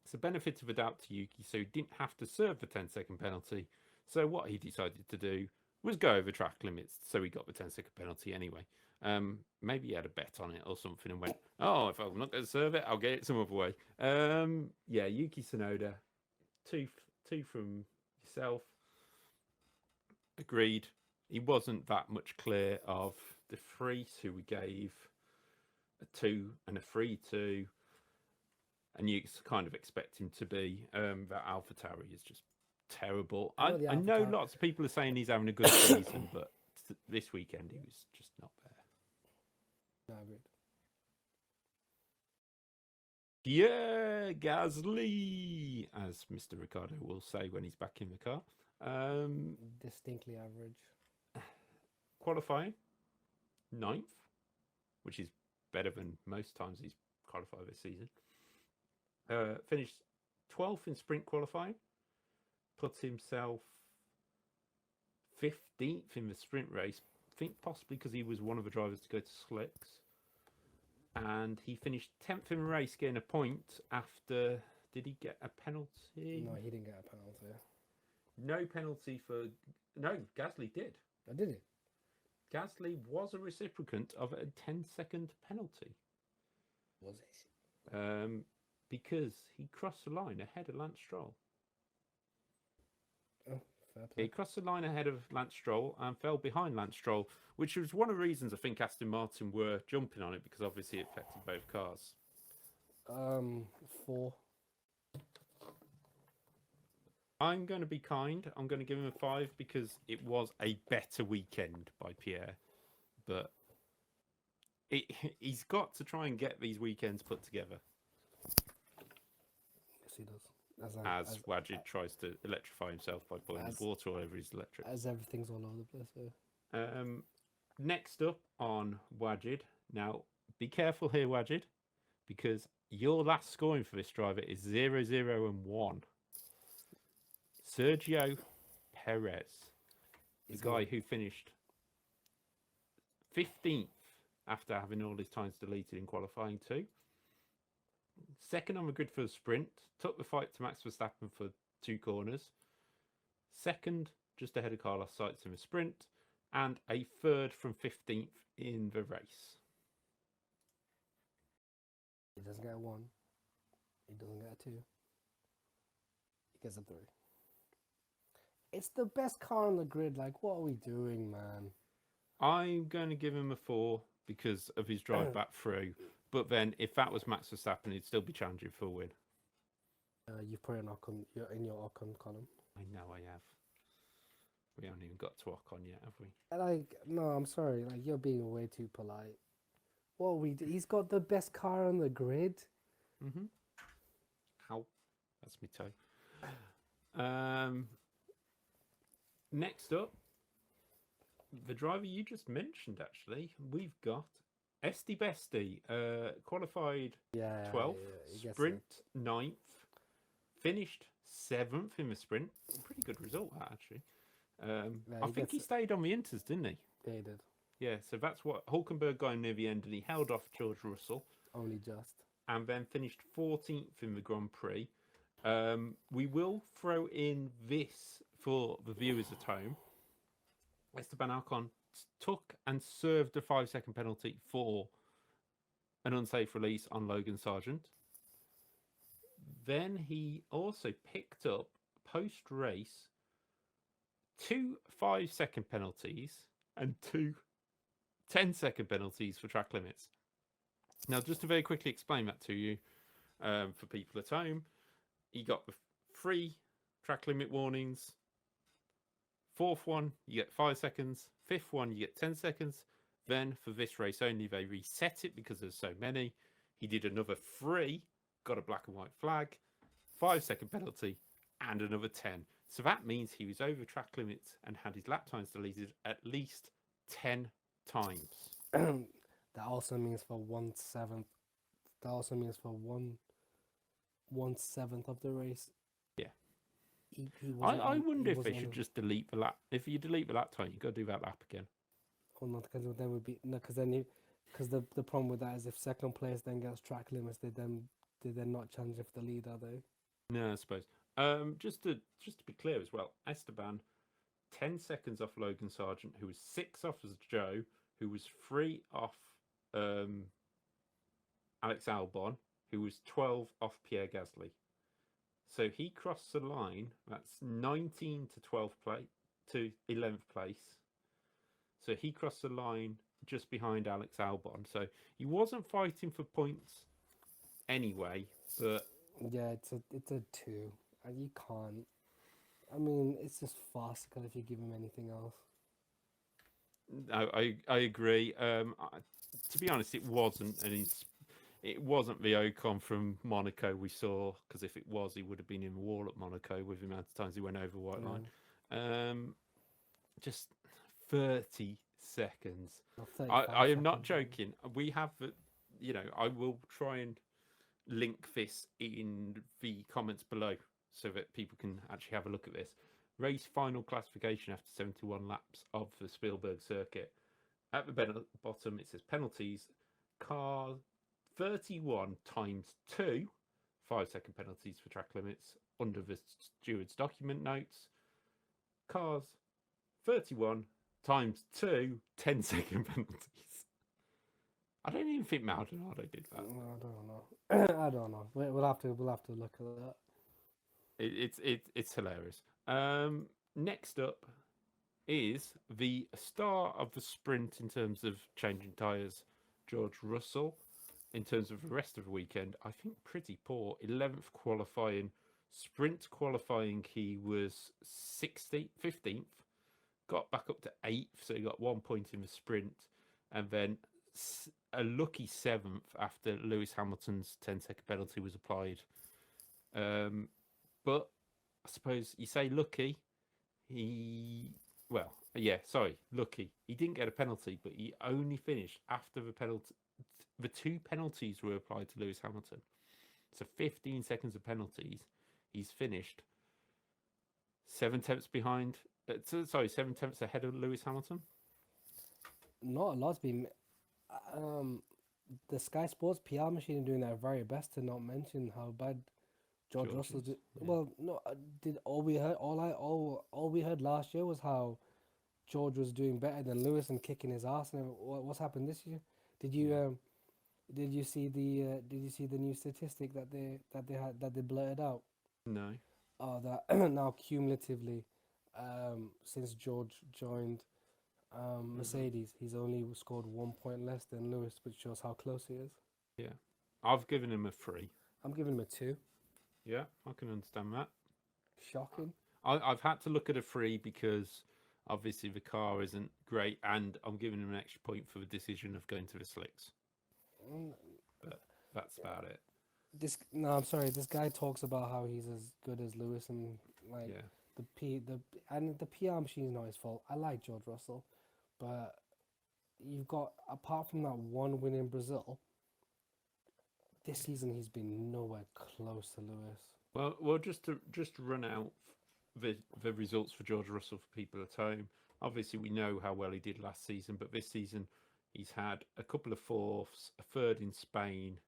It's a benefit of the doubt to Yuki, so he didn't have to serve the 10-second penalty. So what he decided to do was go over track limits, so he got the 10-second penalty anyway. Maybe he had a bet on it or something and went, oh, if I'm not going to serve it, I'll get it some other way. Yeah, Yuki Tsunoda, two from yourself. Agreed. He wasn't that much clear of De Vries, who we gave a 2 and a 3 to. And you kind of expect him to be. That AlphaTauri is just terrible. I know lots of people are saying he's having a good season, but this weekend he was just not there. No, I agree. Yeah, Gasly, as Mr. Ricardo will say when he's back in the car. Distinctly average. Qualifying 9th, which is better than most times he's qualified this season. Finished 12th in sprint qualifying, put himself 15th in the sprint race, I think possibly because he was one of the drivers to go to slicks. And he finished 10th in the race, getting a point after. Did he get a penalty? No, he didn't get a penalty. No penalty for. No, Gasly did. Oh, did he? Gasly was a recipient of a 10-second penalty. Was he? Because he crossed the line ahead of Lance Stroll. Oh, fair play. He crossed the line ahead of Lance Stroll and fell behind Lance Stroll, which was one of the reasons I think Aston Martin were jumping on it, because obviously it affected both cars. 4. I'm going to be kind. I'm going to give him a 5 because it was a better weekend by Pierre. But he's got to try and get these weekends put together. Yes, he does. As Wajid tries to electrify himself by putting water all over his electric. As everything's all over the place. Yeah. Next up on Wajid. Now, be careful here, Wajid, because your last scoring for this driver is 0, 0, and 1. Sergio Perez, the guy who finished 15th after having all his times deleted in qualifying 2. Second on the grid for the sprint, took the fight to Max Verstappen for 2 corners. Second, just ahead of Carlos Sainz in the sprint, and a third from 15th in the race. He doesn't get a 1. He doesn't get a 2. He gets a 3. It's the best car on the grid. Like, what are we doing, man? I'm going to give him a 4 because of his drive back through. But then, if that was Max Verstappen, he'd still be challenging for a win. You've put an Ocon in your Ocon column. I know I have. We haven't even got to Ocon yet, have we? Like, no, I'm sorry. Like, you're being way too polite. He's got the best car on the grid. Mm-hmm. Ow, that's my toe. Next up, the driver you just mentioned. Actually, we've got Esti Besti, qualified 12th, sprint 9th, finished 7th in the sprint. Pretty good result, that, actually. I think he stayed on the inters, didn't he? Yeah, he did. Yeah, so that's what Hulkenberg got him near the end, and he held off George Russell. Only just. And then finished 14th in the Grand Prix. We will throw in this for the viewers at home. Esteban Ocon took and served a 5-second penalty for an unsafe release on Logan Sargent. Then he also picked up, post-race, 2 5-second penalties and 2 10-second penalties for track limits. Now, just to very quickly explain that to you, for people at home, he got the 3 track limit warnings. 4th one, you get 5 seconds. 5th one, you get 10 seconds. Then, for this race only, they reset it because there's so many. He did another 3, got a black and white flag, 5-second penalty, and another 10. So that means he was over track limits and had his lap times deleted at least 10 times. That also means for 1/7. That also means for 1/7 of the race. Yeah. I wonder if they should just delete the lap. If you delete the lap time, you got to do that lap again. Oh no, because then would be no, because the problem with that is if second place then gets track limits, they then not challenge for the lead, are they? No, I suppose. Just to be clear as well, Esteban, 10 seconds off Logan Sargent, who was 6 off as Joe, who was 3 off Alex Albon, who was 12 off Pierre Gasly. So he crossed the line. That's 19 to 12th place to 11th place. So he crossed the line just behind Alex Albon. So he wasn't fighting for points anyway. But yeah, it's a 2, and you can't. I mean, it's just farcical if you give him anything else. No, I agree. To be honest, it wasn't the Ocon from Monaco we saw, because if it was, he would have been in the wall at Monaco with the amount of times he went over white line. Just 30 seconds. I am not joking. We have, I will try and link this in the comments below so that people can actually have a look at this. Race final classification after 71 laps of the Spielberg circuit. At the bottom, it says penalties. Car 31 times 2, 5-second penalties for track limits under the steward's document notes. Cars 31 times 2, 10-second penalties. I don't even think Maldonado did that. I don't know. I don't know. We'll have to look at that. It's hilarious. Next up is the star of the sprint in terms of changing tyres, George Russell. In terms of the rest of the weekend, I think pretty poor. 11th qualifying, sprint qualifying, he was 15th, got back up to 8th, so he got 1 point in the sprint, and then a lucky 7th after Lewis Hamilton's 10-second penalty was applied. But I suppose you say lucky. Lucky. He didn't get a penalty, but he only finished after the penalty. The 2 penalties were applied to Lewis Hamilton. So 15 seconds of penalties. He's finished 7 tenths behind. 7 tenths ahead of Lewis Hamilton. Not a lot's been. The Sky Sports PR machine are doing their very best to not mention how bad George Russell did. Yeah. Well, no, all we heard last year was how George was doing better than Lewis and kicking his ass. And what's happened this year? Did you see the new statistic that they blurted out? No. Oh, that now cumulatively, since George joined Mercedes, he's only scored 1 point less than Lewis, which shows how close he is. Yeah, I've given him a 3. I'm giving him a 2. Yeah, I can understand that. Shocking. I've had to look at a 3 because obviously the car isn't great, and I'm giving him an extra point for the decision of going to the slicks. but that's about it. I'm sorry. This guy talks about how he's as good as Lewis, and like Yeah. the PR machine's not his fault. I like George Russell, but you've got, apart from that one win in Brazil, this season he's been nowhere close to Lewis. Well, just to run out the results for George Russell for people at home. Obviously, we know how well he did last season, but this season he's had a couple of fourths, a third in Spain.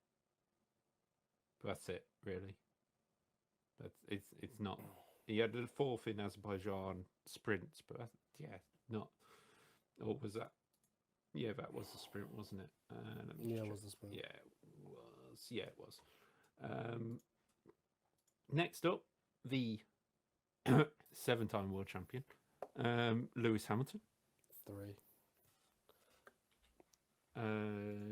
But that's it, really. It's not. He had a fourth in Azerbaijan sprints, but not. Or was that? Yeah, that was the sprint, wasn't it? It was the sprint. Yeah, it was. Yeah, it was. Next up, the 7-time world champion, Lewis Hamilton. 3.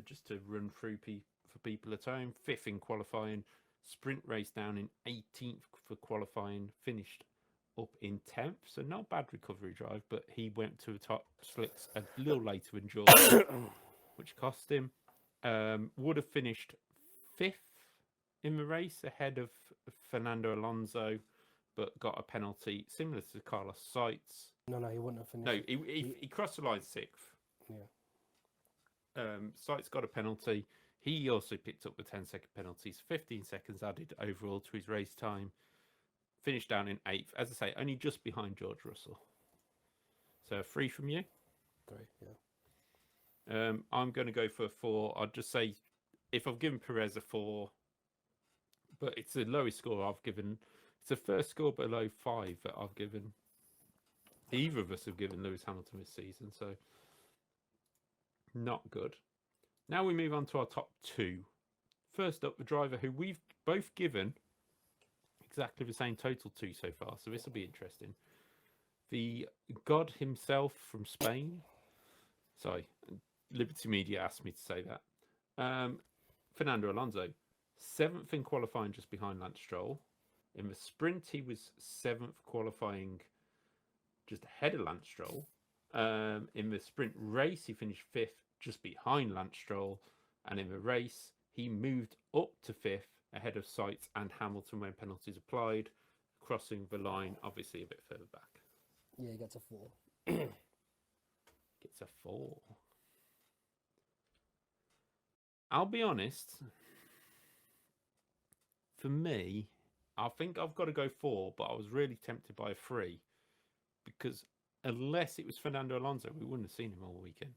Just to run through for people at home, 5th in qualifying, sprint race down in 18th for qualifying, finished up in 10th. So not bad recovery drive, but he went to the top slicks a little later in Georgia, which cost him. Would have finished 5th in the race ahead of Fernando Alonso, but got a penalty similar to Carlos Sainz. No, he wouldn't have finished. No, he crossed the line 6th. Yeah. Sainz got a penalty. He also picked up the 10-second penalties, 15 seconds added overall to his race time. Finished down in 8th, as I say, only just behind George Russell. So 3 from you. 3, yeah. I'm going to go for a 4. I'd just say, if I've given Perez a 4, but it's the lowest score I've given. It's the first score below 5 that I've given. Either of us have given Lewis Hamilton this season, so not good. Now we move on to our top 2. First up, the driver who we've both given exactly the same total to so far, so this will be interesting. The god himself from Spain. Sorry, Liberty Media asked me to say that. Fernando Alonso, 7th in qualifying, just behind Lance Stroll. In the sprint, he was 7th qualifying, just ahead of Lance Stroll. In the sprint race, he finished 5th, just behind Lance Stroll. And in the race, he moved up to 5th, ahead of Sainz and Hamilton when penalties applied, crossing the line, obviously a bit further back. Yeah, he gets a 4. Gets a 4. I'll be honest. For me, I think I've got to go 4, but I was really tempted by a 3 because unless it was Fernando Alonso, we wouldn't have seen him all weekend.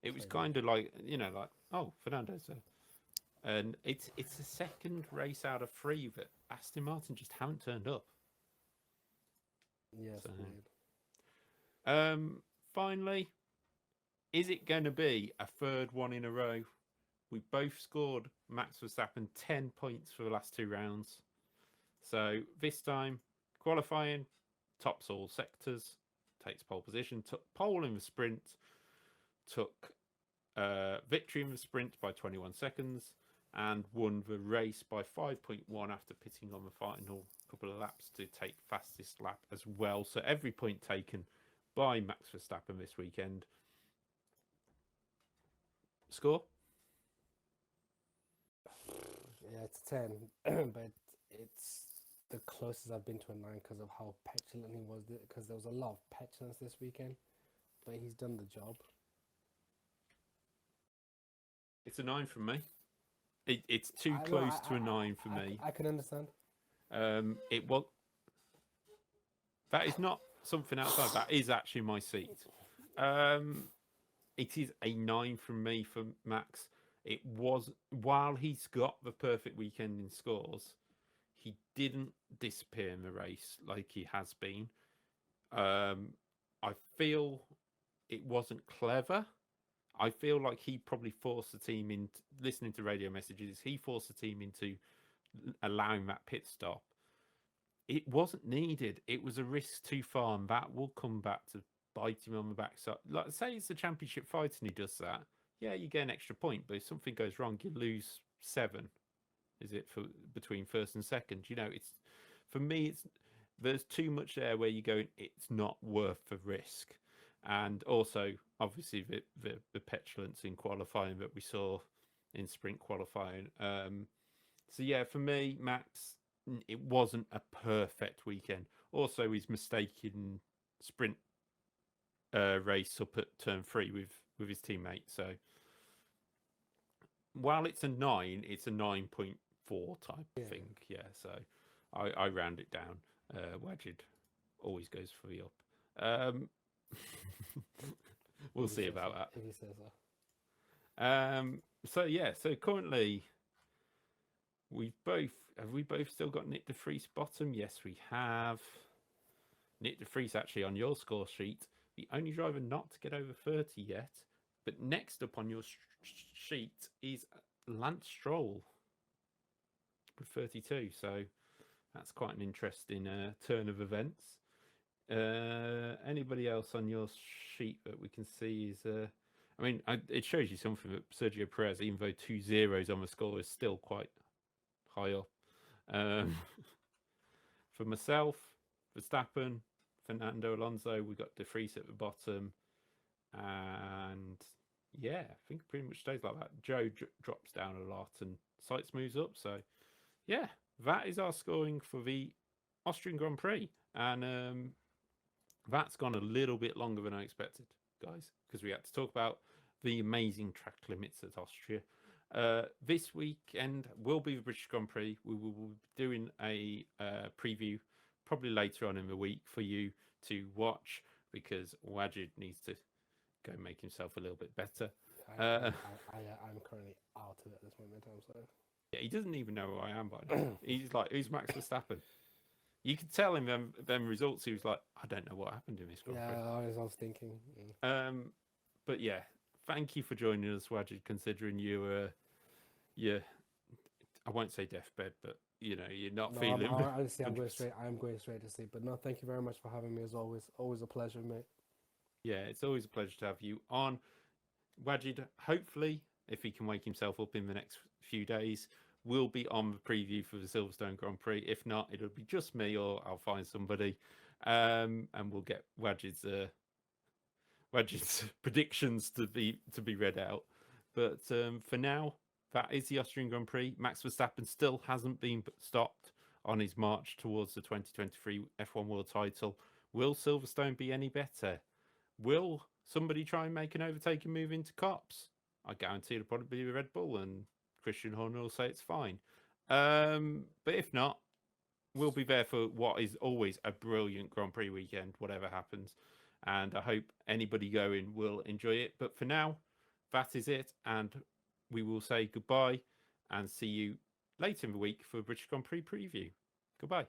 It was kind of like, oh, Fernando's there. And it's the second race out of 3 that Aston Martin just haven't turned up. Yes, so, finally, is it going to be a third one in a row? We both scored Max Verstappen 10 points for the last 2 rounds. So this time, qualifying, tops all sectors, takes pole position, took pole in the sprint, took victory in the sprint by 21 seconds, and won the race by 5.1 after pitting on the final couple of laps to take fastest lap as well. So every point taken by Max Verstappen this weekend. Score? Yeah, it's 10, but it's the closest I've been to a 9 because of how petulant he was. Because there was a lot of petulance this weekend, but he's done the job. It's a 9 from me. It's too close to a 9 for me. I can understand. It was. That is not something outside. That is actually my seat. It is a 9 from me for Max. It was, while he's got the perfect weekend in scores, he didn't disappear in the race like he has been. I feel it wasn't clever. I feel like he probably forced the team into, listening to radio messages, he forced the team into allowing that pit stop. It wasn't needed. It was a risk too far, and that will come back to bite him on the backside. Like, say it's a championship fight and he does that. Yeah, you get an extra point, but if something goes wrong, you lose 7. Is it for between first and second? It's, for me, it's, there's too much there where you go, it's not worth the risk. And also, obviously, the petulance in qualifying that we saw in sprint qualifying. So yeah, for me, Max, it wasn't a perfect weekend. Also, his mistaken sprint race up at turn 3 with his teammate. So while it's a 9, it's a 9.4 type thing. Yeah, so I round it down. Wajid always goes for the up. We'll see about that. If he says so. So yeah, so currently we both still got Nick de Vries bottom? Yes, we have. Nick de Vries actually on your score sheet, the only driver not to get over 30 yet. But next up on your sheet is Lance Stroll with 32. So that's quite an interesting turn of events. Anybody else on your sheet that we can see is... I mean, it shows you something that Sergio Perez, even though 2 zeros on the score, is still quite high up. For myself, Verstappen, Fernando Alonso, we got De Vries at the bottom. And yeah, I think it pretty much stays like that. Joe drops down a lot and Sites moves up. So yeah, that is our scoring for the Austrian Grand Prix. And that's gone a little bit longer than I expected, guys, because we had to talk about the amazing track limits at Austria. This weekend will be the British Grand Prix. We will be doing a preview probably later on in the week for you to watch, because Wajid needs to go make himself a little bit better. I'm currently out of it at this moment in time. So yeah, he doesn't even know who I am by now. He's like, who's Max Verstappen? You could tell him them results. He was like, I don't know what happened in this Grand Prix. I was thinking. Yeah. But yeah, thank you for joining us, Wajid, considering you I won't say deathbed, but you know, you're not feeling... Honestly, I'm going straight to sleep. But no, thank you very much for having me as always. Always a pleasure, mate. Yeah, it's always a pleasure to have you on. Wajid, hopefully, if he can wake himself up in the next few days, we'll be on the preview for the Silverstone Grand Prix. If not, it'll be just me, or I'll find somebody, and we'll get Wajid's predictions to be read out. But for now, that is the Austrian Grand Prix. Max Verstappen still hasn't been stopped on his march towards the 2023 F1 World Title. Will Silverstone be any better? Will somebody try and make an overtaking move into Cops? I guarantee it'll probably be Red Bull, and Christian Horner will say it's fine. But if not, we'll be there for what is always a brilliant Grand Prix weekend, whatever happens. And I hope anybody going will enjoy it. But for now, that is it. And we will say goodbye and see you later in the week for a British Grand Prix preview. Goodbye.